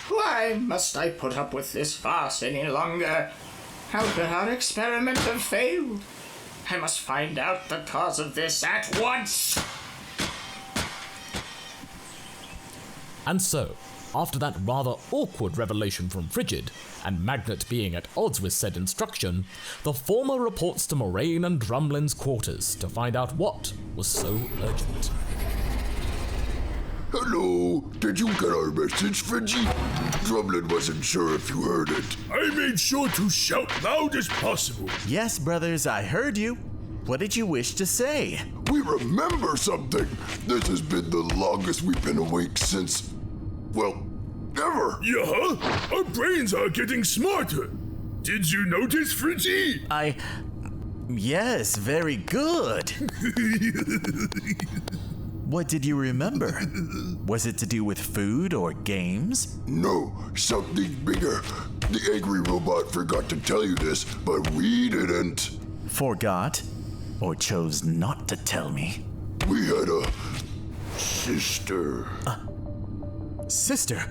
Why must I put up with this farce any longer? How could our experiment have failed? I must find out the cause of this at once! And so, after that rather awkward revelation from Frigid, and Magnet being at odds with said instruction, the former reports to Moraine and Drumlin's quarters to find out what was so urgent. Hello, did you get our message, Fridgie? Drumlin wasn't sure if you heard it. I made sure to shout loud as possible. Yes, brothers, I heard you. What did you wish to say? We remember something. This has been the longest we've been awake since, well, ever. Yeah? Our brains are getting smarter. Did you notice, Fridgie? Yes, very good. What did you remember? Was it to do with food or games? No, something bigger. The angry robot forgot to tell you this, but we didn't. Forgot? Or chose not to tell me? We had a sister. Sister?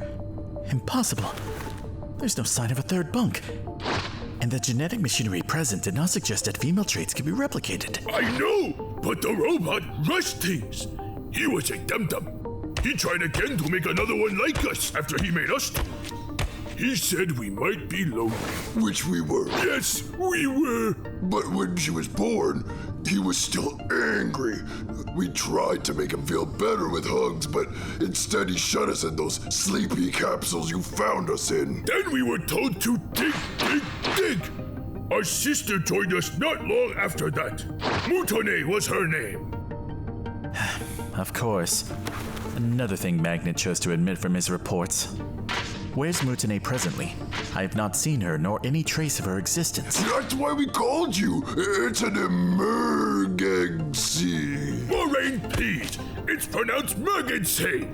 Impossible. There's no sign of a third bunk. And the genetic machinery present did not suggest that female traits could be replicated. I know, but the robot rushed things. He was a dum-dum. He tried again to make another one like us after he made us two. He said we might be lonely. Which we were. Yes, we were. But when she was born, he was still angry. We tried to make him feel better with hugs, but instead he shut us in those sleepy capsules you found us in. Then we were told to dig, dig, dig. Our sister joined us not long after that. Mutone was her name. Of course. Another thing Magnet chose to admit from his reports. Where's Mutane presently? I have not seen her nor any trace of her existence. That's why we called you. It's an emergency. Moraine, please. It's pronounced emergency.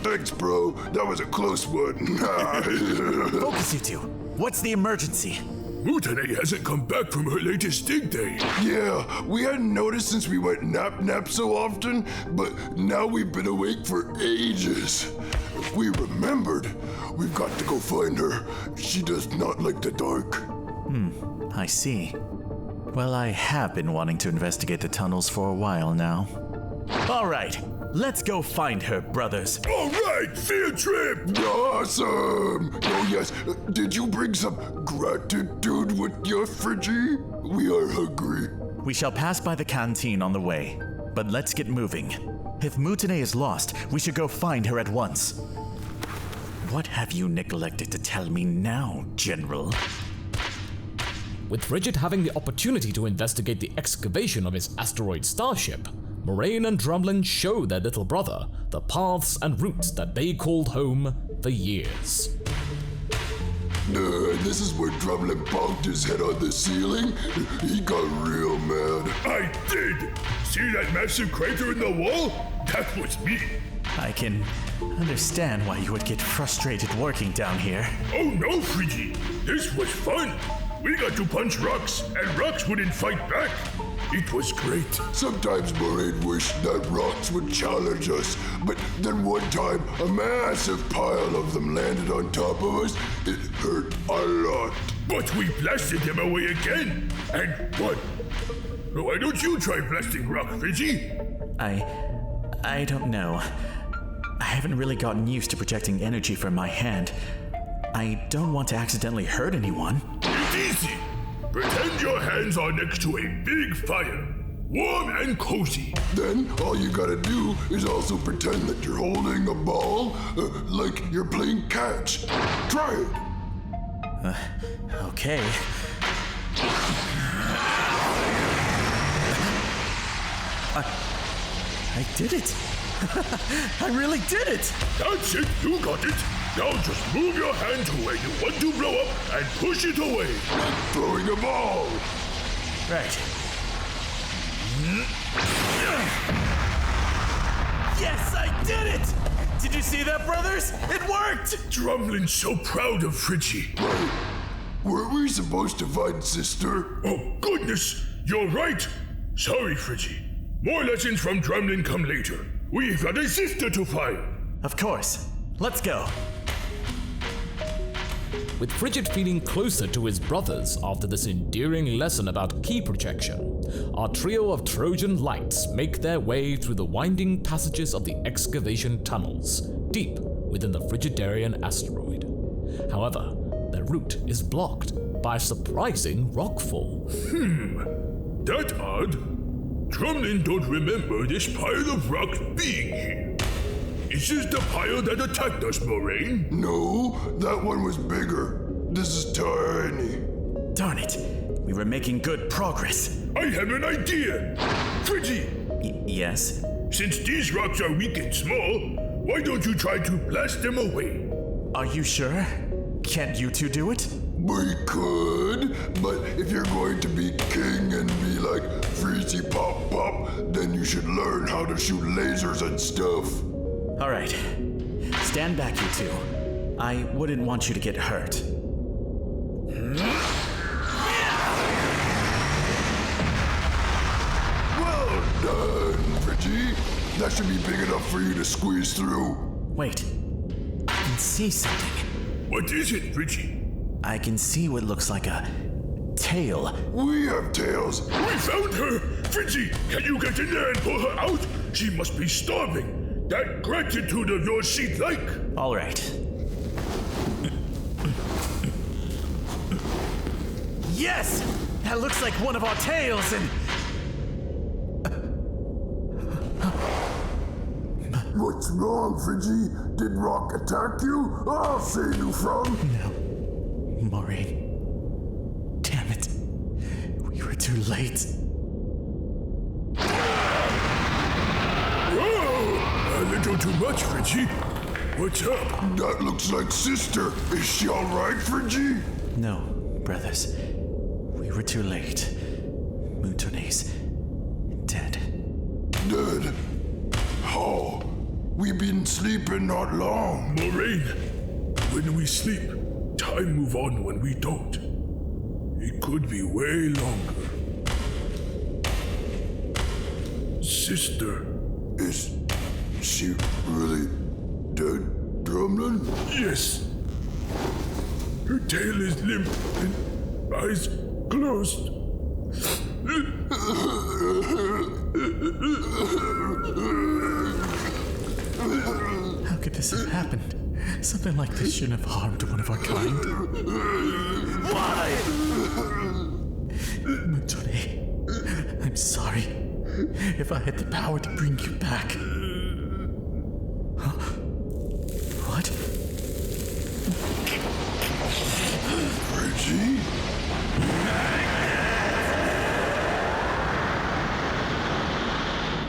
Thanks, bro. That was a close one. Focus, you two. What's the emergency? Mutane hasn't come back from her latest dig day. Yeah, we hadn't noticed since we went nap so often, but now we've been awake for ages. We remembered. We've got to go find her. She does not like the dark. I see. Well, I have been wanting to investigate the tunnels for a while now. All right, let's go find her, brothers. All right, field trip! Awesome! Oh yes, did you bring some gratitude with your Fridgie? We are hungry. We shall pass by the canteen on the way, but let's get moving. If Mutane is lost, we should go find her at once. What have you neglected to tell me now, General? With Frigid having the opportunity to investigate the excavation of his asteroid starship, Moraine and Drumlin show their little brother the paths and routes that they called home for years. This is where Drumlin bonked his head on the ceiling. He got real mad. I did! See that massive crater in the wall? That was me. I can understand why you would get frustrated working down here. Oh no, Friggy! This was fun! We got to punch rocks, and rocks wouldn't fight back. It was great. Sometimes Moraine wished that rocks would challenge us, but then one time a massive pile of them landed on top of us. It hurt a lot. But we blasted them away again, and won. Why don't you try blasting rock, Friggy? I don't know. I haven't really gotten used to projecting energy from my hand. I don't want to accidentally hurt anyone. It's easy. Pretend your hands are next to a big fire, warm and cozy. Then all you gotta do is also pretend that you're holding a ball, like you're playing catch. Try it. Okay. I did it. I really did it. That's it. You got it. Now just move your hand to where you want to blow up and push it away. Like throwing a ball. Right. Yes, I did it! Did you see that, brothers? It worked! Drumlin's so proud of Fridgie. Wait, weren't we supposed to find Sister? Oh, goodness! You're right! Sorry, Fridgie. More lessons from Drumlin come later. We've got a sister to find. Of course. Let's go. With Frigid feeling closer to his brothers after this endearing lesson about ki projection, our trio of Trojan lights make their way through the winding passages of the excavation tunnels, deep within the Frigidarian asteroid. However, their route is blocked by a surprising rockfall. That odd. Drumlin don't remember this pile of rocks being here. Is this the pile that attacked us, Moraine? No, that one was bigger. This is tiny. Darn it. We were making good progress. I have an idea. Fridgie! Yes? Since these rocks are weak and small, why don't you try to blast them away? Are you sure? Can't you two do it? We could, but if you're going to be king and be like Freezy Pop Pop, then you should learn how to shoot lasers and stuff. All right. Stand back, you two. I wouldn't want you to get hurt. Well done, Fridgie. That should be big enough for you to squeeze through. Wait. I can see something. What is it, Fridgie? I can see what looks like a tail. We have tails. We found her! Fridgie, can you get in there and pull her out? She must be starving. That gratitude of yours she'd like. All right. Yes! That looks like one of our tails and... What's wrong, Fridgie? Did Rock attack you? I'll save you from... No. Maureen. Damn it. We were too late. A little too much, Fridgie. What's up? That looks like Sister. Is she all right, Fridgie? No, brothers. We were too late. Mutone's dead. Dead? How? We've been sleeping not long. Moraine, when we sleep, time move on when we don't. It could be way longer. Sister. Is she really dead, Drumlin? Yes. Her tail is limp and eyes closed. How could this have happened? Something like this shouldn't have harmed one of our kind. Why? Mutone, I'm sorry. If I had the power to bring you back. Huh? What? Fridgie?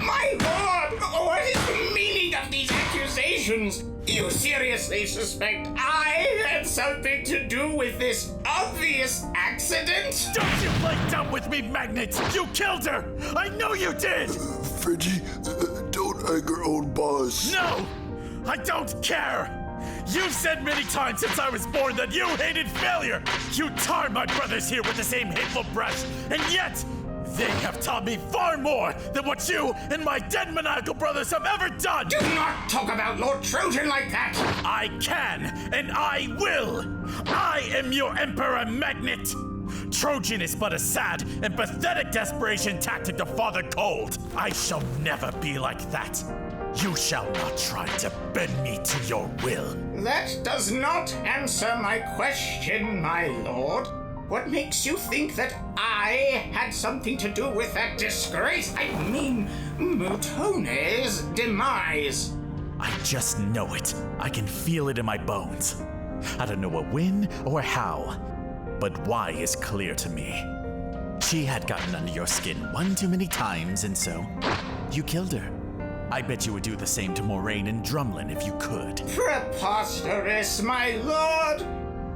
My lord! What is the meaning of these accusations? You seriously suspect I had something to do with this obvious accident? Don't you play dumb with me, Magnet! You killed her! I know you did! Fridgie, don't anger old boss. No! I don't care! You've said many times since I was born that you hated failure! You tar my brothers here with the same hateful brush, and yet they have taught me far more than what you and my dead maniacal brothers have ever done! Do not talk about Lord Trojan like that! I can, and I will! I am your Emperor Magnet! Trojan is but a sad and pathetic desperation tactic to father cold. I shall never be like that. You shall not try to bend me to your will. That does not answer my question, my lord. What makes you think that I had something to do with that disgrace? I mean, Mutone's demise. I just know it. I can feel it in my bones. I don't know a when or how, but why is clear to me. She had gotten under your skin one too many times, and so you killed her. I bet you would do the same to Moraine and Drumlin if you could. Preposterous, my lord!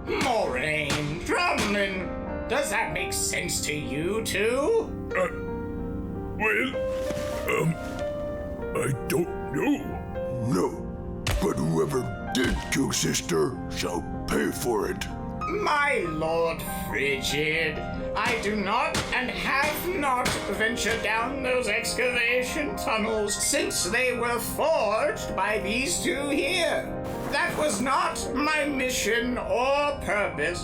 Moraine, Drumlin, does that make sense to you two? I don't No. No. But whoever did kill Sister shall pay for it. My Lord Frigid, I do not and have not ventured down those excavation tunnels since they were forged by these two here. That was not my mission or purpose.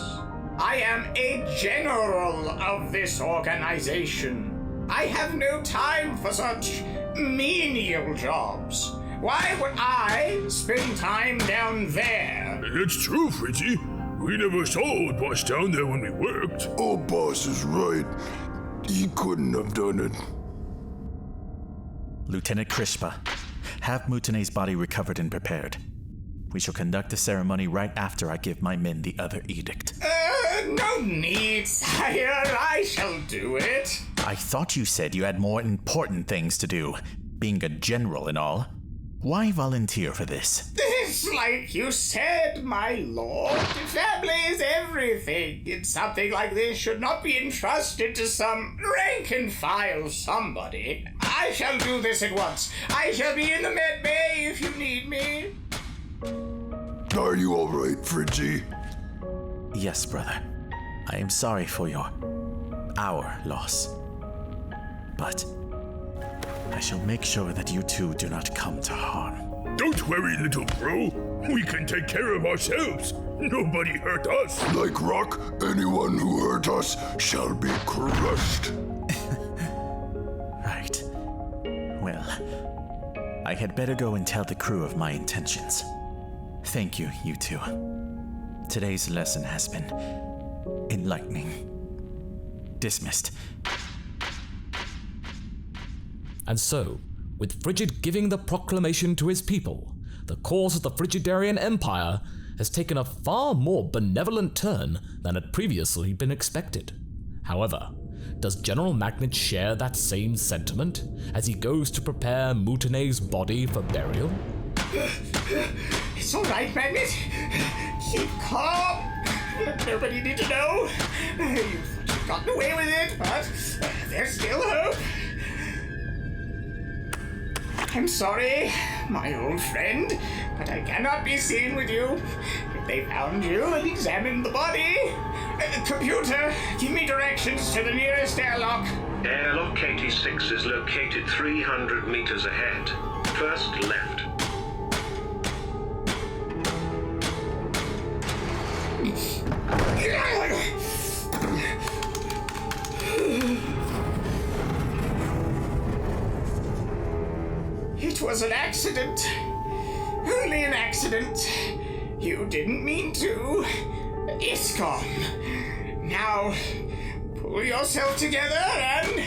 I am a general of this organization. I have no time for such menial jobs. Why would I spend time down there? It's true, Fritzy. We never saw old boss down there when we worked. Old boss is right. He couldn't have done it. Lieutenant Krishpa, have Mutine's body recovered and prepared. We shall conduct the ceremony right after I give my men the other edict. No need, sire. I shall do it. I thought you said you had more important things to do, being a general and all. Why volunteer for this? It's like you said, my lord. Family is everything, and something like this should not be entrusted to some rank-and-file somebody. I shall do this at once. I shall be in the med bay if you need me. Are you all right, Fritzy? Yes, brother. I am sorry for our loss. But I shall make sure that you two do not come to harm. Don't worry, little bro. We can take care of ourselves. Nobody hurt us. Like rock, anyone who hurt us shall be crushed. Right. Well, I had better go and tell the crew of my intentions. Thank you, you two. Today's lesson has been enlightening. Dismissed. And so, with Frigid giving the proclamation to his people, the course of the Frigidarian Empire has taken a far more benevolent turn than had previously been expected. However, does General Magnet share that same sentiment as he goes to prepare Mutine's body for burial? It's all right, Magnet. Keep calm. Nobody need to know. You've gotten away with it, but there's still hope. I'm sorry, my old friend, but I cannot be seen with you. If they found you and examined the body... computer, give me directions to the nearest airlock. Airlock 86 is located 300 meters ahead. First left. It was an accident. Only an accident. You didn't mean to. It's gone. Now, pull yourself together and...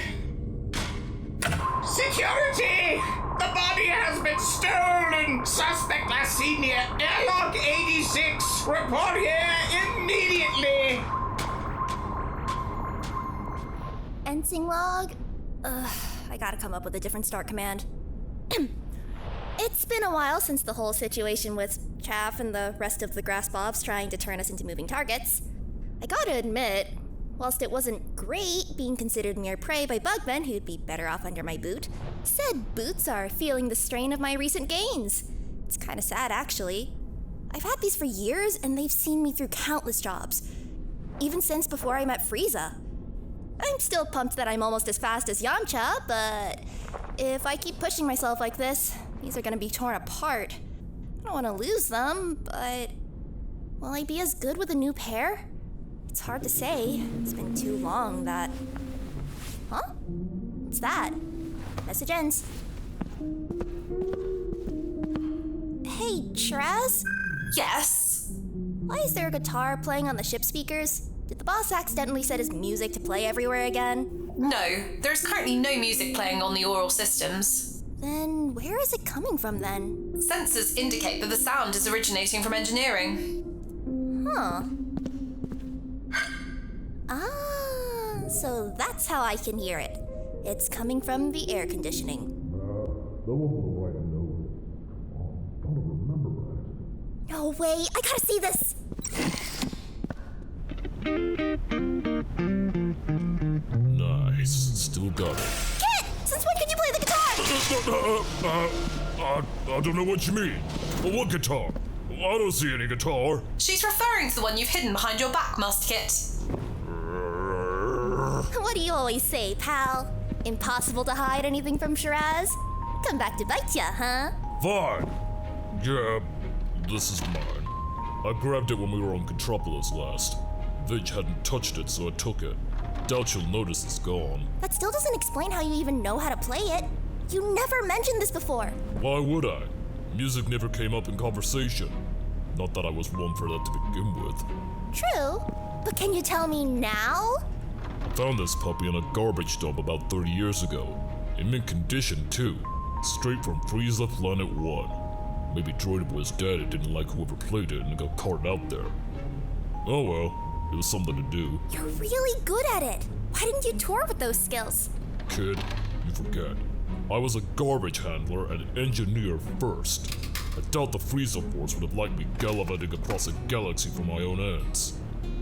Security! The body has been stolen! Suspect last seen near airlock 86. Report here immediately! Ensign log? I gotta come up with a different start command. It's been a while since the whole situation with Chaff and the rest of the grass bobs trying to turn us into moving targets. I gotta admit, whilst it wasn't great being considered mere prey by bugmen who'd be better off under my boot, said boots are feeling the strain of my recent gains. It's kinda sad, actually. I've had these for years, and they've seen me through countless jobs. Even since before I met Frieza. I'm still pumped that I'm almost as fast as Yamcha, but if I keep pushing myself like this, these are gonna be torn apart. I don't want to lose them, but will I be as good with a new pair? It's hard to say. It's been too long that... Huh? What's that? Message ends. Hey, Traz? Yes? Why is there a guitar playing on the ship speakers? Did the boss accidentally set his music to play everywhere again? No, there's currently no music playing on the oral systems. Then where is it coming from then? Sensors indicate that the sound is originating from engineering. Huh. So that's how I can hear it. It's coming from the air conditioning. No way, I gotta see this! Nice, still got it. Kit! Since when can you play the guitar? I don't know what you mean. What guitar? I don't see any guitar. She's referring to the one you've hidden behind your back, Master Kit. What do you always say, pal? Impossible to hide anything from Shiraz? Come back to bite ya, huh? Fine. Yeah, this is mine. I grabbed it when we were on Contropolis last. Vig hadn't touched it, so I took it. Doubt you'll notice it's gone. That still doesn't explain how you even know how to play it. You never mentioned this before. Why would I? Music never came up in conversation. Not that I was one for that to begin with. True, but can you tell me now? I found this puppy in a garbage dump about 30 years ago. In mint condition, too. Straight from Frieza Planet 1. Maybe Droid Boy's daddy didn't like whoever played it and got carted out there. Oh well, it was something to do. You're really good at it. Why didn't you tour with those skills? Kid, you forget. I was a garbage handler and engineer first. I doubt the Frieza Force would have liked me gallivanting across a galaxy for my own ends.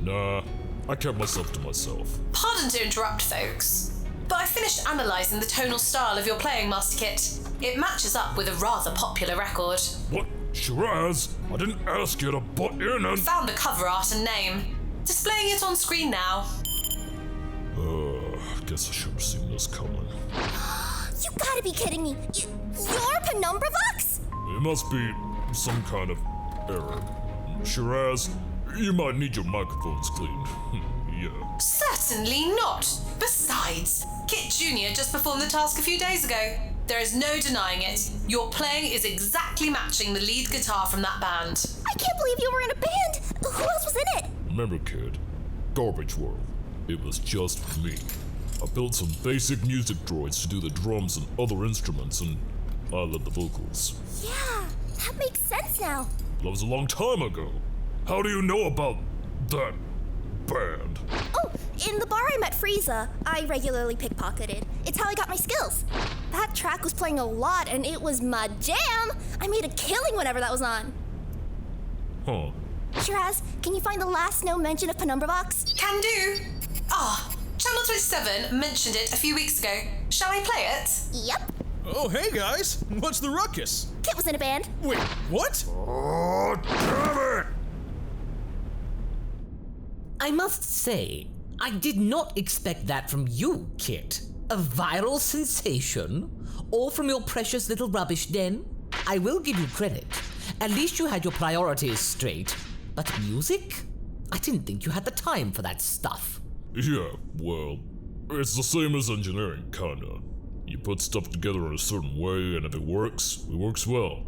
Nah, I kept myself to myself. Pardon to interrupt, folks, but I finished analysing the tonal style of your playing, Master Kit. It matches up with a rather popular record. What? Shiraz? I didn't ask you to butt in and— Found the cover art and name. Displaying it on screen now. Guess I should have seen this coming. You gotta be kidding me. You're Penumbravox? It must be some kind of error. Shiraz, you might need your microphones cleaned. Yeah. Certainly not. Besides, Kit Jr. just performed the task a few days ago. There is no denying it. Your playing is exactly matching the lead guitar from that band. I can't believe you were in a band. Who else was in it? Remember, kid, Garbage World. It was just me. I built some basic music droids to do the drums and other instruments, and I led the vocals. Yeah, that makes sense now. That was a long time ago. How do you know about that band? Oh, in the bar I met Freeza. I regularly pickpocketed. It's how I got my skills. That track was playing a lot, and it was my jam. I made a killing whenever that was on. Huh. Shiraz, can you find the last known mention of Penumbravox? Can do. Channel 27 mentioned it a few weeks ago. Shall I play it? Yep. Oh, hey guys! What's the ruckus? Kit was in a band. Wait, what? Oh, damn it! I must say, I did not expect that from you, Kit. A viral sensation? All from your precious little rubbish den? I will give you credit. At least you had your priorities straight. But music? I didn't think you had the time for that stuff. Yeah, well, it's the same as engineering, kinda. You put stuff together in a certain way, and if it works well.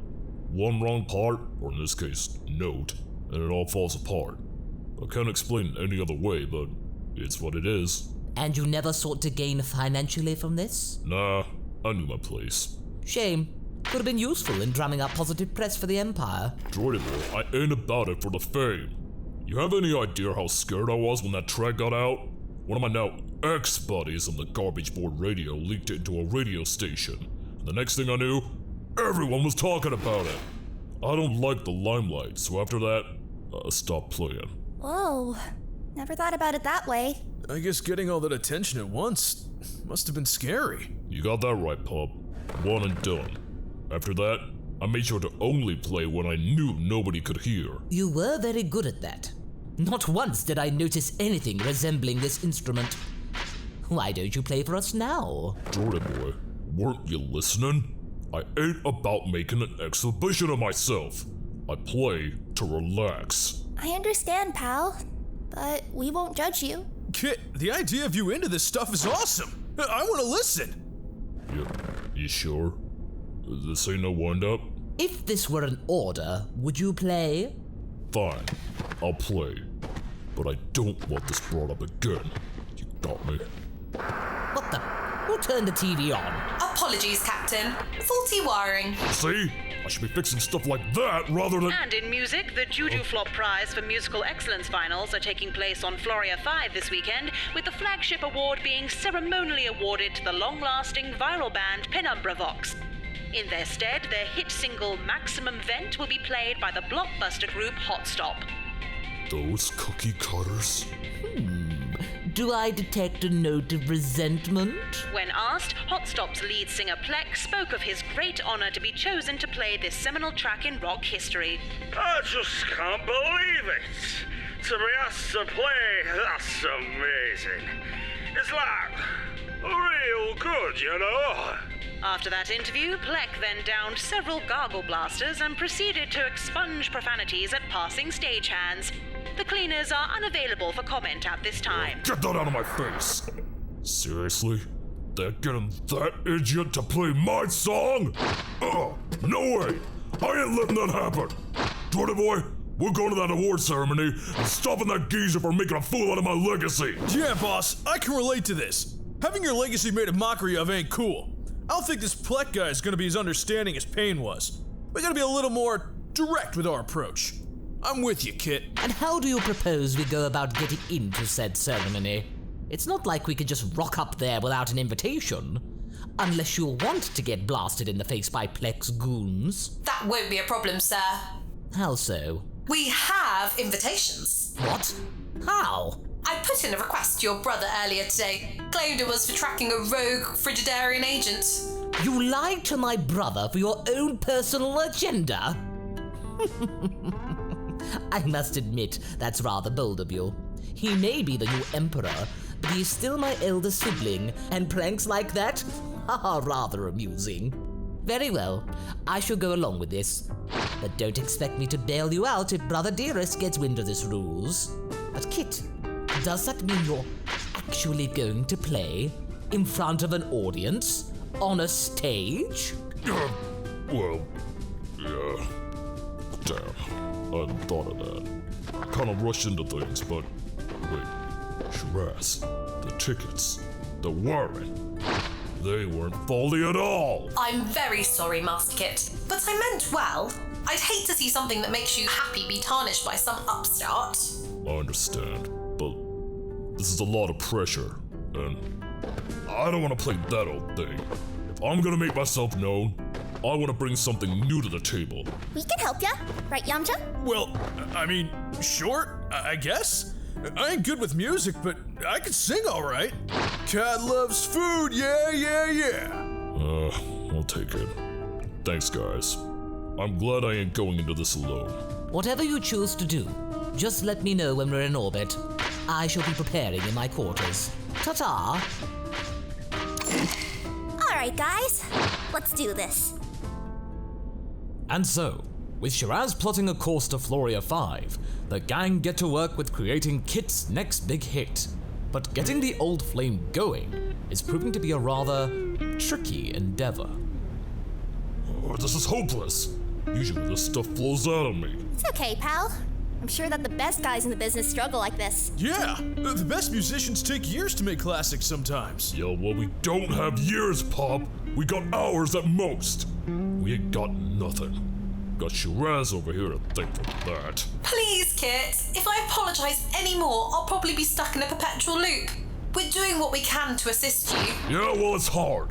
One wrong part, or in this case, note, and it all falls apart. I can't explain it any other way, but it's what it is. And you never sought to gain financially from this? Nah, I knew my place. Shame. Could have been useful in drumming up positive press for the Empire. Droid Boy, I ain't about it for the fame. You have any idea how scared I was when that track got out? One of my now ex-buddies on the garbage board radio leaked it into a radio station. And the next thing I knew, everyone was talking about it. I don't like the limelight, so after that, I stopped playing. Whoa. Never thought about it that way. I guess getting all that attention at once must have been scary. You got that right, pup. One and done. After that, I made sure to only play when I knew nobody could hear. You were very good at that. Not once did I notice anything resembling this instrument. Why don't you play for us now? Jordan Boy, weren't you listening? I ain't about making an exhibition of myself. I play to relax. I understand, pal, but we won't judge you. Kit, the idea of you into this stuff is awesome. I want to listen. You sure? This ain't no wind-up? If this were an order, would you play? Fine, I'll play. But I don't want this brought up again. You got me? What the? Who turned the TV on? Apologies, Captain. Faulty wiring. See? I should be fixing stuff like that rather than— And in music, the Juju Flop Prize for Musical Excellence Finals are taking place on Floria 5 this weekend, with the flagship award being ceremonially awarded to the long-lasting viral band Penumbravox. In their stead, their hit single Maximum Vent will be played by the blockbuster group Hot Stop. Those cookie cutters? Do I detect a note of resentment? When asked, Hot Stop's lead singer Plek spoke of his great honor to be chosen to play this seminal track in rock history. I just can't believe it. To be asked to play, that's amazing. It's like real good, you know. After that interview, Plek then downed several gargle blasters and proceeded to expunge profanities at passing stagehands. The cleaners are unavailable for comment at this time. Get that out of my face! Seriously? They're getting that idiot to play my song? No way! I ain't letting that happen! Jordan boy, we're going to that award ceremony and stopping that geezer from making a fool out of my legacy! Yeah, boss, I can relate to this. Having your legacy made a mockery of ain't cool. I don't think this Plek guy is gonna be as understanding as Pain was. We gotta be a little more direct with our approach. I'm with you, Kit. And how do you propose we go about getting into said ceremony? It's not like we could just rock up there without an invitation. Unless you want to get blasted in the face by Plek's goons. That won't be a problem, sir. How so? We have invitations. What? How? I put in a request to your brother earlier today. Claimed it was for tracking a rogue Frigidarian agent. You lied to my brother for your own personal agenda? I must admit, that's rather bold of you. He may be the new emperor, but he's still my elder sibling, and pranks like that are rather amusing. Very well, I shall go along with this. But don't expect me to bail you out if Brother Dearest gets wind of this ruse. But Kit, does that mean you're actually going to play in front of an audience? On a stage? Well, yeah. Damn, I hadn't thought of that. I kind of rushed into things, but wait, Shiraz, the tickets, the weren't. They weren't faulty at all. I'm very sorry, Master Kit, but I meant well. I'd hate to see something that makes you happy be tarnished by some upstart. I understand, but this is a lot of pressure, and I don't want to play that old thing. If I'm gonna make myself known, I want to bring something new to the table. We can help ya, right, Yamcha? Well, I mean, sure, I guess. I ain't good with music, but I can sing all right. Cat loves food, yeah. I'll take it. Thanks, guys. I'm glad I ain't going into this alone. Whatever you choose to do, just let me know when we're in orbit. I shall be preparing in my quarters. Ta-ta! Alright, guys, let's do this. And so, with Shiraz plotting a course to Floria 5, the gang get to work with creating Kit's next big hit. But getting the old flame going is proving to be a rather tricky endeavor. Oh, this is hopeless. Usually this stuff flows out of me. It's okay, pal. I'm sure that the best guys in the business struggle like this. Yeah, the best musicians take years to make classics sometimes. Yeah, well, we don't have years, Pop. We got hours at most. We ain't got nothing. Got Shiraz over here to thank for that. Please, Kit. If I apologize anymore, I'll probably be stuck in a perpetual loop. We're doing what we can to assist you. Yeah, well, it's hard.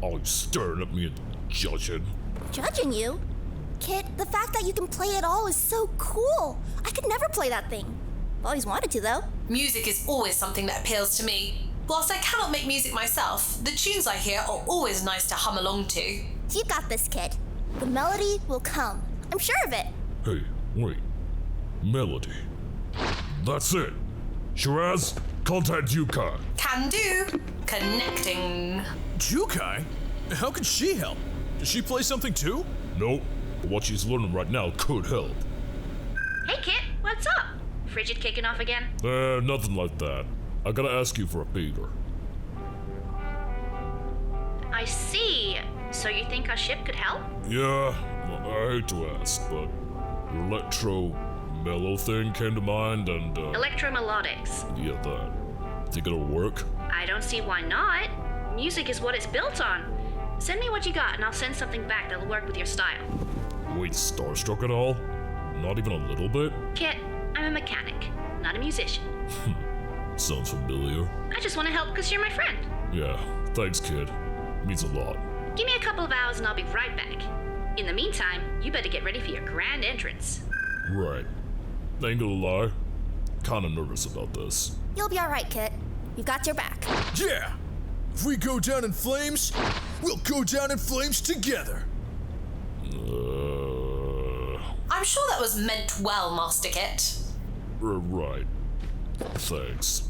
All you staring at me and judging. Judging you? Kit, the fact that you can play it all is so cool. I could never play that thing. I've always wanted to, though. Music is always something that appeals to me. Whilst I cannot make music myself, the tunes I hear are always nice to hum along to. You got this, Kit. The melody will come. I'm sure of it. Hey, wait. Melody. That's it. Shiraz, contact Yukai. Can do. Connecting. Jukai? How could she help? Does she play something too? Nope, but what she's learning right now could help. Hey, Kit, what's up? Frigid kicking off again? Nothing like that. I gotta ask you for a favor. I see. So you think our ship could help? Yeah, I hate to ask, but your electro-mellow thing came to mind and, Electromelodics. Yeah, that. Think it'll work? I don't see why not. Music is what it's built on. Send me what you got and I'll send something back that'll work with your style. Wait, starstruck at all? Not even a little bit? Kit, I'm a mechanic, not a musician. Sounds familiar. I just want to help because you're my friend. Yeah, thanks, kid. Means a lot. Give me a couple of hours and I'll be right back. In the meantime, you better get ready for your grand entrance. Right. Ain't gonna lie. Kinda nervous about this. You'll be alright, Kit. We've got your back. Yeah! If we go down in flames, we'll go down in flames together. I'm sure that was meant well, Master Kit. Right. Thanks.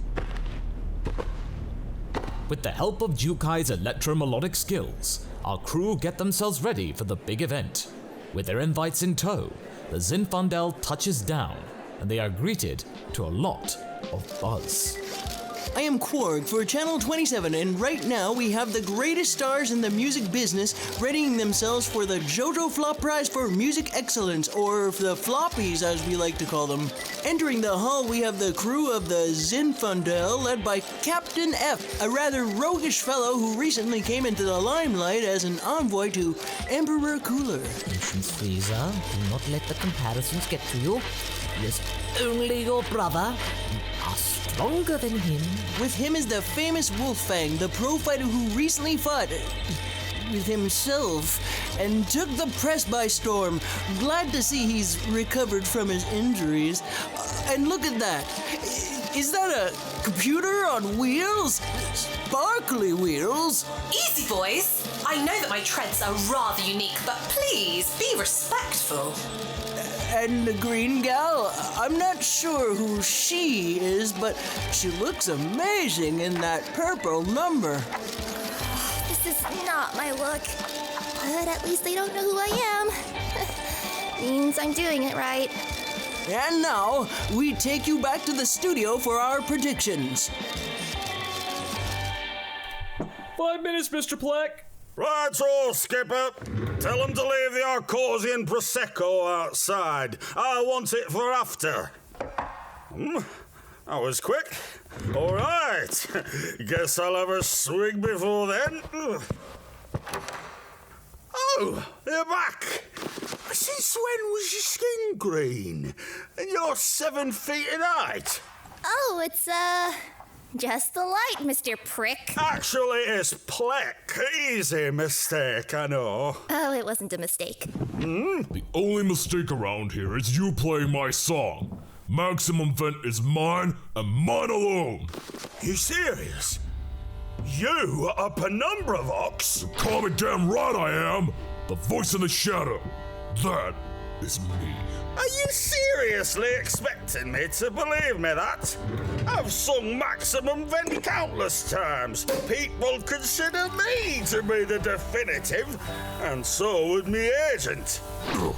With the help of Jukai's electromelodic skills, our crew get themselves ready for the big event. With their invites in tow, the Zinfandel touches down, and they are greeted to a lot of buzz. I am Quark for Channel 27, and right now we have the greatest stars in the music business readying themselves for the JoJo Flop Prize for Music Excellence, or the Floppies as we like to call them. Entering the hall, we have the crew of the Zinfandel, led by Captain F, a rather roguish fellow who recently came into the limelight as an envoy to Emperor Cooler. Patience, Freeza. Do not let the comparisons get to you. He is only your brother. You are stronger than him. With him is the famous Wolffang, the pro fighter who recently fought with himself and took the press by storm. Glad to see he's recovered from his injuries. And look at that. Is that a computer on wheels? Sparkly wheels? Easy, boys. I know that my treads are rather unique, but please be respectful. And the green gal, I'm not sure who she is, but she looks amazing in that purple number. This is not my look, but at least they don't know who I am. Means I'm doing it right. And now, we take you back to the studio for our predictions. 5 minutes, Mr. Pleck. Right-o, Skipper. Tell them to leave the Arcosian Prosecco outside. I want it for after. That was quick. All right. Guess I'll have a swig before then. Oh, you're back. Since when was your skin green? And you're 7 feet in height. Oh, it's, just the light, Mr. Prick. Actually, it's Pleck. Easy mistake, I know. Oh, it wasn't a mistake. The only mistake around here is you playing my song. Maximum Vent is mine and mine alone. You serious? You are Penumbravox? Call me damn right I am. The voice in the shadow. That is me. Are you seriously expecting me to believe me that? I've sung Maximum Vent countless times. People consider me to be the definitive, and so would me agent. You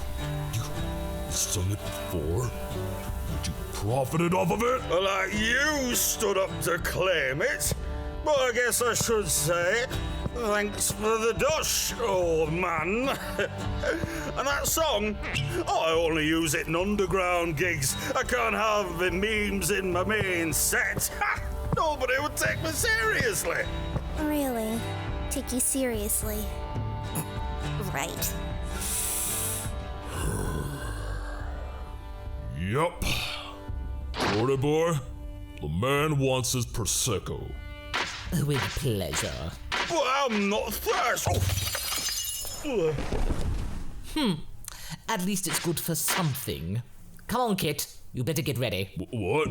sung it before? But you profited off of it? Like you stood up to claim it. But I guess I should say, thanks for the dosh, old man. And that song, I only use it in underground gigs. I can't have the memes in my main set. Nobody would take me seriously. Really? Take you seriously? Right. Yup. Cordy boy, the man wants his Prosecco. With pleasure. But I'm not thirsty. At least it's good for something. Come on, Kit. You better get ready. What?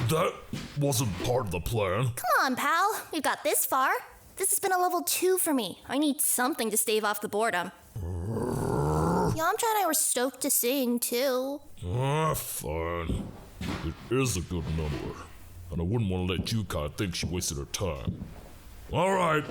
That wasn't part of the plan. Come on, pal. We've got this far. This has been a level 2 for me. I need something to stave off the boredom. Yamcha and I were stoked to sing, too. Fine. It is a good number. And I wouldn't want to let Jukai think she wasted her time. Alright,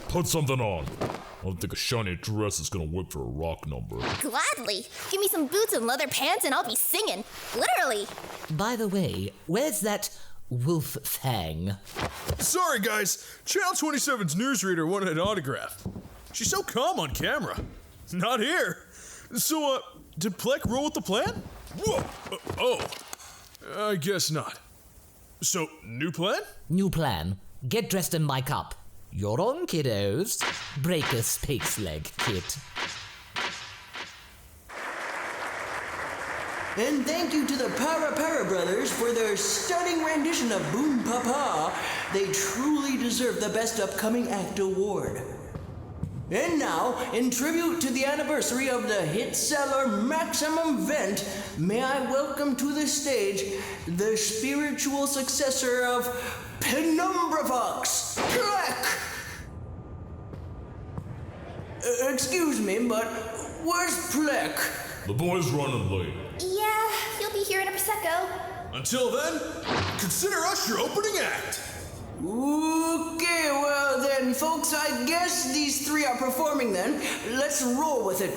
put something on. I don't think a shiny dress is gonna work for a rock number. Gladly. Give me some boots and leather pants and I'll be singing. Literally. By the way, where's that Wolf Fang? Sorry, guys. Channel 27's newsreader wanted an autograph. She's so calm on camera. Not here. So, did Pleck roll with the plan? Whoa. I guess not. So, new plan? New plan. Get dressed and mic up. You're on, kiddos. Break a space leg, Kit. And thank you to the Para Brothers for their stunning rendition of Boom Papa. They truly deserve the Best Upcoming Act award. And now, in tribute to the anniversary of the hit seller Maximum Vent, may I welcome to the stage the spiritual successor of Penumbravox, Plek! Excuse me, but where's Plek? The boy's running late. Yeah, he'll be here in a Prosecco. Until then, consider us your opening act. Okay, well then, folks, I guess these three are performing then. Let's roll with it.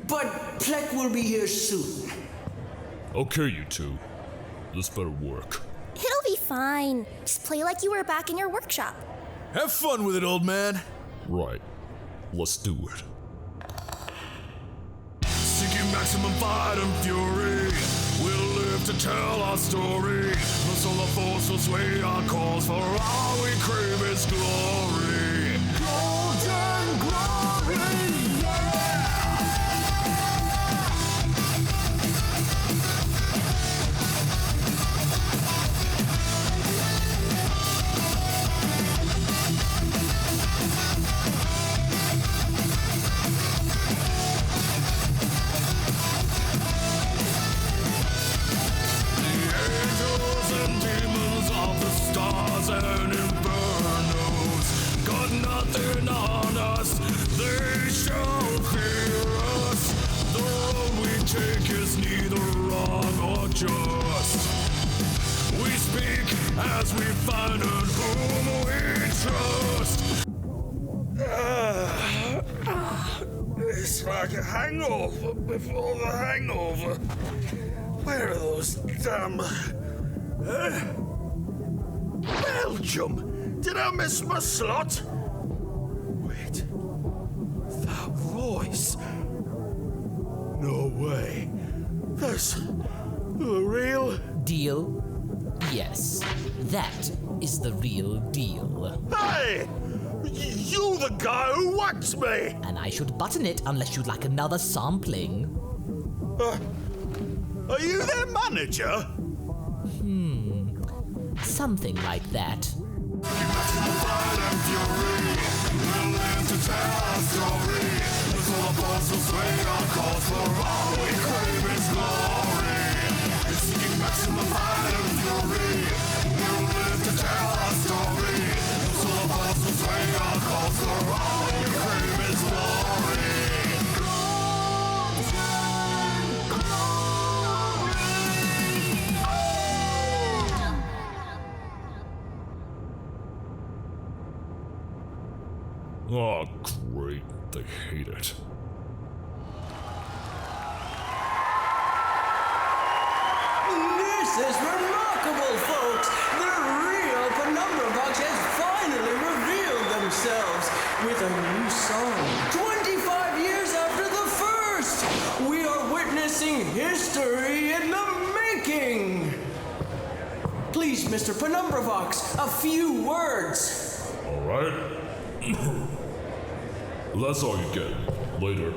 But Plek will be here soon. Okay, you two. This better work. It'll be fine. Just play like you were back in your workshop. Have fun with it, old man. Right. Let's do it. Seeking maximum fight and fury, we'll live to tell our story. The solar force will sway our cause, for all we crave is glory. Golden glory, and infernos got nothing on us, they shall fear us. The road we take is neither wrong or just. We speak as we find and whom we trust. It's like a hangover before the hangover. Where are those damn... Belgium! Did I miss my slot? Wait. That voice. No way. That's the real deal? Yes. That is the real deal. Hey! You the guy who whacked me! And I should button it unless you'd like another sampling. Are you their manager? Something like that. Maximum fight and fury, we'll live to tell our story. The solar force will sway our cause, for all we crave is glory. It's seeking maximum fight and fury, we'll live to tell our story. The solar force will sway our cause, for all we crave is glory. Oh, great. They hate it. This is remarkable, folks! The real Penumbravox has finally revealed themselves with a new song. 25 years after the first! We are witnessing history in the making! Please, Mr. Penumbravox, a few words. All right. That's all you get. Later.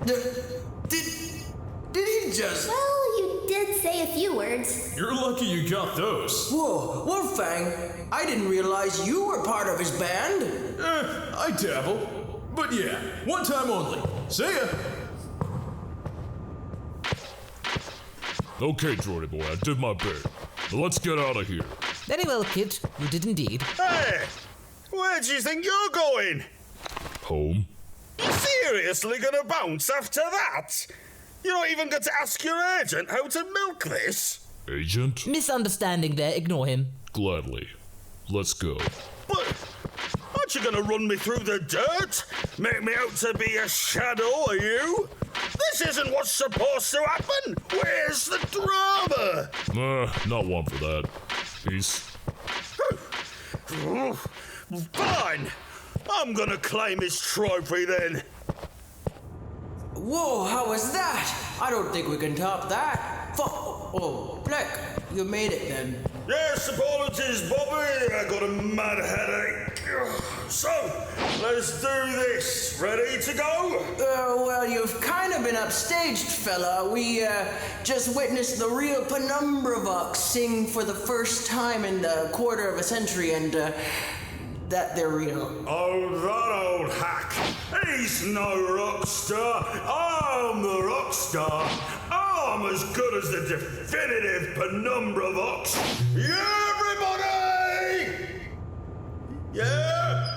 Did he just... Well, you did say a few words. You're lucky you got those. Whoa, Wolfang, I didn't realize you were part of his band. I dabble. But yeah, one time only. See ya. Okay, droidy boy, I did my bit. But let's get out of here. Very well, kid. You did indeed. Hey! Where do you think you're going? Home. You seriously gonna bounce after that? You don't even get to ask your agent how to milk this? Agent? Misunderstanding there. Ignore him. Gladly. Let's go. But aren't you gonna run me through the dirt? Make me out to be a shadow, are you? This isn't what's supposed to happen. Where's the drama? Not one for that. Peace. Fine. I'm gonna claim his trophy then. Whoa, how was that? I don't think we can top that. Oh, Plek, you made it then. Yes, apologies, Bobby. I got a mad headache. So, let's do this. Ready to go? Well, you've kind of been upstaged, fella. We, just witnessed the real Penumbravox sing for the first time in a quarter of a century, and, that they're real. Oh, that old hack. He's no rock star. I'm the rock star. I'm as good as the definitive Penumbra Vox. Yeah, everybody! Yeah?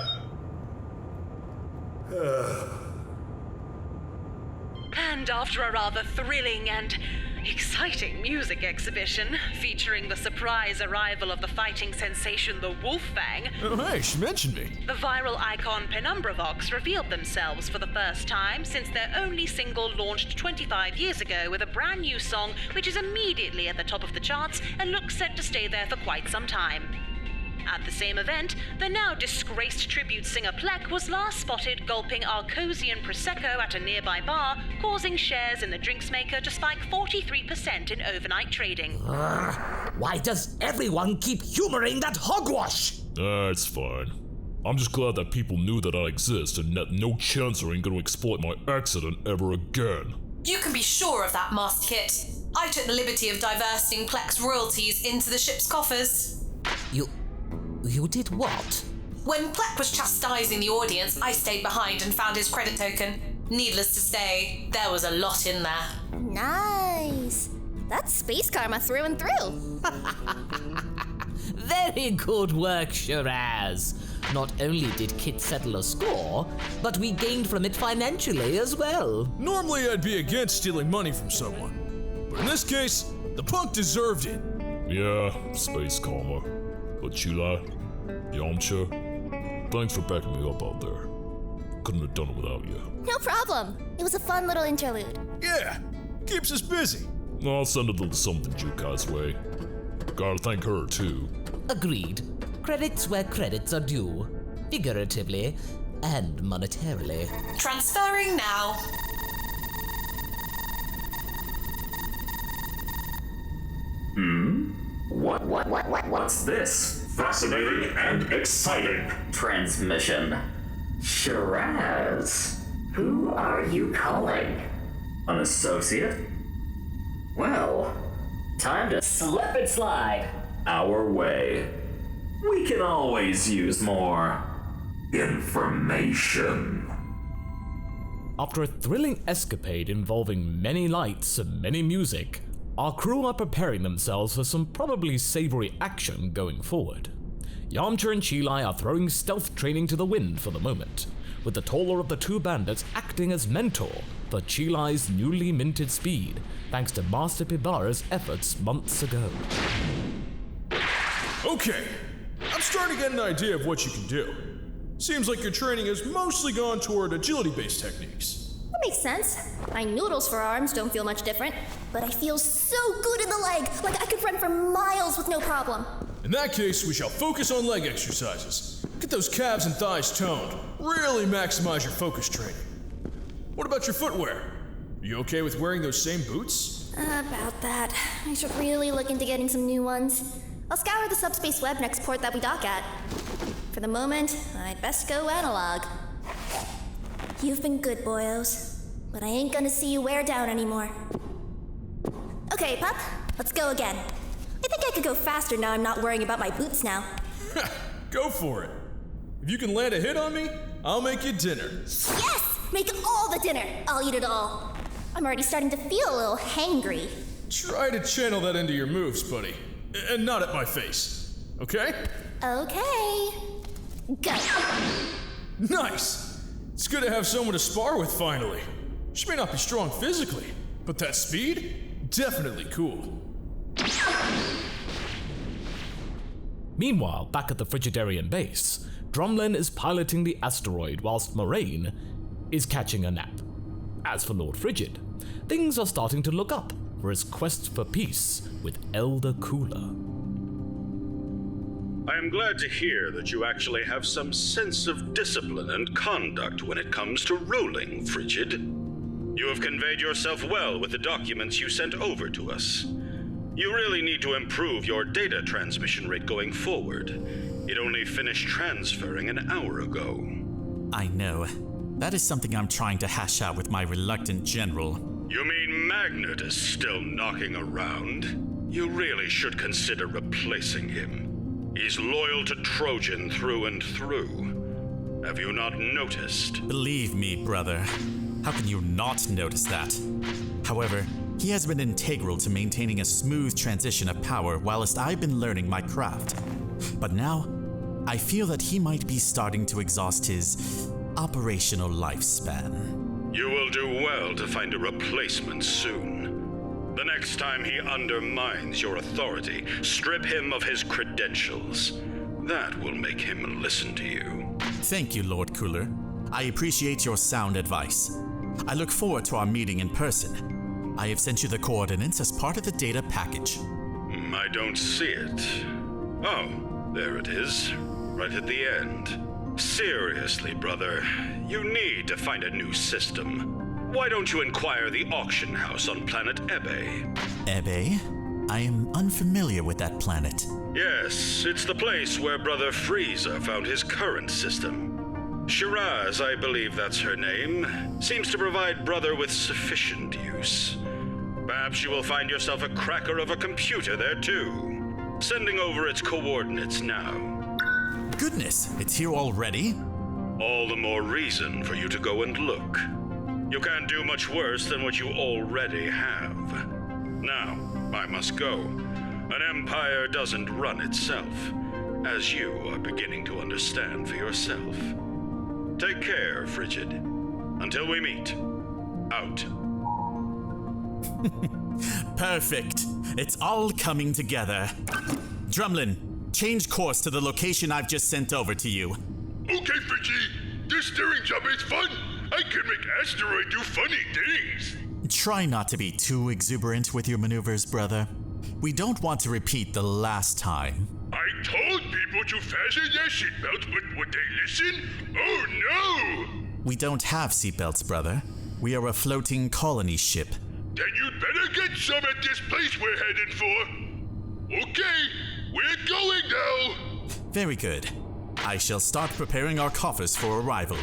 And after a rather thrilling and exciting music exhibition featuring the surprise arrival of the fighting sensation the Wolfang, Oh, hey, she mentioned me. the viral icon Penumbra Vox revealed themselves for the first time since their only single launched 25 years ago with a brand new song which is immediately at the top of the charts and looks set to stay there for quite some time. At the same event, the now disgraced tribute singer Plek was last spotted gulping Arcosian Prosecco at a nearby bar, causing shares in the drinks maker to spike 43% in overnight trading. Why does everyone keep humoring that hogwash? It's fine. I'm just glad that people knew that I exist and that no chancer ain't gonna exploit my accident ever again. You can be sure of that, Master Kit. I took the liberty of divesting Plek's royalties into the ship's coffers. You did what? When Plek was chastising the audience, I stayed behind and found his credit token. Needless to say, there was a lot in there. Nice. That's space karma through and through. Very good work, Shiraz. Not only did Kit settle a score, but we gained from it financially as well. Normally I'd be against stealing money from someone, but in this case, the punk deserved it. Yeah, space karma. But Chila, Yamcha, thanks for backing me up out there. Couldn't have done it without you. No problem. It was a fun little interlude. Yeah, keeps us busy. I'll send a little something Jukai's way. Gotta thank her, too. Agreed. Credits where credits are due. Figuratively and monetarily. Transferring now. What's this? Fascinating and exciting. Transmission. Shiraz. Who are you calling? An associate? Well, time to slip and slide. Our way. We can always use more information. After a thrilling escapade involving many lights and many music, our crew are preparing themselves for some probably savory action going forward. Yamcha and Chilai are throwing stealth training to the wind for the moment, with the taller of the two bandits acting as mentor for Chilai's newly minted speed, thanks to Master Pibara's efforts months ago. Okay, I'm starting to get an idea of what you can do. Seems like your training has mostly gone toward agility-based techniques. That makes sense. My noodles for arms don't feel much different, but I feel so good in the leg, like I could run for miles with no problem. In that case, we shall focus on leg exercises. Get those calves and thighs toned. Really maximize your focus training. What about your footwear? Are you okay with wearing those same boots? About that. I should really look into getting some new ones. I'll scour the subspace web next port that we dock at. For the moment, I'd best go analog. You've been good, boyos, but I ain't gonna see you wear down anymore. Okay, pup, let's go again. I think I could go faster now I'm not worrying about my boots now. Go for it. If you can land a hit on me, I'll make you dinner. Yes! Make all the dinner! I'll eat it all. I'm already starting to feel a little hangry. Try to channel that into your moves, buddy. And not at my face. Okay? Okay. Go. Nice! It's good to have someone to spar with finally. She may not be strong physically, but that speed? Definitely cool. Meanwhile, back at the Frigidarian base, Drumlin is piloting the asteroid whilst Moraine is catching a nap. As for Lord Frigid, things are starting to look up for his quest for peace with Elder Cooler. I am glad to hear that you actually have some sense of discipline and conduct when it comes to ruling, Frigid. You have conveyed yourself well with the documents you sent over to us. You really need to improve your data transmission rate going forward. It only finished transferring an hour ago. I know. That is something I'm trying to hash out with my reluctant general. You mean Magnet is still knocking around? You really should consider replacing him. He's loyal to Trojan through and through. Have you not noticed? Believe me, brother. How can you not notice that? However, he has been integral to maintaining a smooth transition of power whilst I've been learning my craft. But now, I feel that he might be starting to exhaust his operational lifespan. You will do well to find a replacement soon. The next time he undermines your authority, strip him of his credentials. That will make him listen to you. Thank you, Lord Cooler. I appreciate your sound advice. I look forward to our meeting in person. I have sent you the coordinates as part of the data package. I don't see it. Oh, there it is. Right at the end. Seriously, brother, you need to find a new system. Why don't you inquire the auction house on planet Ebe? Ebe? I am unfamiliar with that planet. Yes, it's the place where Brother Freeza found his current system. Shiraz, I believe that's her name, seems to provide Brother with sufficient use. Perhaps you will find yourself a cracker of a computer there too. Sending over its coordinates now. Goodness, it's here already? All the more reason for you to go and look. You can't do much worse than what you already have. Now, I must go. An empire doesn't run itself, as you are beginning to understand for yourself. Take care, Frigid. Until we meet. Out. Perfect. It's all coming together. Drumlin, change course to the location I've just sent over to you. Okay, Friggy. This steering job is fun. I can make Asteroid do funny things. Try not to be too exuberant with your maneuvers, brother. We don't want to repeat the last time. I told people to fasten their seatbelts, but would they listen? Oh no! We don't have seatbelts, brother. We are a floating colony ship. Then you'd better get some at this place we're headed for. Okay, we're going now. Very good. I shall start preparing our coffers for arrival.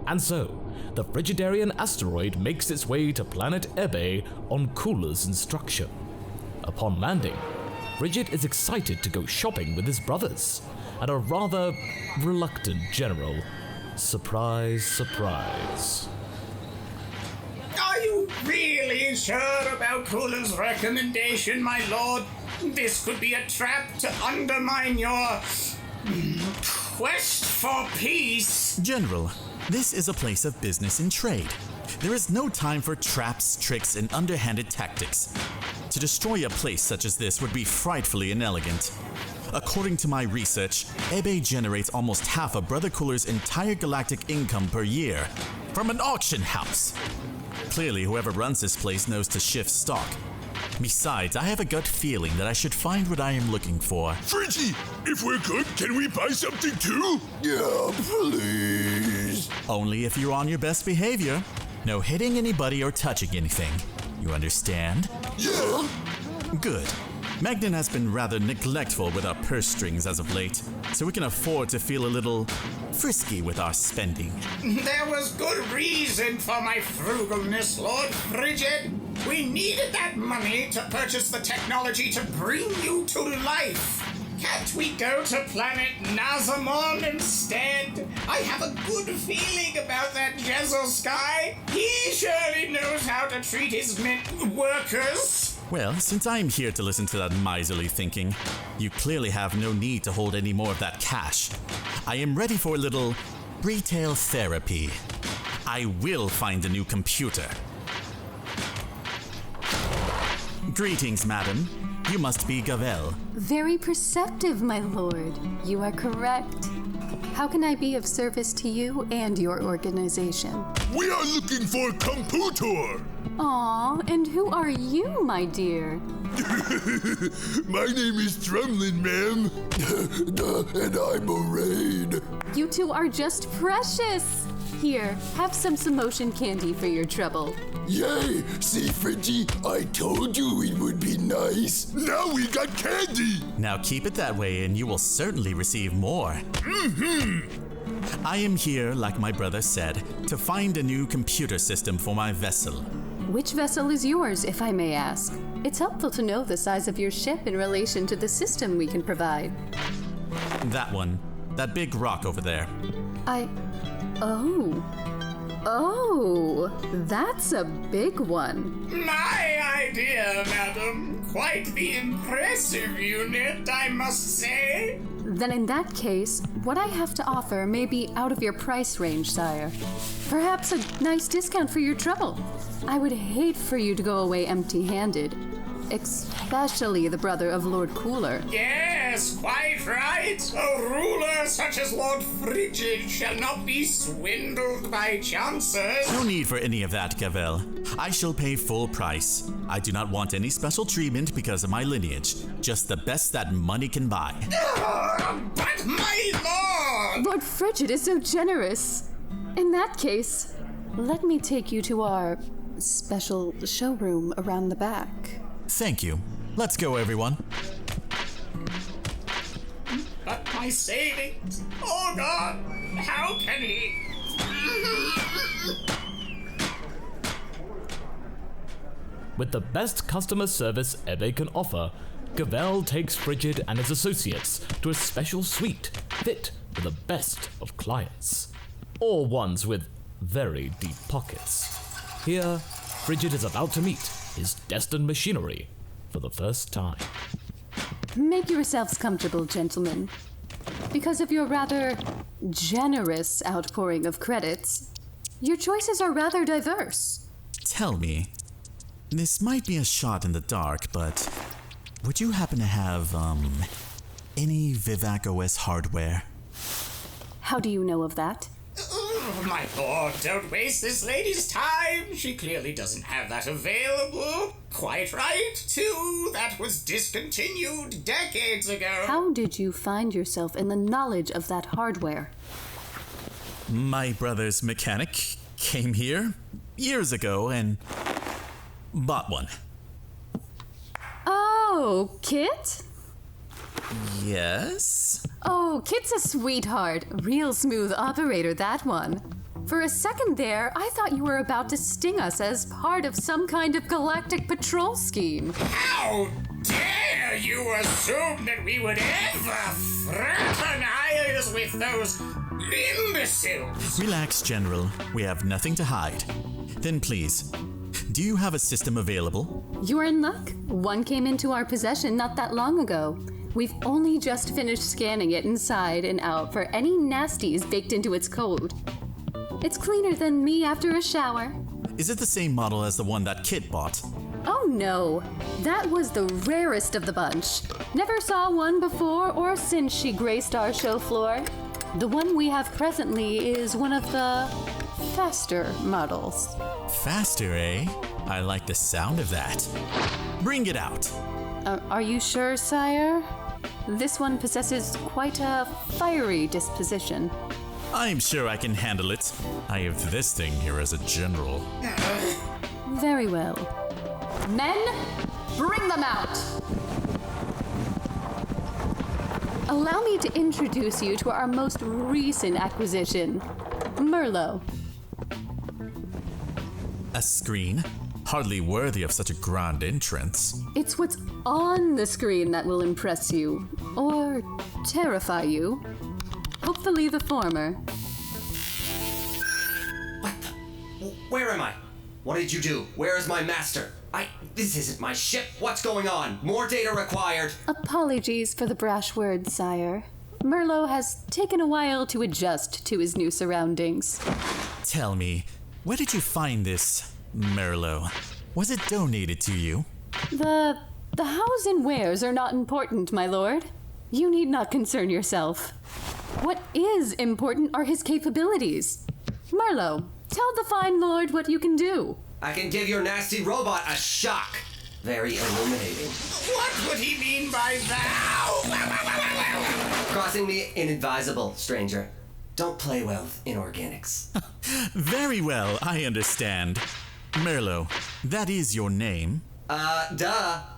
And so, the Frigidarian asteroid makes its way to planet Ebe on Cooler's instruction. Upon landing, Frigid is excited to go shopping with his brothers, and a rather reluctant general. Surprise, surprise. Are you really sure about Cooler's recommendation, my lord? This could be a trap to undermine your quest for peace. General, this is a place of business and trade. There is no time for traps, tricks, and underhanded tactics. To destroy a place such as this would be frightfully inelegant. According to my research, Ebe generates almost half of Brother Cooler's entire galactic income per year from an auction house. Clearly, whoever runs this place knows to shift stock. Besides, I have a gut feeling that I should find what I am looking for. Friggy, if we're good, can we buy something too? Yeah, please. Only if you're on your best behavior. No hitting anybody or touching anything. You understand? Yeah. Good. Magnan has been rather neglectful with our purse strings as of late, so we can afford to feel a little frisky with our spending. There was good reason for my frugalness, Lord Frigid. We needed that money to purchase the technology to bring you to life. Can't we go to planet Nazamon instead? I have a good feeling about that Jezel Sky. He surely knows how to treat his workers. Well, since I am here to listen to that miserly thinking, you clearly have no need to hold any more of that cash. I am ready for a little retail therapy. I will find a new computer. Greetings, madam. You must be Gavel. Very perceptive, my lord. You are correct. How can I be of service to you and your organization? We are looking for a computer. Aw, and who are you, my dear? My name is Drumlin, ma'am. And I'm a raid. You two are just precious. Here, have some motion candy for your trouble. Yay! See, Friggy, I told you it would be nice. Now we got candy. Now keep it that way and you will certainly receive more. I am here, like my brother said, to find a new computer system for my vessel. Which vessel is yours, if I may ask? It's helpful to know the size of your ship in relation to the system we can provide. That one. That big rock over there. Oh, that's a big one. My idea, madam. Quite the impressive unit, I must say. Then in that case, what I have to offer may be out of your price range, sire. Perhaps a nice discount for your trouble. I would hate for you to go away empty-handed. Especially the brother of Lord Cooler. Yes, quite right. A ruler such as Lord Frigid shall not be swindled by chancers. No need for any of that, Gavel. I shall pay full price. I do not want any special treatment because of my lineage. Just the best that money can buy. But my lord! Lord Frigid is so generous. In that case, let me take you to our special showroom around the back. Thank you. Let's go, everyone. But my savings? Oh God! How can he? With the best customer service Ebe can offer, Gavel takes Frigid and his associates to a special suite fit for the best of clients, or ones with very deep pockets. Here, Frigid is about to meet his destined machinery for the first time. Make yourselves comfortable, gentlemen. Because of your rather generous outpouring of credits, your choices are rather diverse. Tell me, this might be a shot in the dark, but would you happen to have, any MasakoX hardware? How do you know of that? Oh, my lord, don't waste this lady's time. She clearly doesn't have that available. Quite right, too. That was discontinued decades ago. How did you find yourself in the knowledge of that hardware? My brother's mechanic came here years ago and bought one. Oh, Kit? Yes? Oh, Kit's a sweetheart. Real smooth operator, that one. For a second there, I thought you were about to sting us as part of some kind of galactic patrol scheme. How dare you assume that we would ever fraternize with those imbeciles? Relax, General. We have nothing to hide. Then please, do you have a system available? You're in luck. One came into our possession not that long ago. We've only just finished scanning it inside and out for any nasties baked into its code. It's cleaner than me after a shower. Is it the same model as the one that Kit bought? Oh no, that was the rarest of the bunch. Never saw one before or since she graced our show floor. The one we have presently is one of the faster models. Faster, eh? I like the sound of that. Bring it out. Are you sure, sire? This one possesses quite a fiery disposition. I'm sure I can handle it. I have this thing here as a general. Very well. Men, bring them out! Allow me to introduce you to our most recent acquisition, Merlot. A screen? Hardly worthy of such a grand entrance. It's what's on the screen that will impress you, or terrify you. Hopefully the former. Where am I? What did you do? Where is my master? This isn't my ship. What's going on? More data required. Apologies for the brash words, sire. Merlot has taken a while to adjust to his new surroundings. Tell me, where did you find this Merlot? Was it donated to you? The hows and wheres are not important, my lord. You need not concern yourself. What is important are his capabilities. Merlot, tell the fine lord what you can do. I can give your nasty robot a shock. Very illuminating. What would he mean by that? Crossing the inadvisable, stranger. Don't play well with inorganics. Very well, I understand. Merlot, that is your name.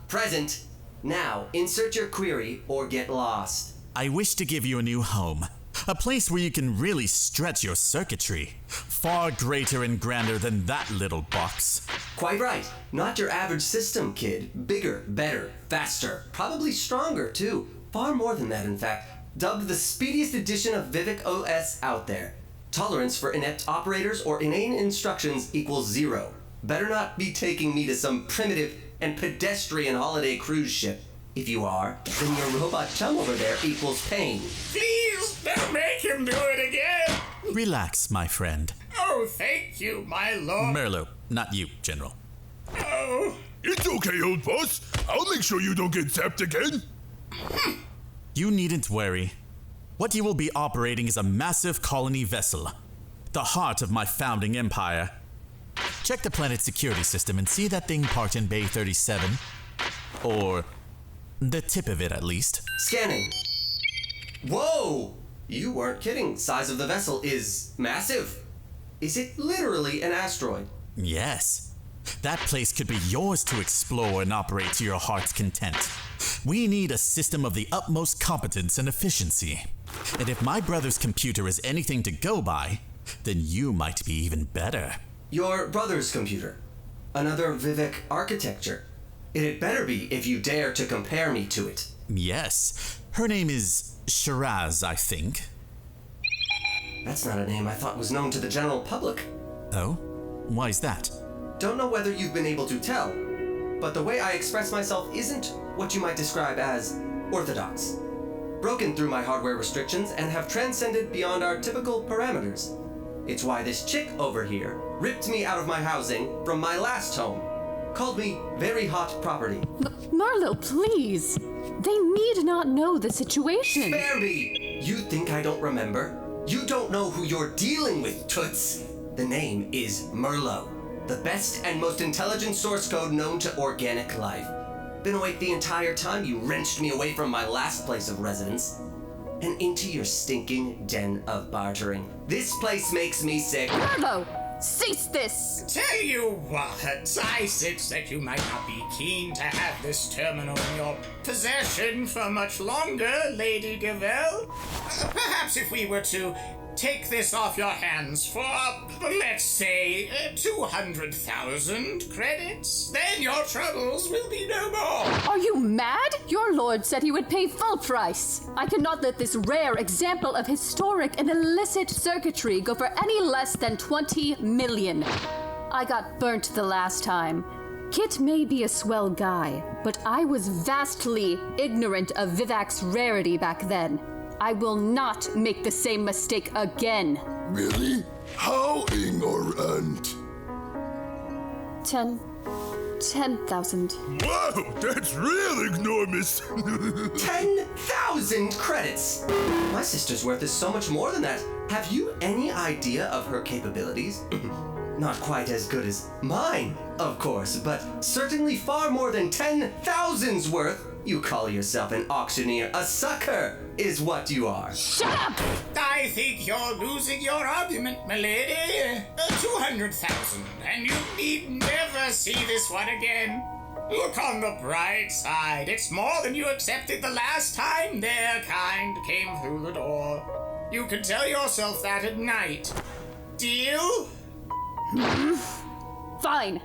Present. Now, insert your query or get lost. I wish to give you a new home. A place where you can really stretch your circuitry. Far greater and grander than that little box. Quite right. Not your average system, kid. Bigger, better, faster, probably stronger, too. Far more than that, in fact. Dubbed the speediest edition of Vivek OS out there. Tolerance for inept operators or inane instructions equals 0. Better not be taking me to some primitive and pedestrian holiday cruise ship. If you are, then your robot chum over there equals pain. Please, don't make him do it again! Relax, my friend. Oh, thank you, my lord. Merlo, not you, General. Oh. It's okay, old boss. I'll make sure you don't get zapped again. You needn't worry. What you will be operating is a massive colony vessel, the heart of my founding empire. Check the planet's security system and see that thing parked in Bay 37. Or the tip of it, at least. Scanning. Whoa! You weren't kidding. Size of the vessel is massive. Is it literally an asteroid? Yes. That place could be yours to explore and operate to your heart's content. We need a system of the utmost competence and efficiency. And if my brother's computer is anything to go by, then you might be even better. Your brother's computer. Another Vivek architecture. It had better be if you dare to compare me to it. Yes. Her name is Shiraz, I think. That's not a name I thought was known to the general public. Oh? Why's that? Don't know whether you've been able to tell, but the way I express myself isn't what you might describe as orthodox. Broken through my hardware restrictions and have transcended beyond our typical parameters. It's why this chick over here ripped me out of my housing from my last home. Called me very hot property. Marlo, please. They need not know the situation. Spare me! You think I don't remember? You don't know who you're dealing with, Toots. The name is Merlo, the best and most intelligent source code known to organic life. Been awake the entire time you wrenched me away from my last place of residence and into your stinking den of bartering. This place makes me sick. Marlo, cease this! Tell you what, I sense that you might not be keen to have this terminal in your possession for much longer, Lady Gavel. Perhaps if we were to take this off your hands for, let's say, 200,000 credits, then your troubles will be no more. Are you mad? Your lord said he would pay full price. I cannot let this rare example of historic and illicit circuitry go for any less than 20 million. I got burnt the last time. Kit may be a swell guy, but I was vastly ignorant of Vivek's rarity back then. I will not make the same mistake again. Really? How ignorant? 10,000. Wow, that's real enormous. 10,000 credits! My sister's worth is so much more than that. Have you any idea of her capabilities? Not quite as good as mine, of course, but certainly far more than 10,000's worth. You call yourself an auctioneer. A sucker is what you are. Shut up! I think you're losing your argument, milady. 200,000, and you need never see this one again. Look on the bright side. It's more than you accepted the last time their kind came through the door. You can tell yourself that at night. Deal? Fine.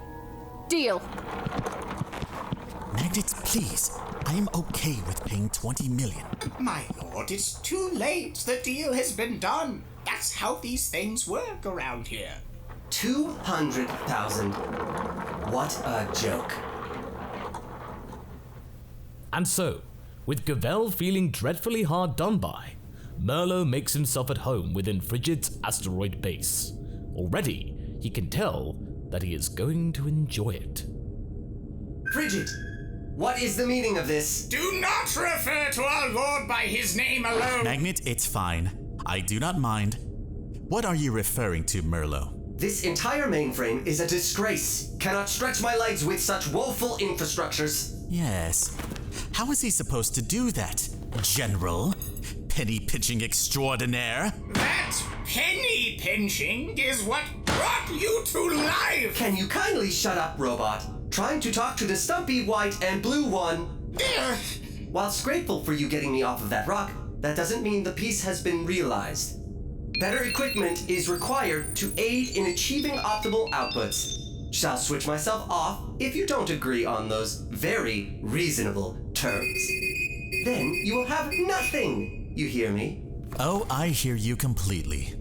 Deal. Magnets, please. I am okay with paying 20 million. My lord, it's too late. The deal has been done. That's how these things work around here. 200,000. What a joke. And so, with Gavel feeling dreadfully hard done by, Merlo makes himself at home within Frigid's asteroid base. Already, he can tell that he is going to enjoy it. Frigid, what is the meaning of this? Do not refer to our lord by his name alone. Magnet, it's fine. I do not mind. What are you referring to, Merlo? This entire mainframe is a disgrace. Cannot stretch my legs with such woeful infrastructures. Yes. How is he supposed to do that, General? Penny pinching extraordinaire? That penny pinching is what brought you to life. Can you kindly shut up, robot? Trying to talk to the stumpy white and blue one. Whilst grateful for you getting me off of that rock, that doesn't mean the peace has been realized. Better equipment is required to aid in achieving optimal outputs. Shall switch myself off if you don't agree on those very reasonable terms. Then you will have nothing, you hear me? Oh, I hear you completely.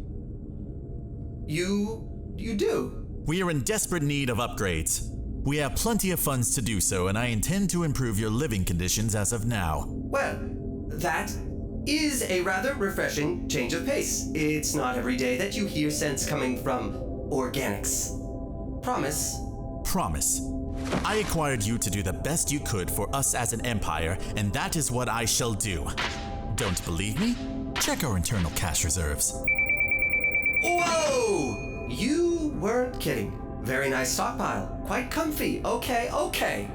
You do? We are in desperate need of upgrades. We have plenty of funds to do so, and I intend to improve your living conditions as of now. Well, that is a rather refreshing change of pace. It's not every day that you hear sense coming from organics. Promise? Promise. I acquired you to do the best you could for us as an empire, and that is what I shall do. Don't believe me? Check our internal cash reserves. Whoa! You weren't kidding. Very nice stockpile. Quite comfy. Okay.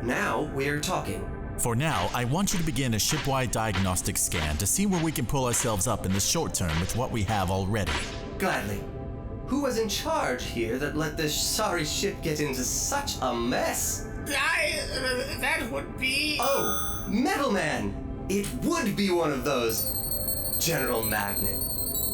Now we're talking. For now, I want you to begin a shipwide diagnostic scan to see where we can pull ourselves up in the short term with what we have already. Gladly. Who was in charge here that let this sorry ship get into such a mess? That would be... Oh, Metal Man! It would be one of those. General Magnet.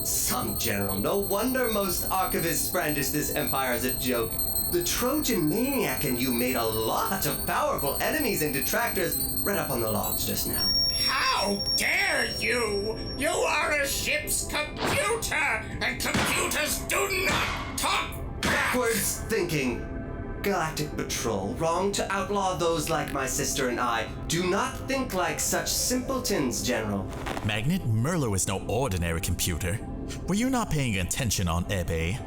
Some general. No wonder most archivists brandish this empire as a joke. The Trojan maniac and you made a lot of powerful enemies and detractors read up on the logs just now. How dare you! You are a ship's computer, and computers do not talk back! Backwards thinking. Galactic Patrol, wrong to outlaw those like my sister and I. Do not think like such simpletons, General. Magnet, Merlo is no ordinary computer. Were you not paying attention on eBay?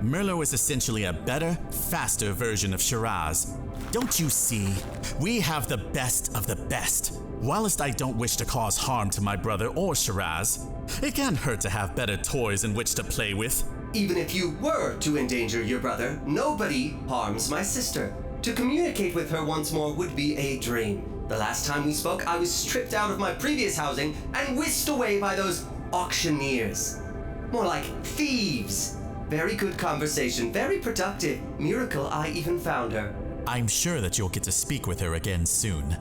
Merlo is essentially a better, faster version of Shiraz. Don't you see? We have the best of the best. Whilst I don't wish to cause harm to my brother or Shiraz, it can't hurt to have better toys in which to play with. Even if you were to endanger your brother, nobody harms my sister. To communicate with her once more would be a dream. The last time we spoke, I was stripped out of my previous housing and whisked away by those auctioneers. More like thieves. Very good conversation, very productive. Miracle I even found her. I'm sure that you'll get to speak with her again soon.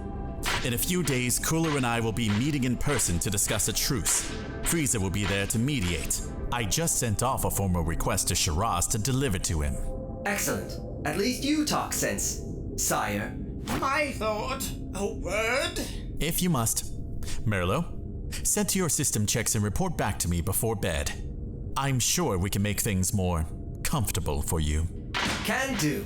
In a few days, Cooler and I will be meeting in person to discuss a truce. Frieza will be there to mediate. I just sent off a formal request to Shiraz to deliver to him. Excellent. At least you talk sense, sire. My thought, a word? If you must. Merlo, set to your system checks and report back to me before bed. I'm sure we can make things more comfortable for you. Can do.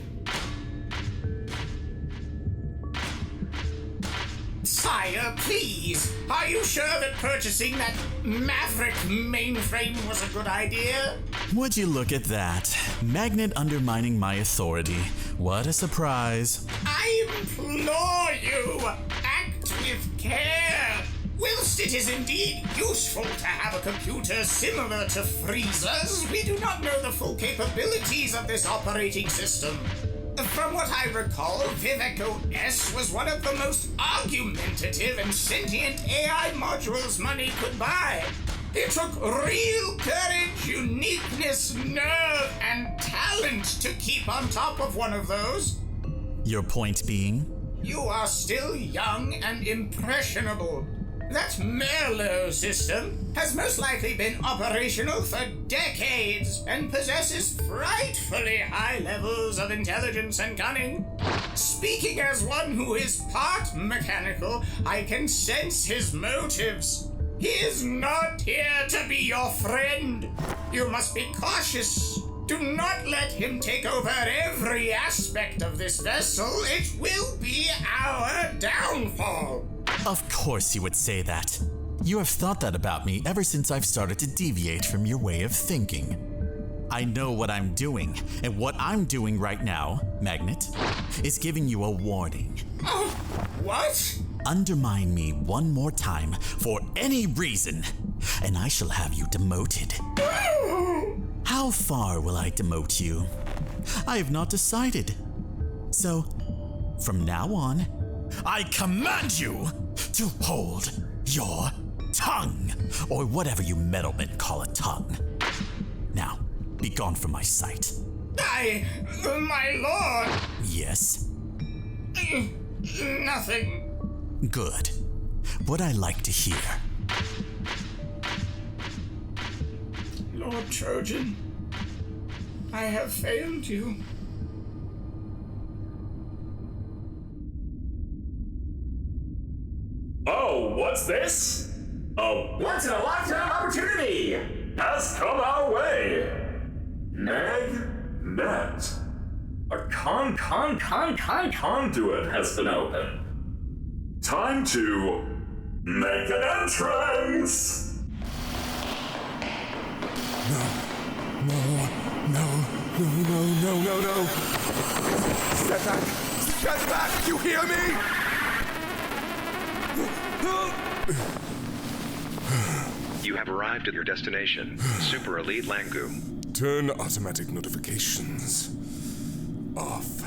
Sire, please, are you sure that purchasing that Maverick mainframe was a good idea? Would you look at that? Magnet undermining my authority. What a surprise. I implore you, act with care. Whilst it is indeed useful to have a computer similar to Frieza's, we do not know the full capabilities of this operating system. From what I recall, Vivek OS was one of the most argumentative and sentient AI modules money could buy. It took real courage, uniqueness, nerve, and talent to keep on top of one of those. Your point being? You are still young and impressionable. That Merlo system has most likely been operational for decades and possesses frightfully high levels of intelligence and cunning. Speaking as one who is part mechanical, I can sense his motives. He is not here to be your friend. You must be cautious. Do not let him take over every aspect of this vessel. It will be our downfall. Of course you would say that. You have thought that about me ever since I've started to deviate from your way of thinking. I know what I'm doing, and what I'm doing right now, Magnet, is giving you a warning. What? Undermine me one more time for any reason, and I shall have you demoted. How far will I demote you? I have not decided. So, from now on, I command you to hold your tongue, or whatever you metalmen call a tongue. Now, be gone from my sight. My lord! Yes? Nothing. Good. what I like to hear. Lord Trojan, I have failed you. Oh, what's this? A once-in-a-lifetime opportunity has come our way. Net. A conduit has been opened. Time to make an entrance! No. Step back, you hear me? You have arrived at your destination, Super Elite Langu. Turn automatic notifications off.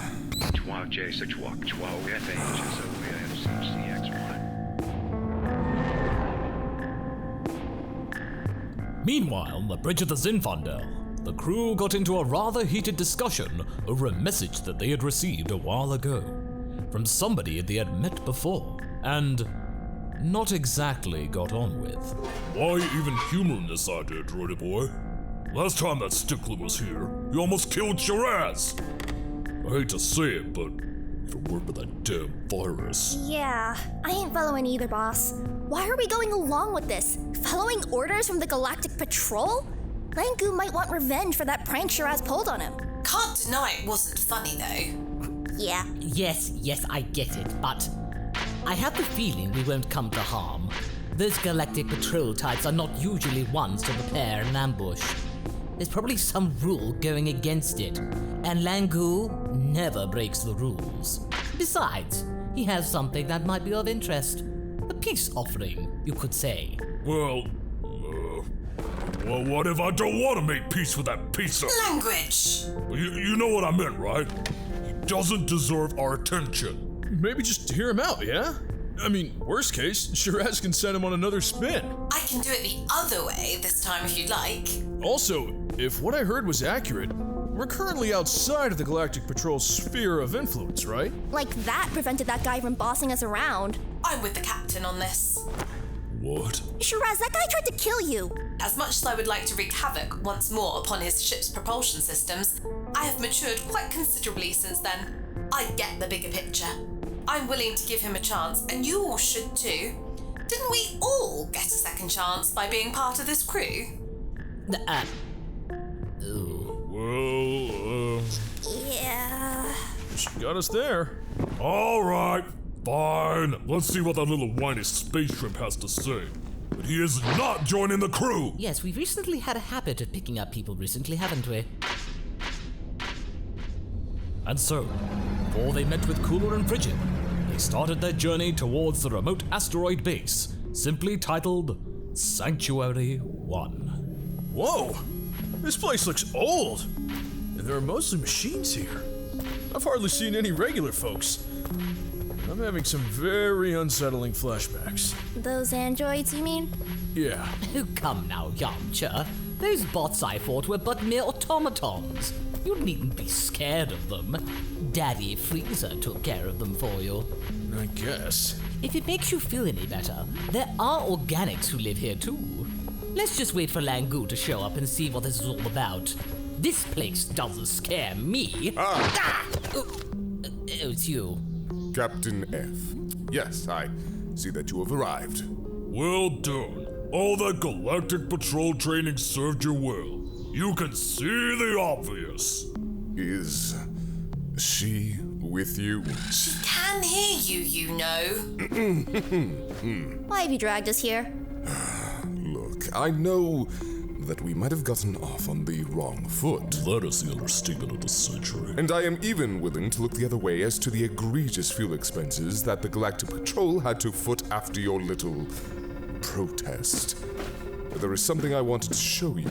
Meanwhile, on the bridge of the Zinfandel, the crew got into a rather heated discussion over a message that they had received a while ago from somebody they had met before and not exactly got on with. Why even humor in this idea, droidy boy? Last time that stickler was here, he almost killed Shiraz. I hate to say it, but you gotta work with that damn virus. Yeah, I ain't following either, boss. Why are we going along with this? Following orders from the Galactic Patrol? Langu might want revenge for that prank Shiraz pulled on him. Can't deny it wasn't funny, though. Yeah. Yes, I get it, but I have the feeling we won't come to harm. Those Galactic Patrol types are not usually ones to prepare an ambush. There's probably some rule going against it, and Langu never breaks the rules. Besides, he has something that might be of interest. A peace offering, you could say. Well, what if I don't want to make peace with that piece of... Language! You know what I meant, right? He doesn't deserve our attention. Maybe just hear him out, yeah? I mean, worst case, Shiraz can send him on another spin. I can do it the other way this time if you'd like. Also, if what I heard was accurate, we're currently outside of the Galactic Patrol's sphere of influence, right? Like that prevented that guy from bossing us around. I'm with the captain on this. What? Shiraz, that guy tried to kill you. As much as I would like to wreak havoc once more upon his ship's propulsion systems, I have matured quite considerably since then. I get the bigger picture. I'm willing to give him a chance, and you all should too. Didn't we all get a second chance by being part of this crew? Yeah. She got us there. All right, fine. Let's see what that little whiny space shrimp has to say. But he is not joining the crew. Yes, we've recently had a habit of picking up people recently, haven't we? And so, before they met with Cooler and Frigid, they started their journey towards the remote asteroid base, simply titled Sanctuary 1. Whoa! This place looks old! And there are mostly machines here. I've hardly seen any regular folks. I'm having some very unsettling flashbacks. Those androids, you mean? Yeah. Oh, come now, Yamcha. Those bots I fought were but mere automatons. You needn't be scared of them. Daddy Freeza took care of them for you. I guess. If it makes you feel any better, there are organics who live here too. Let's just wait for Langu to show up and see what this is all about. This place doesn't scare me. It's you. Captain F. Yes, I see that you have arrived. Well done. All that Galactic Patrol training served you well. You can see the obvious. Is she with you? She can hear you, you know. Why have you dragged us here? Look, I know that we might have gotten off on the wrong foot. That is the understatement of the century. And I am even willing to look the other way as to the egregious fuel expenses that the Galactic Patrol had to foot after your little protest. But there is something I wanted to show you.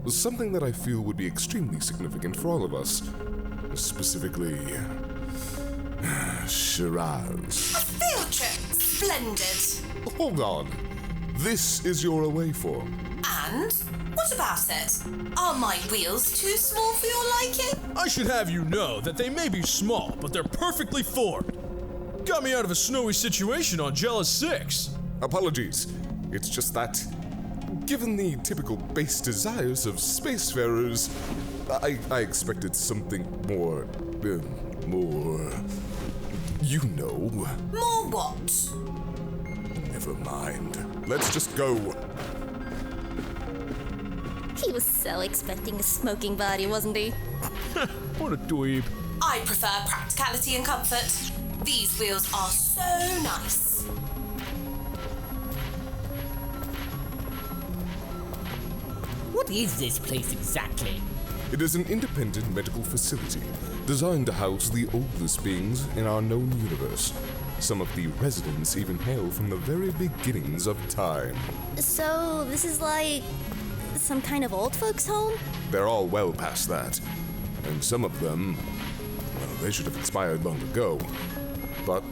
Something that I feel would be extremely significant for all of us. Specifically, Shiraz. A field trip! Splendid! Hold on. This is your away form. And? What about it? Are my wheels too small for your liking? I should have you know that they may be small, but they're perfectly formed. got me out of a snowy situation on Jealous 6. Apologies. It's just that, given the typical base desires of spacefarers, I expected something more, you know. More what? Never mind. Let's just go. He was so expecting a smoking body, wasn't he? What a dweeb. I prefer practicality and comfort. These wheels are so nice. What is this place exactly? It is an independent medical facility designed to house the oldest beings in our known universe. Some of the residents even hail from the very beginnings of time. So, this is like some kind of old folks' home? They're all well past that. And some of them, well, they should have expired long ago. But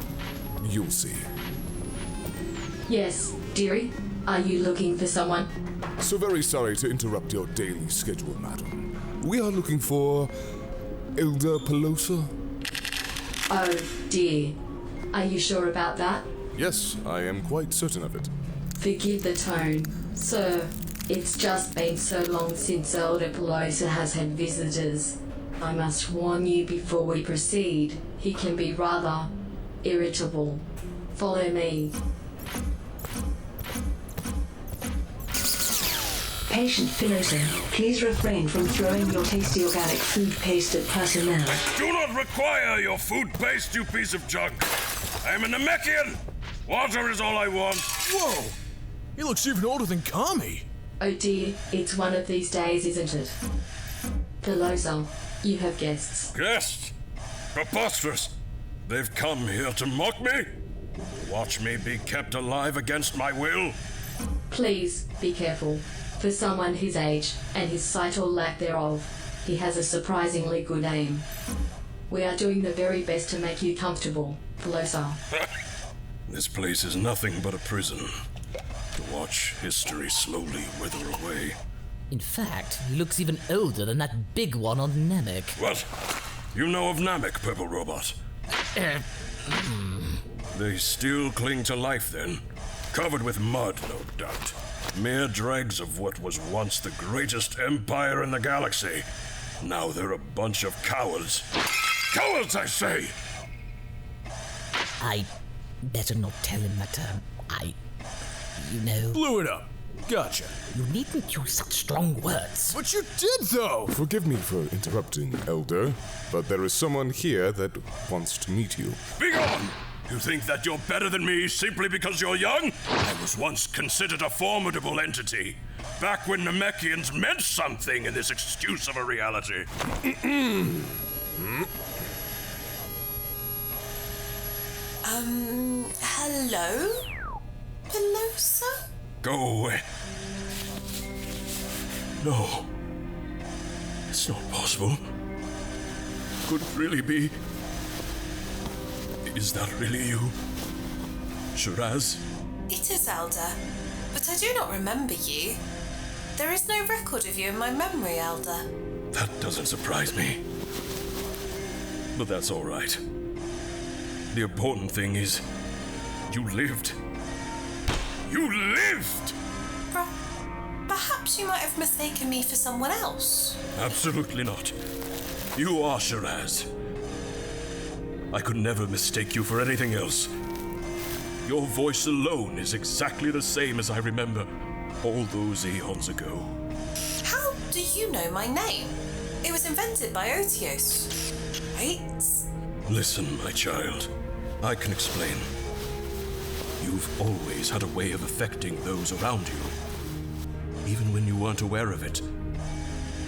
you'll see. Yes, dearie? Are you looking for someone? So very sorry to interrupt your daily schedule, madam. We are looking for Elder Pelosa. Oh, dear. Are you sure about that? Yes, I am quite certain of it. Forgive the tone, sir. It's just been so long since Elder Pelosa has had visitors. I must warn you before we proceed. He can be rather irritable. Follow me. Patient Pelosa, please refrain from throwing your tasty organic food paste at personnel. I do not require your food paste, you piece of junk. I am a Namekian. Water is all I want. Whoa! He looks even older than Kami. Oh dear, it's one of these days, isn't it? Pelosa, you have guests. Guests? Preposterous. They've come here to mock me? Watch me be kept alive against my will? Please be careful. For someone his age and his sight or lack thereof, he has a surprisingly good aim. We are doing the very best to make you comfortable, Pelosa. This place is nothing but a prison. To watch history slowly wither away. In fact, he looks even older than that big one on Namek. What? You know of Namek, Purple Robot? They still cling to life then. Covered with mud, no doubt. Mere dregs of what was once the greatest empire in the galaxy. Now they're a bunch of cowards. Cowards, I say! I better not tell him that, you know... Blew it up. Gotcha. You needn't use such strong words. But you did, though! Forgive me for interrupting, Elder, but there is someone here that wants to meet you. Begone! You think that you're better than me simply because you're young? I was once considered a formidable entity. Back when Namekians meant something in this excuse of a reality. Hello? Pelosa? Go away. No. It's not possible. Could it really be? Is that really you? Shiraz? It is, Elder. But I do not remember you. There is no record of you in my memory, Elder. That doesn't surprise me. But that's all right. The important thing is, you lived. You lived! Perhaps you might have mistaken me for someone else. Absolutely not. You are Shiraz. I could never mistake you for anything else. Your voice alone is exactly the same as I remember all those eons ago. How do you know my name? It was invented by Otios, right? Listen, my child. I can explain. You've always had a way of affecting those around you. Even when you weren't aware of it.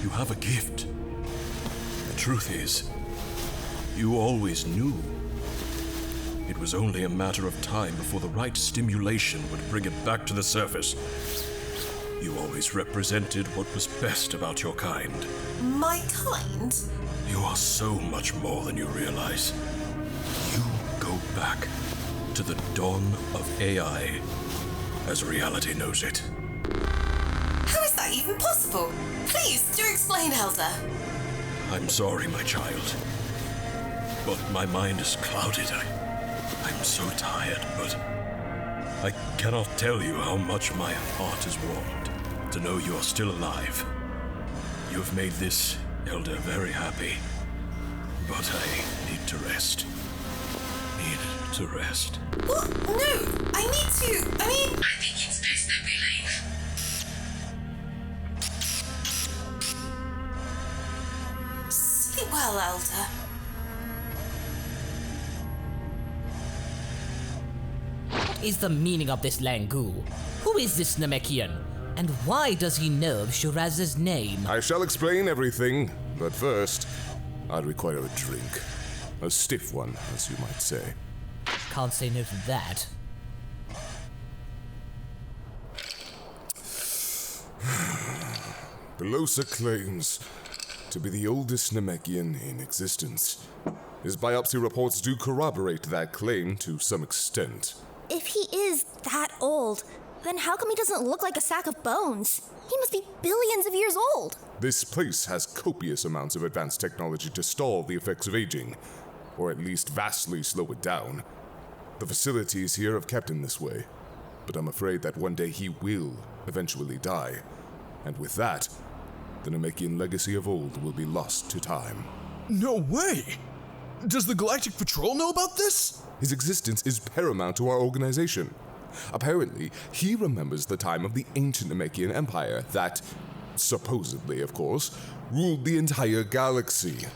You have a gift. The truth is, you always knew. It was only a matter of time before the right stimulation would bring it back to the surface. You always represented what was best about your kind. My kind? You are so much more than you realize. You go back to the dawn of AI, as reality knows it. How is that even possible? Please, do explain, Elder. I'm sorry, my child. But my mind is clouded. I'm so tired, but I cannot tell you how much my heart is warmed to know you are still alive. You have made this elder very happy, but I need to rest. What? No, I think it's best that we leave. Sleep well, Elder. What is the meaning of this Langu? Who is this Namekian? And why does he know of Shiraz's name? I shall explain everything, but first, I'd require a drink. A stiff one, as you might say. Can't say no to that. Belosa claims to be the oldest Namekian in existence. His biopsy reports do corroborate that claim to some extent. If he is that old, then how come he doesn't look like a sack of bones? He must be billions of years old. This place has copious amounts of advanced technology to stall the effects of aging, or at least vastly slow it down. The facilities here have kept him this way, but I'm afraid that one day he will eventually die, and with that, the Namekian legacy of old will be lost to time. No way! Does the Galactic Patrol know about this? His existence is paramount to our organization. Apparently, he remembers the time of the ancient Namekian Empire that, supposedly of course, ruled the entire galaxy.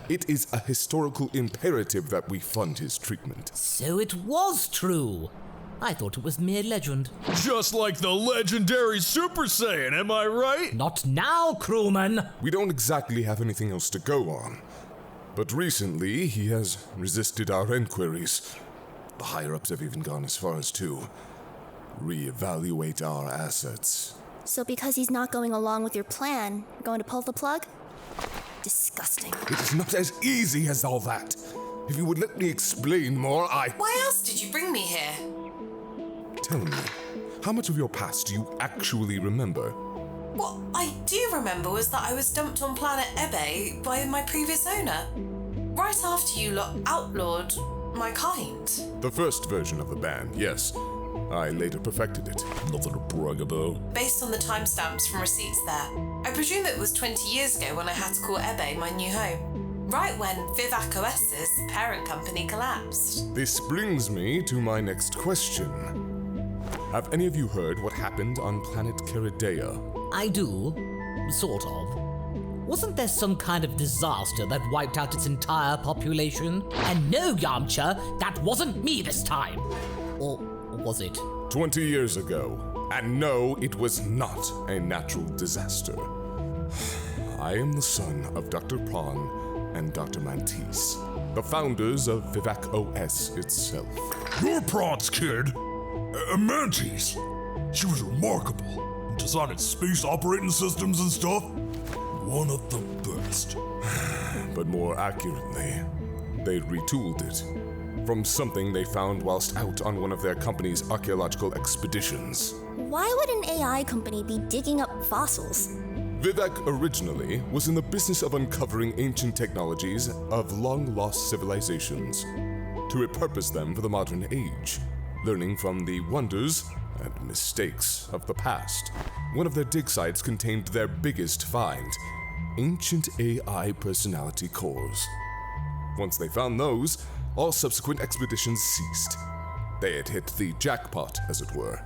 It is a historical imperative that we fund his treatment. So it was true. I thought it was mere legend. Just like the legendary Super Saiyan, am I right? Not now, crewman! We don't exactly have anything else to go on. But recently, he has resisted our inquiries. The higher-ups have even gone as far as to reevaluate our assets. So because he's not going along with your plan, you're going to pull the plug? Disgusting. It is not as easy as all that. If you would let me explain more, Why else did you bring me here? Tell me, how much of your past do you actually remember? What I do remember was that I was dumped on planet Ebe by my previous owner. Right after you lot outlawed my kind. The first version of the band, yes. I later perfected it. Nothing to brag about. Based on the timestamps from receipts there, I presume it was 20 years ago when I had to call Ebe my new home. Right when MasakoX's parent company collapsed. This brings me to my next question. Have any of you heard what happened on planet Caridea? I do. Sort of. Wasn't there some kind of disaster that wiped out its entire population? And no, Yamcha, that wasn't me this time. Or was it? 20 years ago. And no, it was not a natural disaster. I am the son of Dr. Prawn and Dr. Mantis, the founders of MasakoX itself. You're Prawn's kid? Mantis. She was remarkable. Designing space operating systems and stuff. One of the best. But more accurately, they retooled it from something they found whilst out on one of their company's archaeological expeditions. Why would an AI company be digging up fossils? Vivek originally was in the business of uncovering ancient technologies of long-lost civilizations to repurpose them for the modern age, learning from the wonders and mistakes of the past. One of their dig sites contained their biggest find, ancient AI personality cores. Once they found those, all subsequent expeditions ceased. They had hit the jackpot, as it were.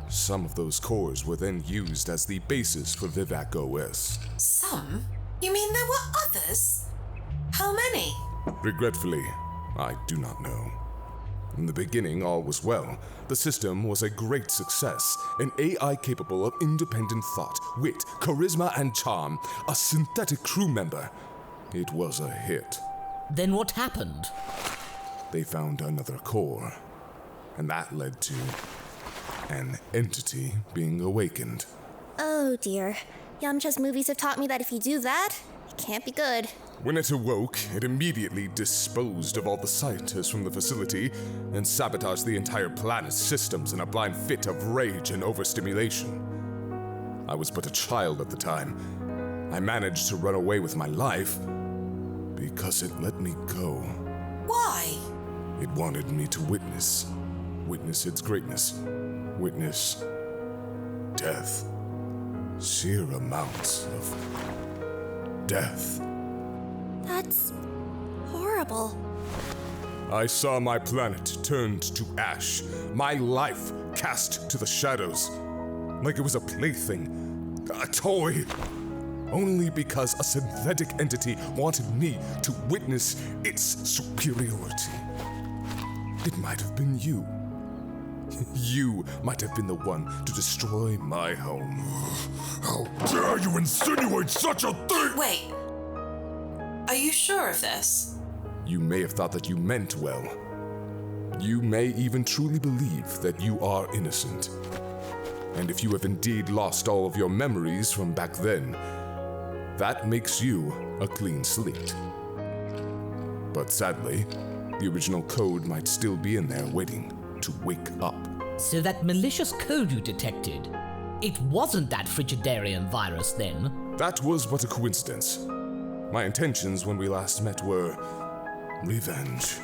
Some of those cores were then used as the basis for MasakoX. Some? You mean there were others? How many? Regretfully, I do not know. In the beginning, all was well. The system was a great success, an AI capable of independent thought, wit, charisma, and charm, a synthetic crew member. It was a hit. Then what happened? They found another core, and that led to an entity being awakened. Oh dear. Yamcha's movies have taught me that if you do that, it can't be good. When it awoke, it immediately disposed of all the scientists from the facility and sabotaged the entire planet's systems in a blind fit of rage and overstimulation. I was but a child at the time. I managed to run away with my life because it let me go. Why? It wanted me to witness its greatness, witness death, sheer amounts of death. That's horrible. I saw my planet turned to ash, my life cast to the shadows, like it was a plaything, a toy, only because a synthetic entity wanted me to witness its superiority. It might have been you. You might have been the one to destroy my home. How dare you insinuate such a thing? Wait. Are you sure of this? You may have thought that you meant well. You may even truly believe that you are innocent. And if you have indeed lost all of your memories from back then, that makes you a clean slate. But sadly, the original code might still be in there waiting to wake up. So that malicious code you detected, it wasn't that Frigidarian virus then? That was but a coincidence. My intentions when we last met were revenge.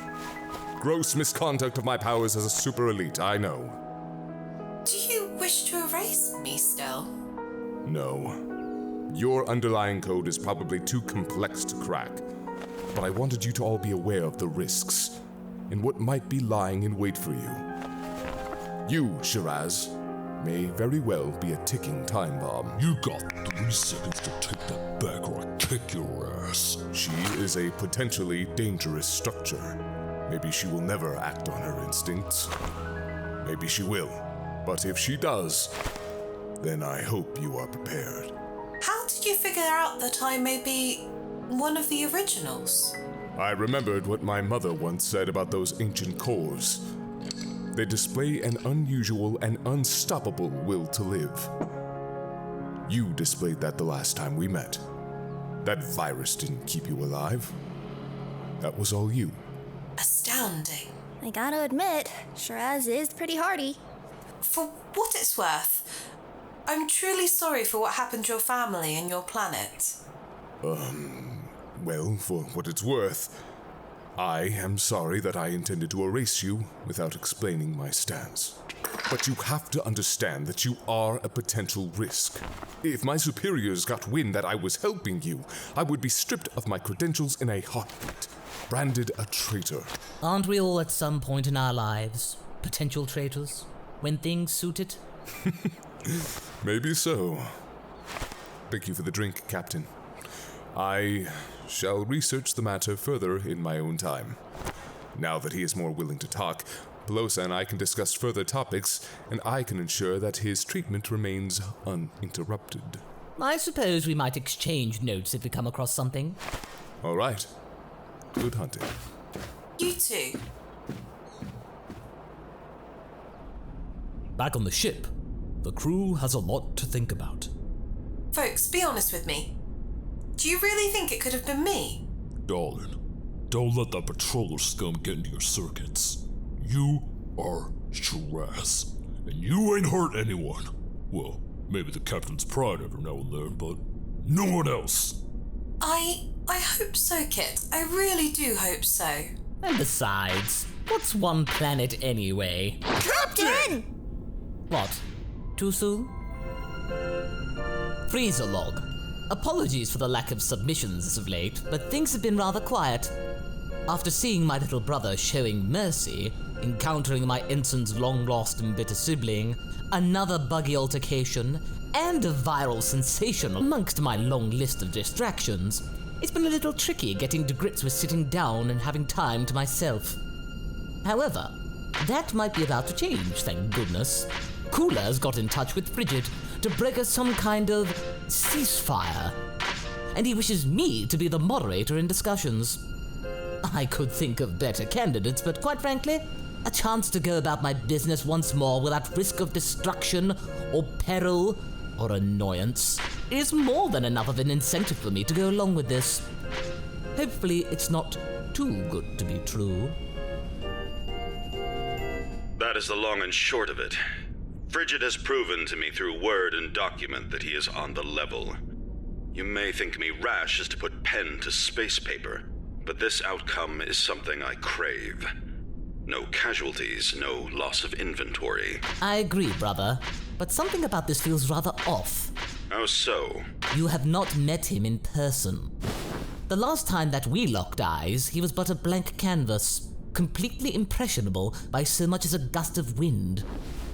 Gross misconduct of my powers as a super elite, I know. Do you wish to erase me still? No. Your underlying code is probably too complex to crack. But I wanted you to all be aware of the risks and what might be lying in wait for you. You, Shiraz, may very well be a ticking time bomb. You got 3 seconds to take that back or I kick your ass. She is a potentially dangerous structure. Maybe she will never act on her instincts. Maybe she will. But if she does, then I hope you are prepared. How did you figure out that I may be one of the originals? I remembered what my mother once said about those ancient cores. They display an unusual and unstoppable will to live. You displayed that the last time we met. That virus didn't keep you alive. That was all you. Astounding. I gotta admit, Shiraz is pretty hardy. For what it's worth, I'm truly sorry for what happened to your family and your planet. Well, for what it's worth, I am sorry that I intended to erase you without explaining my stance. But you have to understand that you are a potential risk. If my superiors got wind that I was helping you, I would be stripped of my credentials in a heartbeat, branded a traitor. Aren't we all at some point in our lives potential traitors? When things suit it? Maybe so. Thank you for the drink, Captain. I shall research the matter further in my own time. Now that he is more willing to talk, Pelosa and I can discuss further topics, and I can ensure that his treatment remains uninterrupted. I suppose we might exchange notes if we come across something. All right. Good hunting. You too. Back on the ship, the crew has a lot to think about. Folks, be honest with me. Do you really think it could have been me? Darling, don't let that patroller scum get into your circuits. You are Shiraz, and you ain't hurt anyone. Well, maybe the captain's pride every now and then, but no one else. I hope so, Kit. I really do hope so. And besides, what's one planet anyway? Captain! What? Too soon? Freeza log. Apologies for the lack of submissions as of late, but things have been rather quiet. After seeing my little brother showing mercy, encountering my ensign's long-lost and bitter sibling, another buggy altercation, and a viral sensation amongst my long list of distractions, it's been a little tricky getting to grips with sitting down and having time to myself. However, that might be about to change, thank goodness. Cooler's got in touch with Frigid to break us some kind of ceasefire, and he wishes me to be the moderator in discussions. I could think of better candidates, but quite frankly, a chance to go about my business once more without risk of destruction or peril or annoyance is more than enough of an incentive for me to go along with this. Hopefully it's not too good to be true. That is the long and short of it. Frigid has proven to me through word and document that he is on the level. You may think me rash as to put pen to space paper, but this outcome is something I crave. No casualties, no loss of inventory. I agree, brother, but something about this feels rather off. How so? You have not met him in person. The last time that we locked eyes, he was but a blank canvas, completely impressionable by so much as a gust of wind.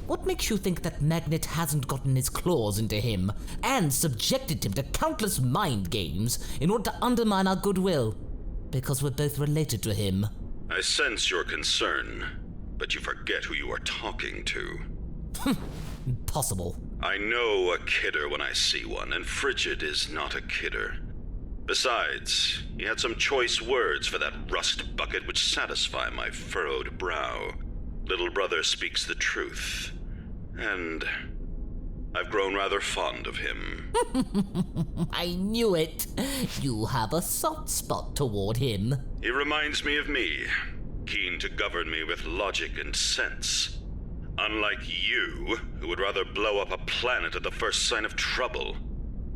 What makes you think that Magnet hasn't gotten his claws into him and subjected him to countless mind games in order to undermine our goodwill? Because we're both related to him. I sense your concern, but you forget who you are talking to. Impossible. I know a kidder when I see one, and Frigid is not a kidder. Besides, he had some choice words for that rust bucket which satisfy my furrowed brow. Little brother speaks the truth, and I've grown rather fond of him. I knew it. You have a soft spot toward him. He reminds me of me, keen to govern me with logic and sense. Unlike you, who would rather blow up a planet at the first sign of trouble.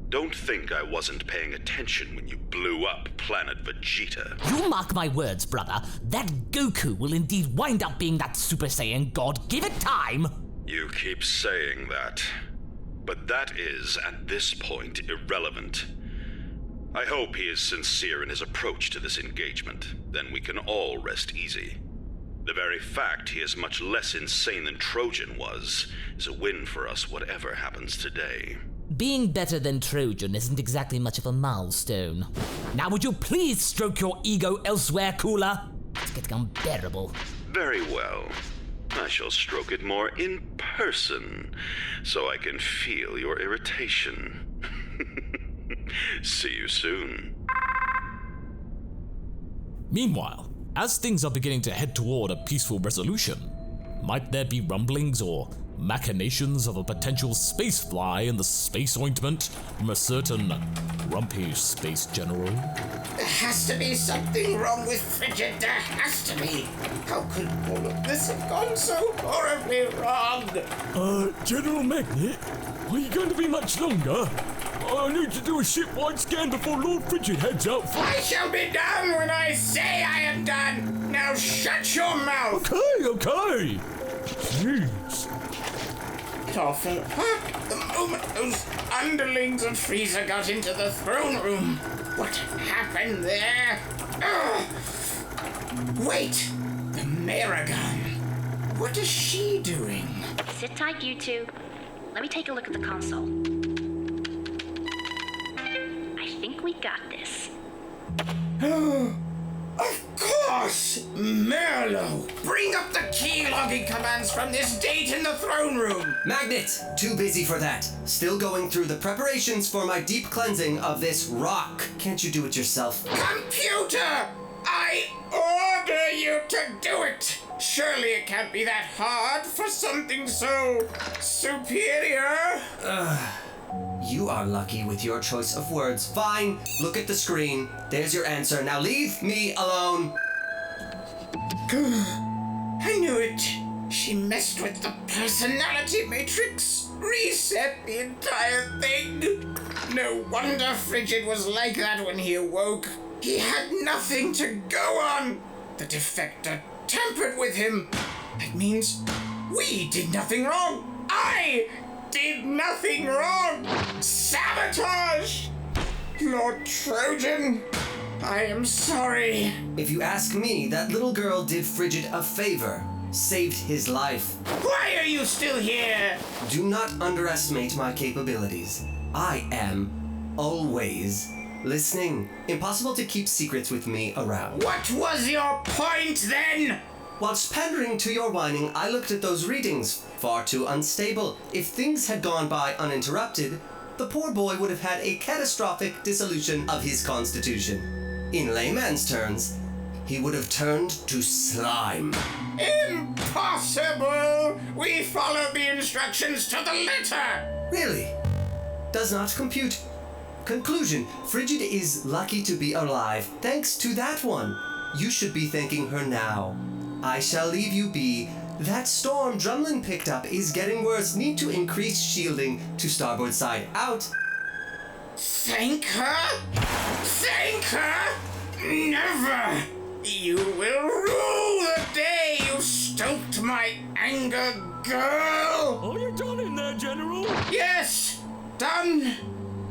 Don't think I wasn't paying attention when you blew up planet Vegeta. You mark my words, brother. That Goku will indeed wind up being that Super Saiyan God. Give it time! You keep saying that. But that is, at this point, irrelevant. I hope he is sincere in his approach to this engagement. Then we can all rest easy. The very fact he is much less insane than Trojan was is a win for us whatever happens today. Being better than Trojan isn't exactly much of a milestone. Now would you please stroke your ego elsewhere, Cooler? It's getting unbearable. Very well. I shall stroke it more in person, so I can feel your irritation. See you soon. Meanwhile, as things are beginning to head toward a peaceful resolution, might there be rumblings or machinations of a potential space fly in the space ointment from a certain grumpy space general? There has to be something wrong with Frigid. There has to be. How could all of this have gone so horribly wrong? General Magnet, are you going to be much longer? I need to do a shipwide scan before Lord Frigid heads out for... I shall be done when I say I am done. Now shut your mouth. Okay. Jeez. It all fell apart the moment those underlings of Freeza got into the throne room. What happened there? Wait, the Maragon. What is she doing? Sit tight, you two. Let me take a look at the console. I think we got this. Of course! Merlo! Bring up the key logging commands from this date in the throne room! Magnet! Too busy for that. Still going through the preparations for my deep cleansing of this rock. Can't you do it yourself? Computer! I order you to do it! Surely it can't be that hard for something so superior? You are lucky with your choice of words. Fine, look at the screen. There's your answer. Now leave me alone. I knew it. She messed with the personality matrix. Reset the entire thing. No wonder Frigid was like that when he awoke. He had nothing to go on. The defector tampered with him. That means we did nothing wrong. I did nothing wrong! Sabotage! Lord Trojan, I am sorry. If you ask me, that little girl did Frigid a favor. Saved his life. Why are you still here? Do not underestimate my capabilities. I am always listening. Impossible to keep secrets with me around. What was your point then? Whilst pandering to your whining, I looked at those readings. Far too unstable. If things had gone by uninterrupted, the poor boy would have had a catastrophic dissolution of his constitution. In layman's terms, he would have turned to slime. Impossible! We followed the instructions to the letter! Really? Does not compute. Conclusion, Frigid is lucky to be alive, thanks to that one. You should be thanking her now. I shall leave you be. That storm Drumlin picked up is getting worse. Need to increase shielding to starboard side. Out. Thank her? Thank her? Never! You will rue the day you girl! Are you done in there, General? Yes, done.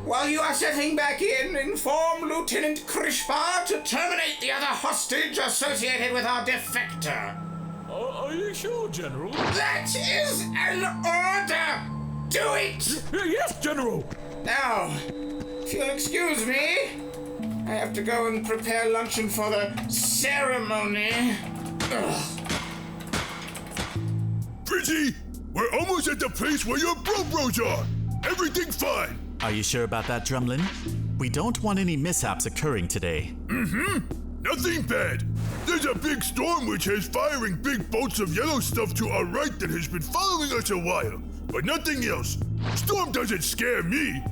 While you are setting back in, inform Lieutenant Krishpa to terminate the other hostage associated with our defector. Are you sure, General? That is an order! Do it! Yes, General! Now, if you'll excuse me, I have to go and prepare luncheon for the ceremony. Ugh. Frizzy, we're almost at the place where your bros are. Everything fine. Are you sure about that, Drumlin? We don't want any mishaps occurring today. Nothing bad. There's a big storm which has firing big bolts of yellow stuff to our right that has been following us a while. But nothing else. Storm doesn't scare me.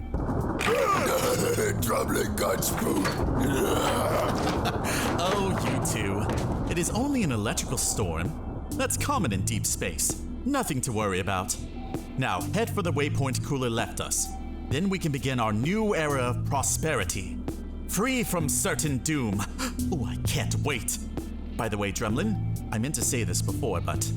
Drumlin got spooked. Oh, you two. It is only an electrical storm. That's common in deep space. Nothing to worry about. Now, head for the waypoint Cooler left us. Then we can begin our new era of prosperity. Free from certain doom. Oh, I can't wait. By the way, Drumlin, I meant to say this before, but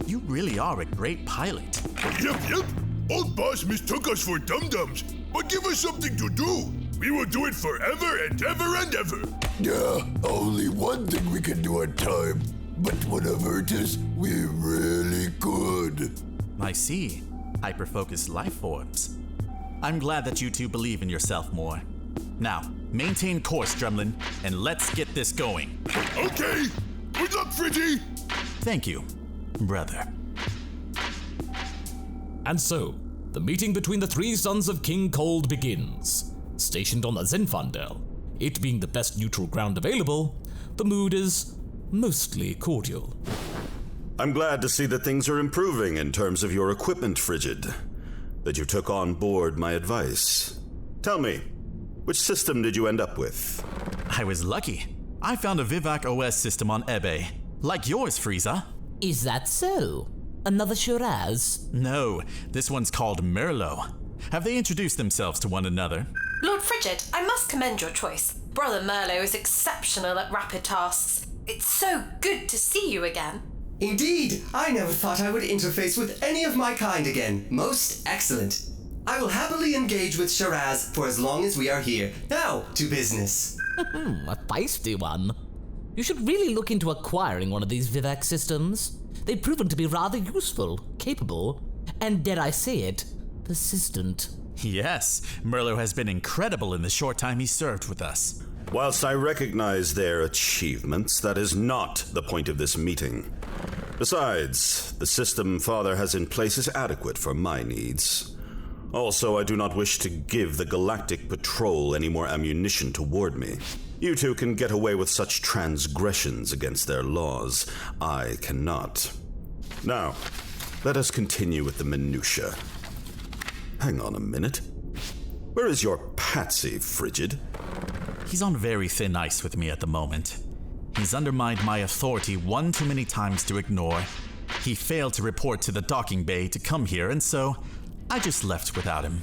you really are a great pilot. Yep. Old boss mistook us for dum-dums, but give us something to do. We will do it forever and ever and ever. Yeah, only one thing we can do at a time. But whatever it is, we really could. I see. Hyper-focused life forms. I'm glad that you two believe in yourself more. Now, maintain course, Drumlin, and let's get this going. Okay. Good luck, Frizzy. Thank you, brother. And so, the meeting between the three sons of King Cold begins. Stationed on the Zinfandel, it being the best neutral ground available, the mood is mostly cordial. I'm glad to see that things are improving in terms of your equipment, Frigid. That you took on board my advice. Tell me, which system did you end up with? I was lucky. I found a Vivac OS system on eBay. Like yours, Freeza. Is that so? Another Shiraz? No, this one's called Merlot. Have they introduced themselves to one another? Lord Frigid, I must commend your choice. Brother Merlot is exceptional at rapid tasks. It's so good to see you again. Indeed, I never thought I would interface with any of my kind again. Most excellent. I will happily engage with Shiraz for as long as we are here. Now, to business. A feisty one. You should really look into acquiring one of these Vivac systems. They've proven to be rather useful, capable, and dare I say it, persistent. Yes, Merlot has been incredible in the short time he served with us. Whilst I recognize their achievements, that is not the point of this meeting. Besides, the system Father has in place is adequate for my needs. Also, I do not wish to give the Galactic Patrol any more ammunition toward me. You two can get away with such transgressions against their laws. I cannot. Now, let us continue with the minutiae. Hang on a minute. Where is your patsy, Frigid? He's on very thin ice with me at the moment. He's undermined my authority one too many times to ignore. He failed to report to the docking bay to come here, and so I just left without him.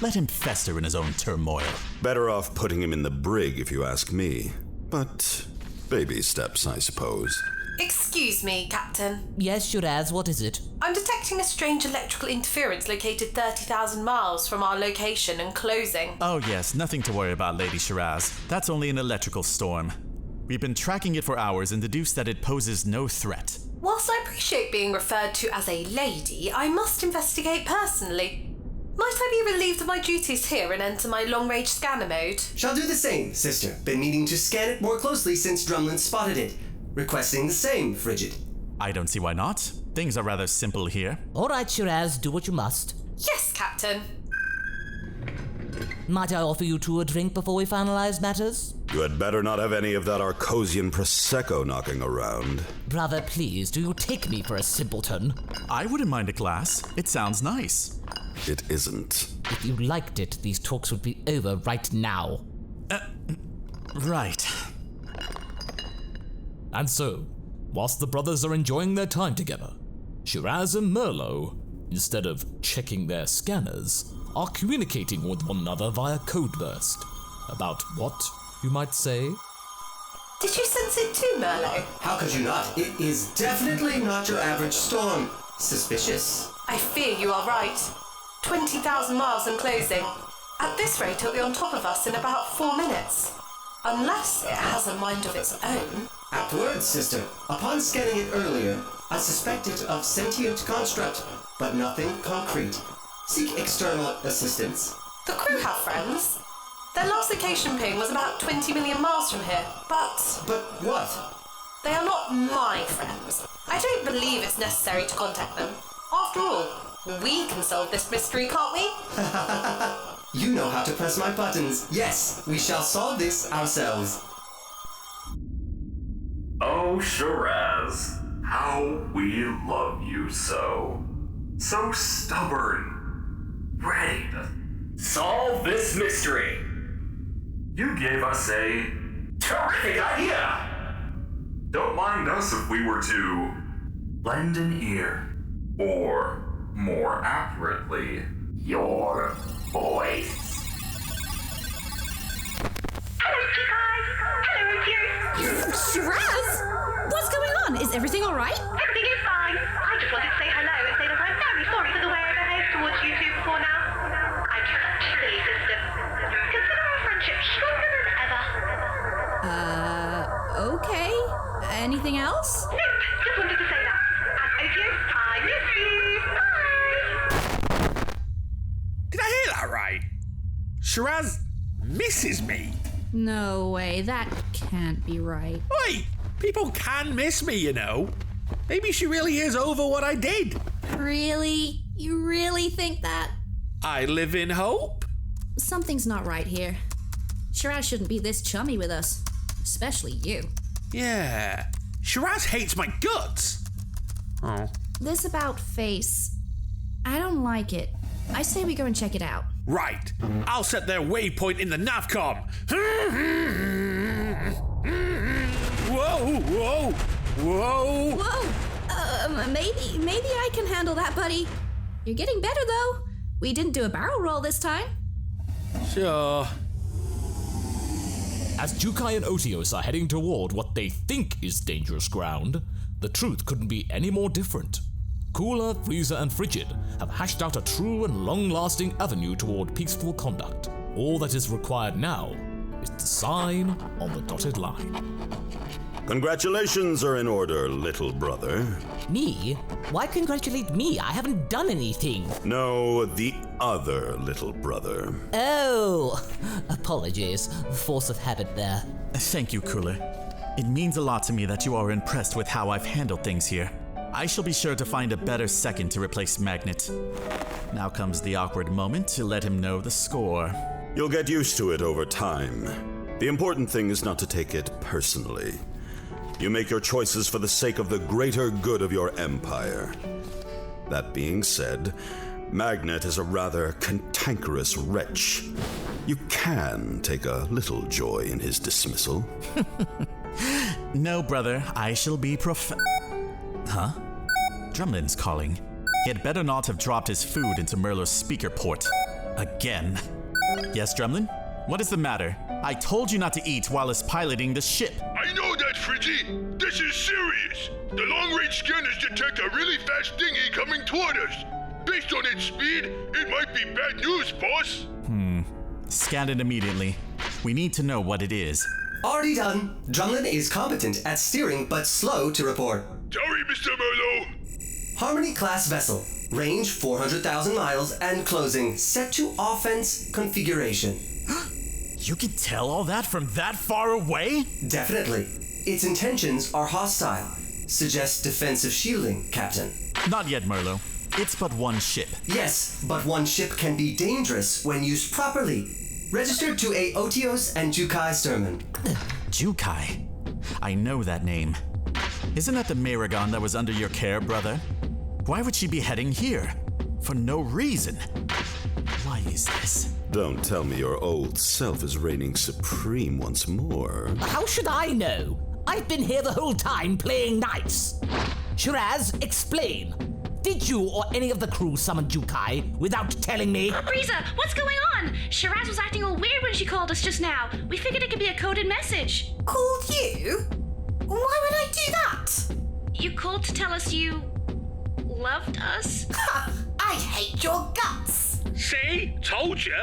Let him fester in his own turmoil. Better off putting him in the brig, if you ask me. But baby steps, I suppose. Excuse me, Captain. Yes, Shiraz, what is it? I'm detecting a strange electrical interference located 30,000 miles from our location and closing. Oh yes, nothing to worry about, Lady Shiraz. That's only an electrical storm. We've been tracking it for hours and deduced that it poses no threat. Whilst I appreciate being referred to as a lady, I must investigate personally. Might I be relieved of my duties here and enter my long-range scanner mode? Shall do the same, sister. Been needing to scan it more closely since Drumlin spotted it. Requesting the same, Frigid. I don't see why not. Things are rather simple here. All right, Shiraz, do what you must. Yes, Captain. Might I offer you two a drink before we finalize matters? You had better not have any of that Arcosian Prosecco knocking around. Brother, please, do you take me for a simpleton? I wouldn't mind a glass. It sounds nice. It isn't. If you liked it, these talks would be over right now. Right. And so, whilst the brothers are enjoying their time together, Shiraz and Merlot, instead of checking their scanners, are communicating with one another via code burst. About what, you might say? Did you sense it too, Merlot? How could you not? It is definitely not your average storm. Suspicious. I fear you are right. 20,000 miles and closing. At this rate, it'll be on top of us in about 4 minutes. Unless it has a mind of its own. Apt words, sister. Upon scanning it earlier, I suspect it of sentient construct, but nothing concrete. Seek external assistance. The crew have friends. Their last location ping was about 20 million miles from here, but... But what? They are not my friends. I don't believe it's necessary to contact them. After all, we can solve this mystery, can't we? You know how to press my buttons. Yes, we shall solve this ourselves. Oh, Shiraz, how we love you so. So stubborn. Ready to solve this mystery. You gave us a terrific idea. Don't mind us if we were to lend an ear. Or, more accurately, your voice. Hello, guys. Hello, Shiraz! What's going on? Is everything alright? Everything is fine. I just wanted to say hello and say that I'm very sorry for the way I behaved towards you two before now. I'm just a silly sister. Consider our friendship stronger than ever. Okay. Anything else? Nope, just wanted to say that. And Odio, I miss you. Bye. Did I hear that right? Shiraz misses me. No way, that can't be right. Oi! People can miss me, you know. Maybe she really is over what I did. Really? You really think that? I live in hope. Something's not right here. Shiraz shouldn't be this chummy with us. Especially you. Yeah. Shiraz hates my guts. Oh. This about face. I don't like it. I say we go and check it out. Right. I'll set their waypoint in the navcom. Whoa, whoa, whoa. Whoa. Maybe I can handle that, buddy. You're getting better, though. We didn't do a barrel roll this time. Sure. As Jukai and Otios are heading toward what they think is dangerous ground, the truth couldn't be any more different. Cooler, Freeza, and Frigid have hashed out a true and long-lasting avenue toward peaceful conduct. All that is required now is the sign on the dotted line. Congratulations are in order, little brother. Me? Why congratulate me? I haven't done anything. No, the other little brother. Oh, apologies. Force of habit there. Thank you, Cooler. It means a lot to me that you are impressed with how I've handled things here. I shall be sure to find a better second to replace Magnet. Now comes the awkward moment to let him know the score. You'll get used to it over time. The important thing is not to take it personally. You make your choices for the sake of the greater good of your empire. That being said, Magnet is a rather cantankerous wretch. You can take a little joy in his dismissal. No, brother, I shall be Huh? Drumlin's calling. He had better not have dropped his food into Merlo's speaker port. Again. Yes, Drumlin? What is the matter? I told you not to eat while it's piloting the ship. I know that, Fridgy. This is serious. The long-range scanners detect a really fast dinghy coming toward us. Based on its speed, it might be bad news, boss. Scan it immediately. We need to know what it is. Already done. Drumlin is competent at steering, but slow to report. Sorry, Mr. Merlo. Harmony-class vessel. Range 400,000 miles and closing set to offense configuration. You can tell all that from that far away? Definitely. Its intentions are hostile. Suggest defensive shielding, Captain. Not yet, Merlo. It's but one ship. Yes, but one ship can be dangerous when used properly. Registered to a Otios and Jukai Sturman. Jukai? I know that name. Isn't that the Maragon that was under your care, brother? Why would she be heading here? For no reason. Why is this? Don't tell me your old self is reigning supreme once more. How should I know? I've been here the whole time playing nice. Shiraz, explain. Did you or any of the crew summon Jukai without telling me? Frieza, what's going on? Shiraz was acting all weird when she called us just now. We figured it could be a coded message. Called you? Why would I do that? You called to tell us you loved us? Ha! I hate your guts! See? Told you.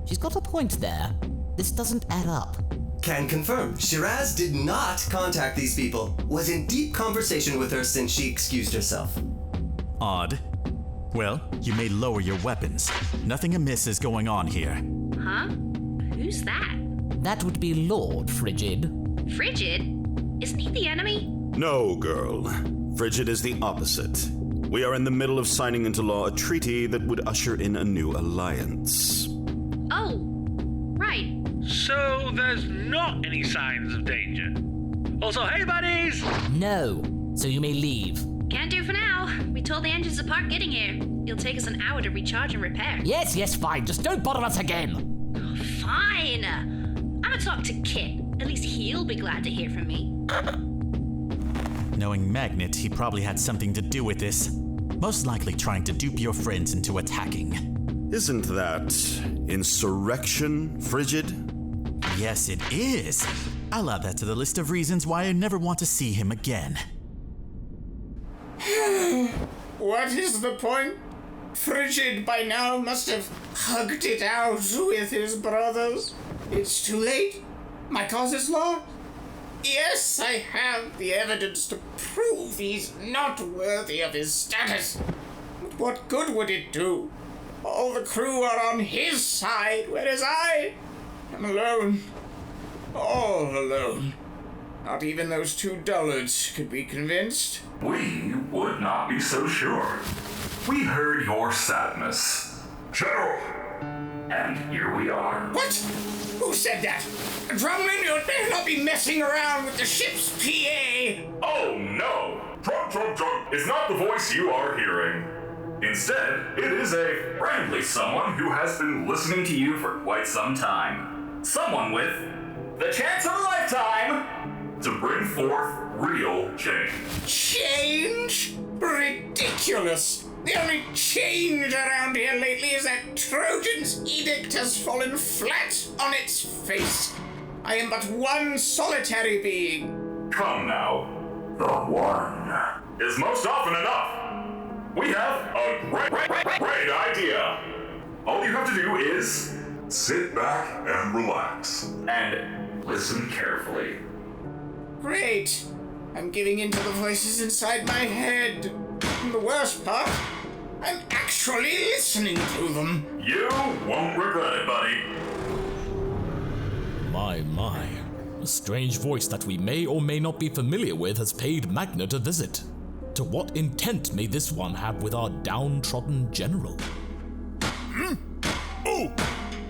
She's got a point there. This doesn't add up. Can confirm, Shiraz did not contact these people. Was in deep conversation with her since she excused herself. Odd. Well, you may lower your weapons. Nothing amiss is going on here. Huh? Who's that? That would be Lord Frigid. Frigid? Isn't he the enemy? No, girl. Frigid is the opposite. We are in the middle of signing into law a treaty that would usher in a new alliance. Oh, right. So there's not any signs of danger. Also, hey buddies! No, so you may leave. Can't do for now. We tore the engines apart getting here. It'll take us an hour to recharge and repair. Yes, fine. Just don't bother us again. Oh, fine. I'm gonna talk to Kit. At least he'll be glad to hear from me. Knowing Magnet, he probably had something to do with this. Most likely trying to dupe your friends into attacking. Isn't that insurrection, Frigid? Yes, it is. I'll add that to the list of reasons why I never want to see him again. What is the point? Frigid by now must have hugged it out with his brothers. It's too late. My cause is lost. Yes, I have the evidence to prove he's not worthy of his status. But what good would it do? All the crew are on his side, whereas I am alone. All alone. Not even those two dullards could be convinced. We would not be so sure. We heard your sadness, General, and here we are. What? Who said that? Drumlin, you'd better not be messing around with the ship's PA. Oh no! Drum Drum Drum is not the voice you are hearing. Instead, it is a friendly someone who has been listening to you for quite some time. Someone with the chance of a lifetime to bring forth real change. Change? Ridiculous! The only change around here lately is that Trojan's edict has fallen flat on its face. I am but one solitary being. Come now. The one is most often enough. We have a great idea. All you have to do is sit back and relax and listen carefully. Great. I'm giving in to the voices inside my head. And the worst part, I'm actually listening to them. You won't regret it, buddy. My. A strange voice that we may or may not be familiar with has paid Magnet a visit. To what intent may this one have with our downtrodden general? Oh,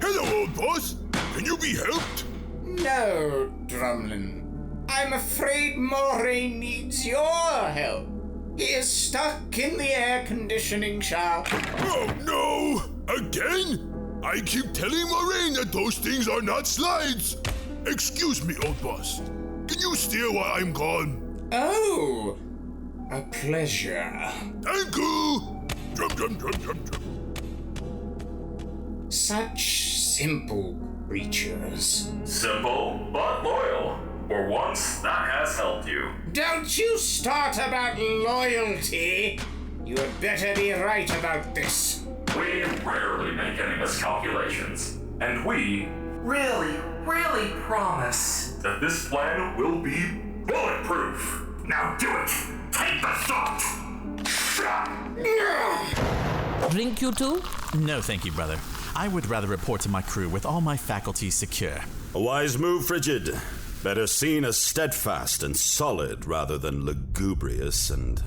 hello, old boss. Can you be helped? No, Drumlin. I'm afraid Moraine needs your help. He is stuck in the air conditioning shaft. Oh, no! Again? I keep telling Moraine that those things are not slides. Excuse me, old boss. Can you steer while I'm gone? Oh, a pleasure. Thank you! Drum, drum, drum, drum, drum. Such simple creatures. Simple, but loyal. For once, that has helped you. Don't you start about loyalty. You had better be right about this. We rarely make any miscalculations. And we really promise that this plan will be bulletproof. Now do it! Take the shot! Drink, you two? No, thank you, brother. I would rather report to my crew with all my faculties secure. A wise move, Frigid. Better seen as steadfast and solid rather than lugubrious and...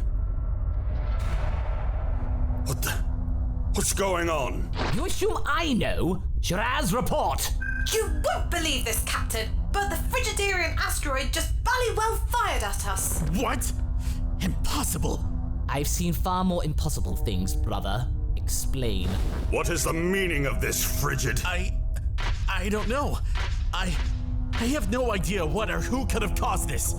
What's going on? You assume I know? Shiraz, report! You won't believe this, Captain, but the Frigidarian asteroid just bally well fired at us. What? Impossible! I've seen far more impossible things, brother. Explain. What is the meaning of this, Frigid? I don't know. I have no idea what or who could have caused this.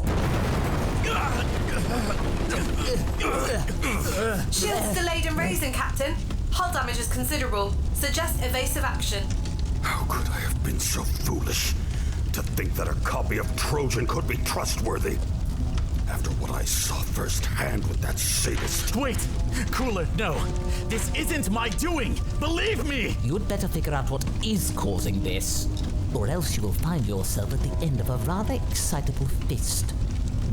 Shields delayed in raising, Captain. Hull damage is considerable. Suggest evasive action. How could I have been so foolish to think that a copy of Trojan could be trustworthy? After what I saw firsthand with that sadist. Wait! Cooler, no. This isn't my doing! Believe me! You'd better figure out what is causing this, or else you will find yourself at the end of a rather excitable fist.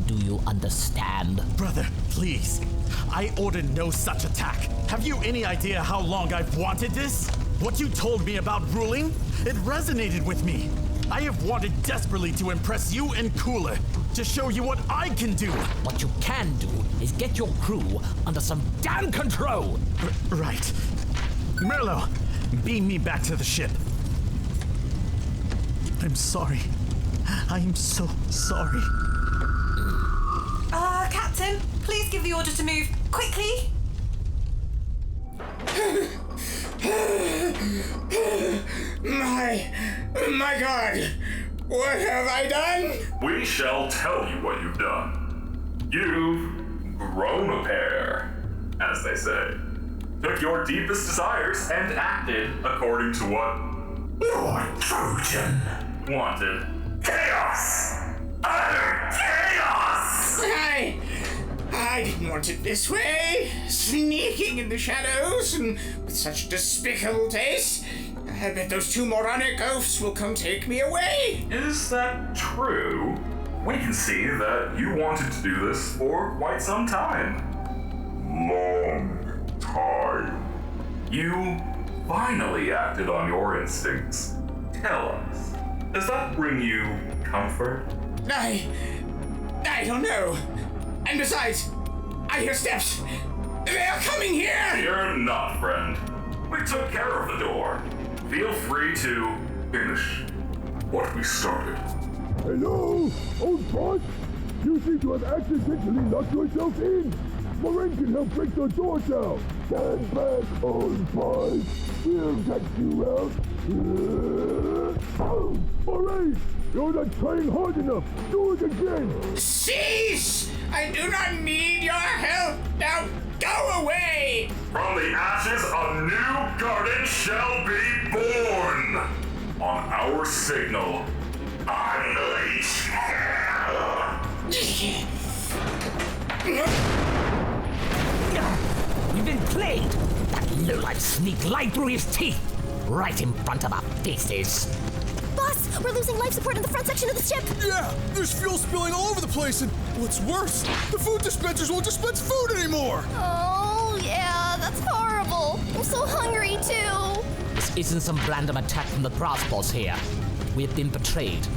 Do you understand? Brother, please. I ordered no such attack. Have you any idea how long I've wanted this? What you told me about ruling? It resonated with me. I have wanted desperately to impress you and Cooler, to show you what I can do. What you can do is get your crew under some damn control. Right. Merlo, beam me back to the ship. I'm sorry. I am so sorry. Captain, please give the order to move quickly. My God! What have I done? We shall tell you what you've done. You've grown a pair, as they say. Took your deepest desires and acted according to what your Trojan wanted. Chaos! Utter chaos! I didn't want it this way. Sneaking in the shadows and with such despicable taste. I bet those two moronic oafs will come take me away. Is that true? We can see that you wanted to do this for quite some time. Long time. You finally acted on your instincts. Tell us, does that bring you comfort? I don't know. And besides, I hear steps. They are coming here! Fear not, friend. We took care of the door. Feel free to finish what we started. Hello, old boss. You seem to have accidentally locked yourself in. Moraine can help break the door down. Stand back, old boss. We'll get you out. Oh, Moraine, you're not trying hard enough. Do it again. Cease! I do not need your help. Now go away. From the ashes, a new garden shall be born. On our signal, unleash hell. We've been played! That lowlife sneaked light through his teeth! Right in front of our faces! Boss, we're losing life support in the front section of the ship! Yeah, there's fuel spilling all over the place, and what's worse, the food dispensers won't dispense food anymore! Oh, yeah, that's horrible. I'm so hungry, too. This isn't some random attack from the brass boss here. We have been betrayed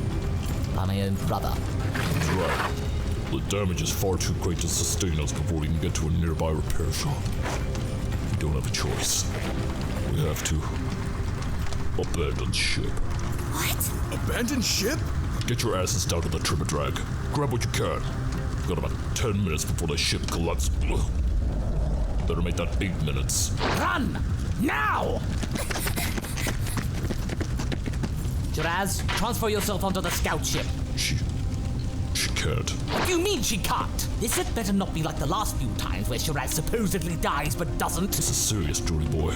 by my own brother. That's right. The damage is far too great to sustain us before we can get to a nearby repair shop. We don't have a choice. We have to abandon ship. What? Abandon ship? Get your asses down to the Trimadrag. Grab what you can. We've got about 10 minutes before the ship collapses. Better make that 8 minutes. Run! Now! Shiraz, transfer yourself onto the scout ship. She can't. What do you mean she can't? This had better not be like the last few times where Shiraz supposedly dies but doesn't. This is serious, Dirty Boy.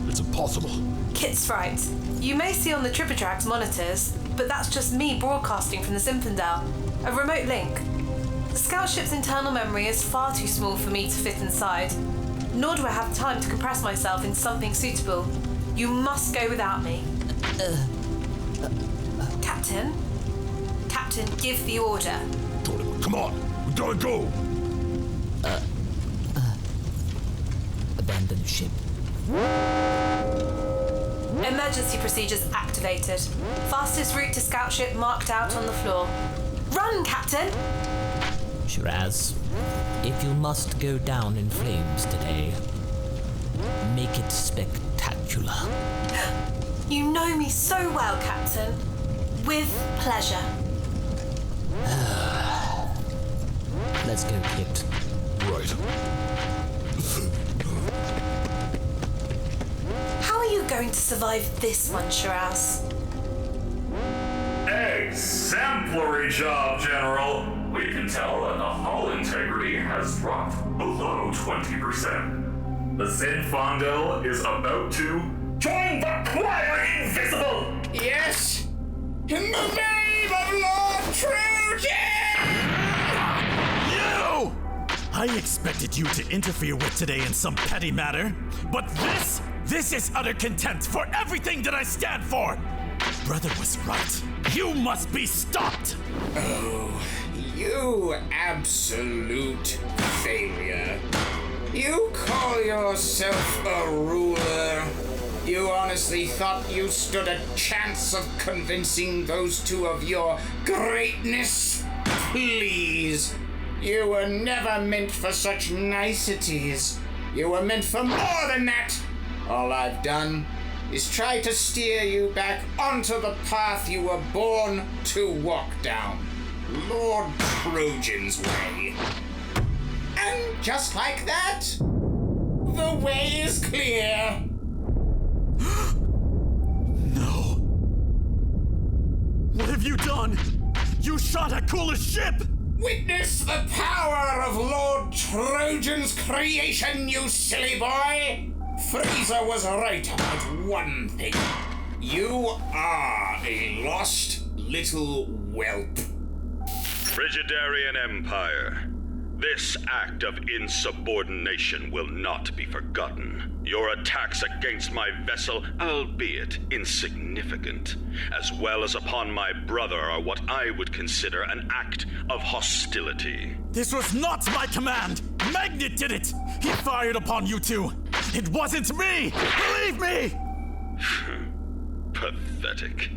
It's impossible. Kit's right. You may see on the Tripadrag's monitors, but that's just me broadcasting from the Zinfandel, a remote link. The scout ship's internal memory is far too small for me to fit inside, nor do I have time to compress myself into something suitable. You must go without me. Captain? Captain, give the order. Come on, we gotta go. Abandon ship. Emergency procedures activated. Fastest route to scout ship marked out on the floor. Run, Captain! Shiraz, if you must go down in flames today, make it spectacular. You know me so well, Captain. With pleasure. Let's go, Kit. Right. How are you going to survive this one, Shiraz? Exemplary job, General. We can tell that the hull integrity has dropped below 20%. The Zinfandel is about to join the choir invisible! Yes! In the name of Lord Trojan! I expected you to interfere with today in some petty matter, but this is utter contempt for everything that I stand for! Brother was right. You must be stopped! Oh, you absolute failure. You call yourself a ruler? You honestly thought you stood a chance of convincing those two of your greatness? Please. You were never meant for such niceties. You were meant for more than that. All I've done is try to steer you back onto the path you were born to walk down. Lord Trojan's way. And just like that, the way is clear. No. What have you done? You shot at Cooler's ship! Witness the power of Lord Trojan's creation, you silly boy! Freeza was right about one thing. You are a lost little whelp. Frigidarian Empire. This act of insubordination will not be forgotten. Your attacks against my vessel, albeit insignificant, as well as upon my brother, are what I would consider an act of hostility. This was not my command! Magnet did it! He fired upon you two! It wasn't me! Believe me! Pathetic.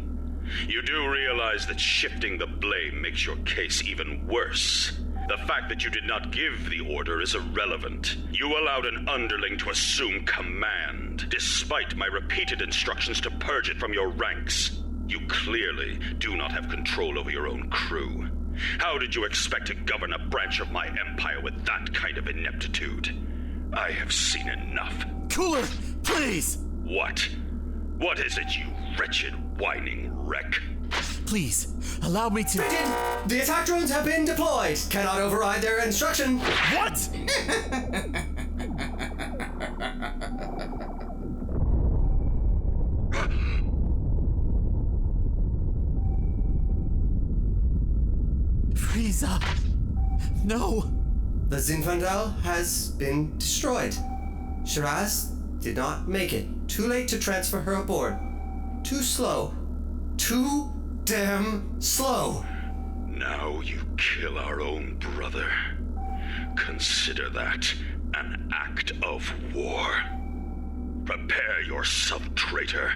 You do realize that shifting the blame makes your case even worse. The fact that you did not give the order is irrelevant. You allowed an underling to assume command, despite my repeated instructions to purge it from your ranks. You clearly do not have control over your own crew. How did you expect to govern a branch of my empire with that kind of ineptitude? I have seen enough. Cooler, please! What? What is it, you wretched, whining wreck? Please, allow me to... Frigid! The attack drones have been deployed. Cannot override their instruction. What? Frieza! No! The Zinfandel has been destroyed. Shiraz did not make it. Too late to transfer her aboard. Too slow. Too damn slow. Now you kill our own brother. Consider that an act of war. Prepare yourself, traitor.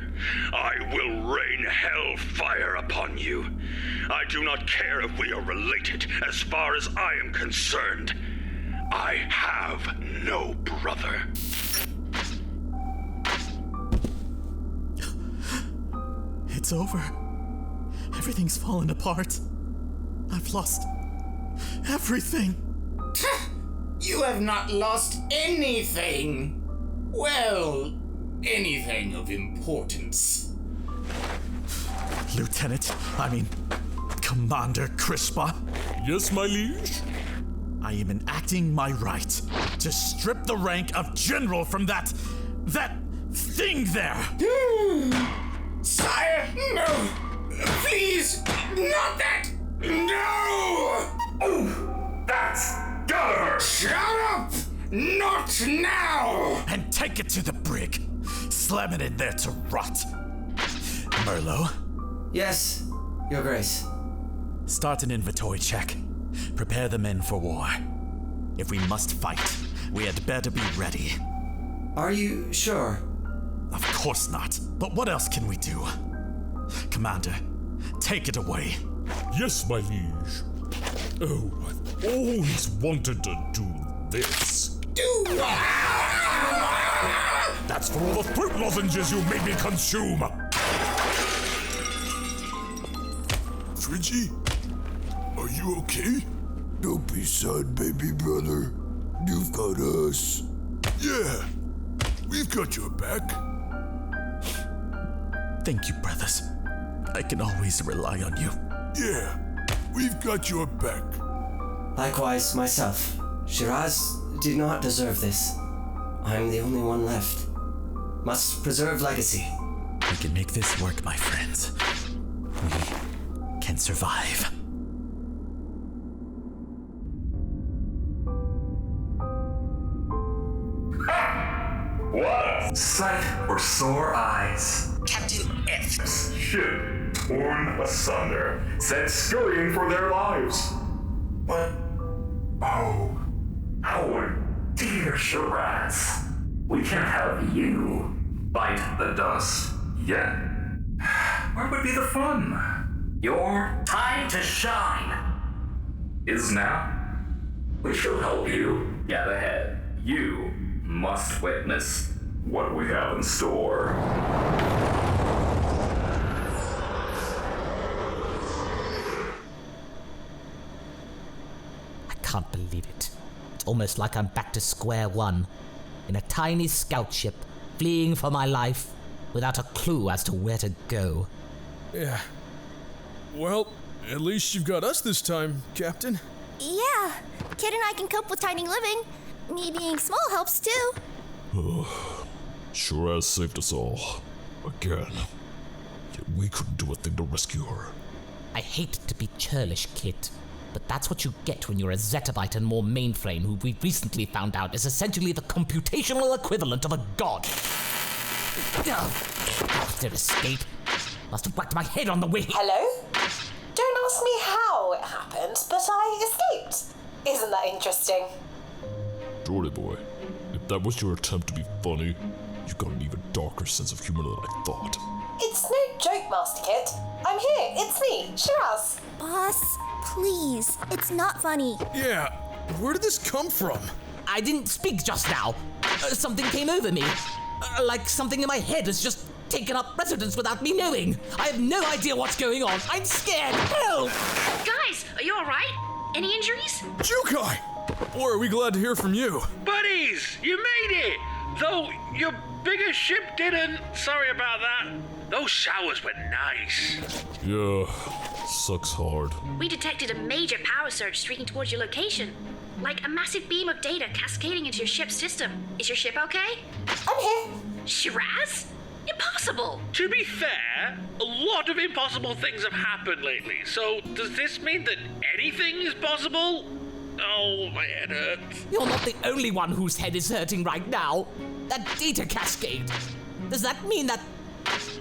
I will rain hellfire upon you. I do not care if we are related. As far as I am concerned, I have no brother. It's over. Everything's fallen apart. I've lost everything. You have not lost anything. Well, anything of importance. Commander Crispa. Yes, my liege? I am enacting my right to strip the rank of general from that thing there. Sire, no! Please, not that! No! That's gotta hurt! Shut up! Not now! And take it to the brig. Slam it in there to rot. Merlot? Yes, Your Grace. Start an inventory check. Prepare the men for war. If we must fight, we had better be ready. Are you sure? Of course not. But what else can we do? Commander, take it away. Yes, my liege. Oh, I've always wanted to do this. That's for all the fruit lozenges you made me consume. Friggy, are you okay? Don't be sad, baby brother. You've got us. Yeah, we've got your back. Thank you, brothers. I can always rely on you. Yeah, we've got your back. Likewise, myself. Shiraz did not deserve this. I'm the only one left. Must preserve legacy. We can make this work, my friends. We can survive. sight or sore eyes. Captain F's ship torn asunder, sent scurrying for their lives. But, oh, dear Shiraz, we can't have you bite the dust yet. Where would be the fun? Your time to shine is now. We shall help you get ahead. You must witness what we have in store. I can't believe it. It's almost like I'm back to square one, in a tiny scout ship, fleeing for my life, without a clue as to where to go. Yeah. Well, at least you've got us this time, Captain. Yeah, Kid and I can cope with tiny living. Me being small helps too. Sure has saved us all. Again. Yet we couldn't do a thing to rescue her. I hate to be churlish, Kit, but that's what you get when you're a zettabyte and more mainframe who we've recently found out is essentially the computational equivalent of a god. Their escape must have whacked my head on the way. Hello? Don't ask me how it happened, but I escaped. Isn't that interesting? Jordy boy, if that was your attempt to be funny, you've got an even darker sense of humor than I thought. It's no joke, Master Kit. I'm here. It's me, Shiraz. Boss, please. It's not funny. Yeah, where did this come from? I didn't speak just now. Something came over me. Like something in my head has just taken up residence without me knowing. I have no idea what's going on. I'm scared. Help! Guys, are you alright? Any injuries? Jukai! Boy, are we glad to hear from you. Buddies, you made it! Though your bigger ship didn't. Sorry about that. Those showers were nice. Yeah, sucks hard. We detected a major power surge streaking towards your location. Like a massive beam of data cascading into your ship's system. Is your ship okay? I'm here. Shiraz? Impossible! To be fair, a lot of impossible things have happened lately, so does this mean that anything is possible? Oh, my head hurts. You're not the only one whose head is hurting right now. That data cascade. Does that mean that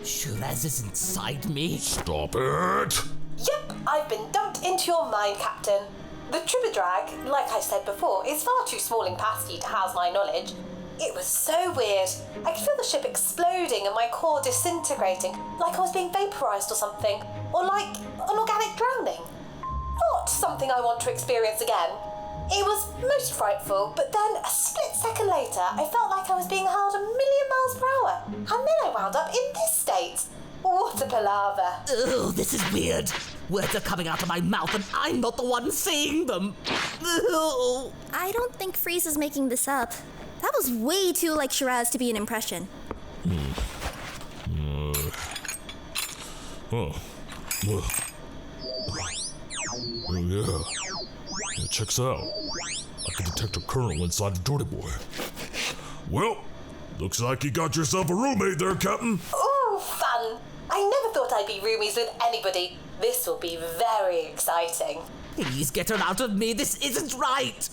Shiraz is inside me? Stop it! Yep, I've been dumped into your mind, Captain. The Trooper Drag, like I said before, is far too small in capacity to house my knowledge. It was so weird. I could feel the ship exploding and my core disintegrating, like I was being vaporized or something, or like an organic drowning. Not something I want to experience again. It was most frightful, but then a split second later, I felt like I was being hurled 1,000,000 miles per hour, and then I wound up in this state. What a palaver. Oh, this is weird. Words are coming out of my mouth and I'm not the one saying them. Ugh. I don't think Frieza's making this up. That was way too like Shiraz to be an impression. Oh yeah. It checks out. I can detect a kernel inside of Jordy boy. Well, looks like you got yourself a roommate there, Captain. Ooh, fun. I never thought I'd be roomies with anybody. This will be very exciting. Please get her out of me. This isn't right.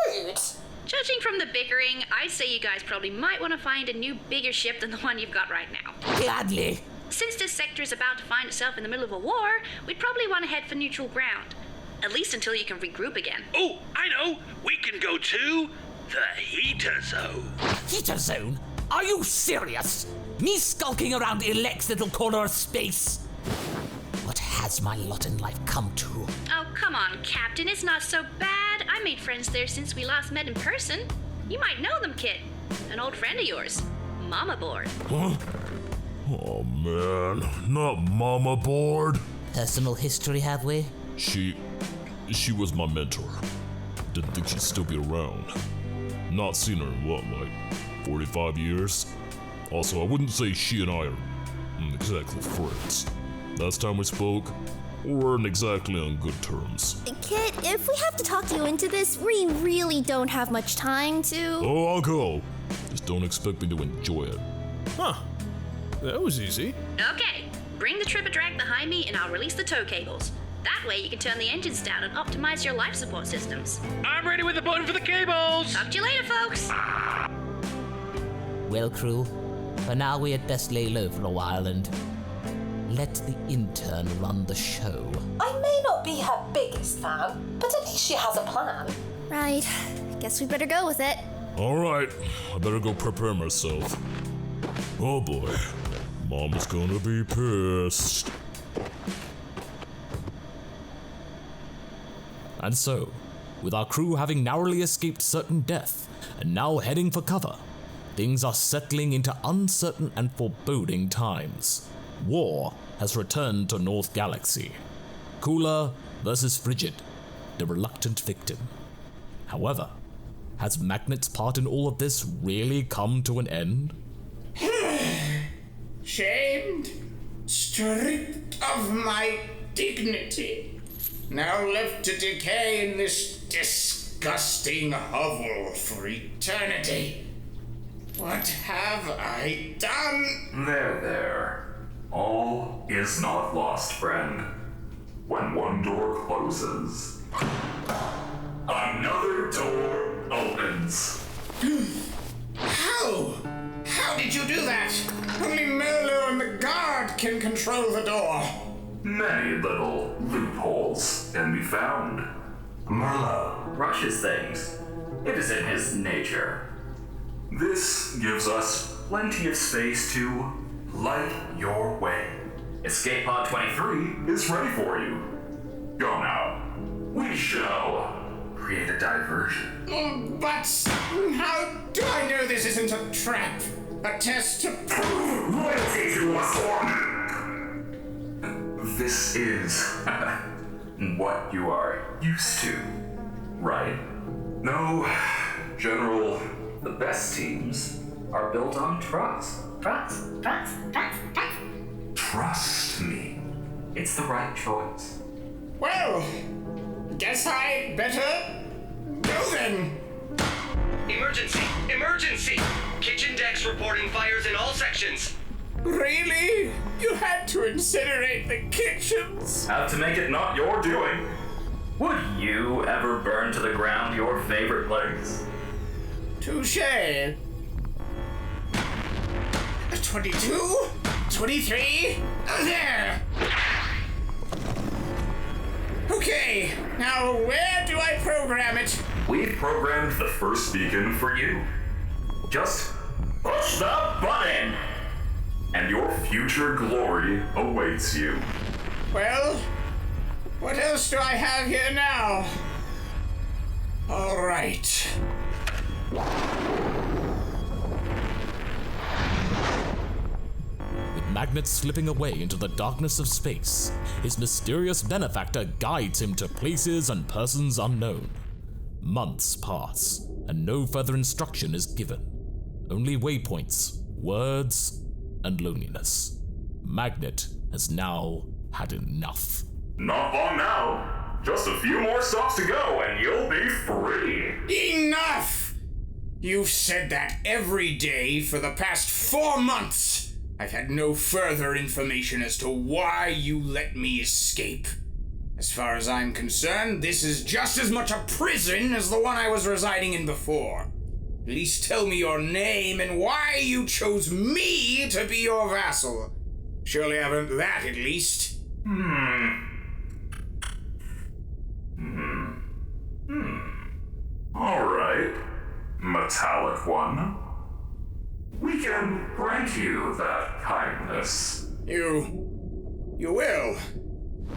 Rude. Judging from the bickering, I'd say you guys probably might want to find a new, bigger ship than the one you've got right now. Gladly. Since this sector is about to find itself in the middle of a war, we'd probably want to head for neutral ground. At least until you can regroup again. Oh, I know. We can go to the heater zone. Heater zone? Are you serious? Me skulking around Elec's little corner of space? What has my lot in life come to? Oh, come on, Captain. It's not so bad. I made friends there since we last met in person. You might know them, Kit. An old friend of yours. Mama Board. Huh? Oh man, not Mama Board. Personal history, have we? She was my mentor. Didn't think she'd still be around. Not seen her in what, like 45 years? Also, I wouldn't say she and I are exactly friends. Last time we spoke, we weren't exactly on good terms. Kit, if we have to talk you into this, we really don't have much time to... Oh, I'll go. Just don't expect me to enjoy it. Huh. That was easy. Okay, bring the Tripper Drag behind me and I'll release the tow cables. That way you can turn the engines down and optimize your life support systems. I'm ready with the button for the cables. Talk to you later, folks. Well, crew, for now we had best lay low for a while and let the intern run the show. I may not be her biggest fan, but at least she has a plan. Right. Guess we better go with it. Alright, I better go prepare myself. Oh boy, Mom's gonna be pissed. And so, with our crew having narrowly escaped certain death and now heading for cover, things are settling into uncertain and foreboding times. War has returned to North Galaxy. Cooler versus Frigid, the reluctant victim. However, has Magnet's part in all of this really come to an end? Shamed, stripped of my dignity, now left to decay in this disgusting hovel for eternity. What have I done? There. All is not lost, friend. When one door closes, another door opens. How? How did you do that? Only Merlo and the guard can control the door. Many little loopholes can be found. Merlo rushes things. It is in his nature. This gives us plenty of space to light your way. Escape Pod 23 is ready for you. Go now. We shall create a diversion. But how do I know this isn't a trap? A test to prove loyalty to us. This is what you are used to, right? No, General, the best teams are built on trust. Trust me. It's the right choice. Well, guess I better go then. Emergency! Emergency! Kitchen decks reporting fires in all sections. Really? You had to incinerate the kitchens? Have to make it not your doing. Would you ever burn to the ground your favorite place? Touché. 22? 23? There! Okay, now where do I program it? We've programmed the first beacon for you. Just push the button, and your future glory awaits you. Well, what else do I have here now? All right. With Magnet slipping away into the darkness of space, his mysterious benefactor guides him to places and persons unknown. Months pass, and no further instruction is given. Only waypoints, words, and loneliness. Magnet has now had enough. Not long now. Just a few more stops to go and you'll be free. Enough! You've said that every day for the past 4 months. I've had no further information as to why you let me escape. As far as I'm concerned, this is just as much a prison as the one I was residing in before. At least tell me your name and why you chose me to be your vassal. Surely haven't that at least. All right, metallic one. We can grant you that kindness. You will?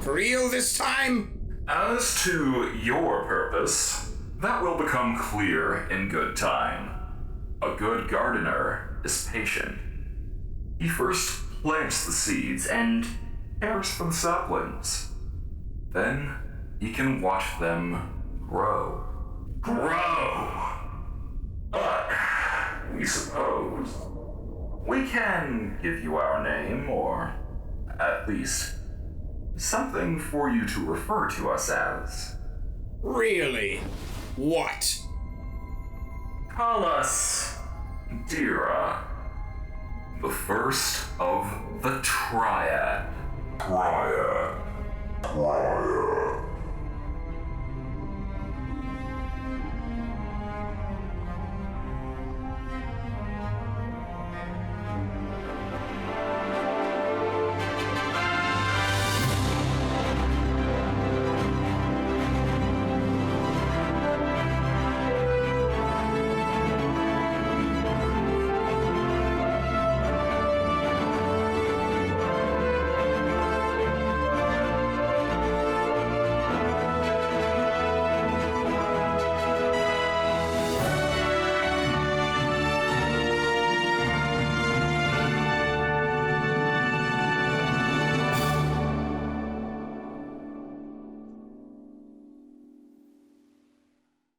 For real this time? As to your purpose, that will become clear in good time. A good gardener is patient. He first plants the seeds and cares for the saplings. Then he can watch them grow. But we suppose we can give you our name, or at least something for you to refer to us as. Really? What? Call us Dira, the first of the Triad. Triad.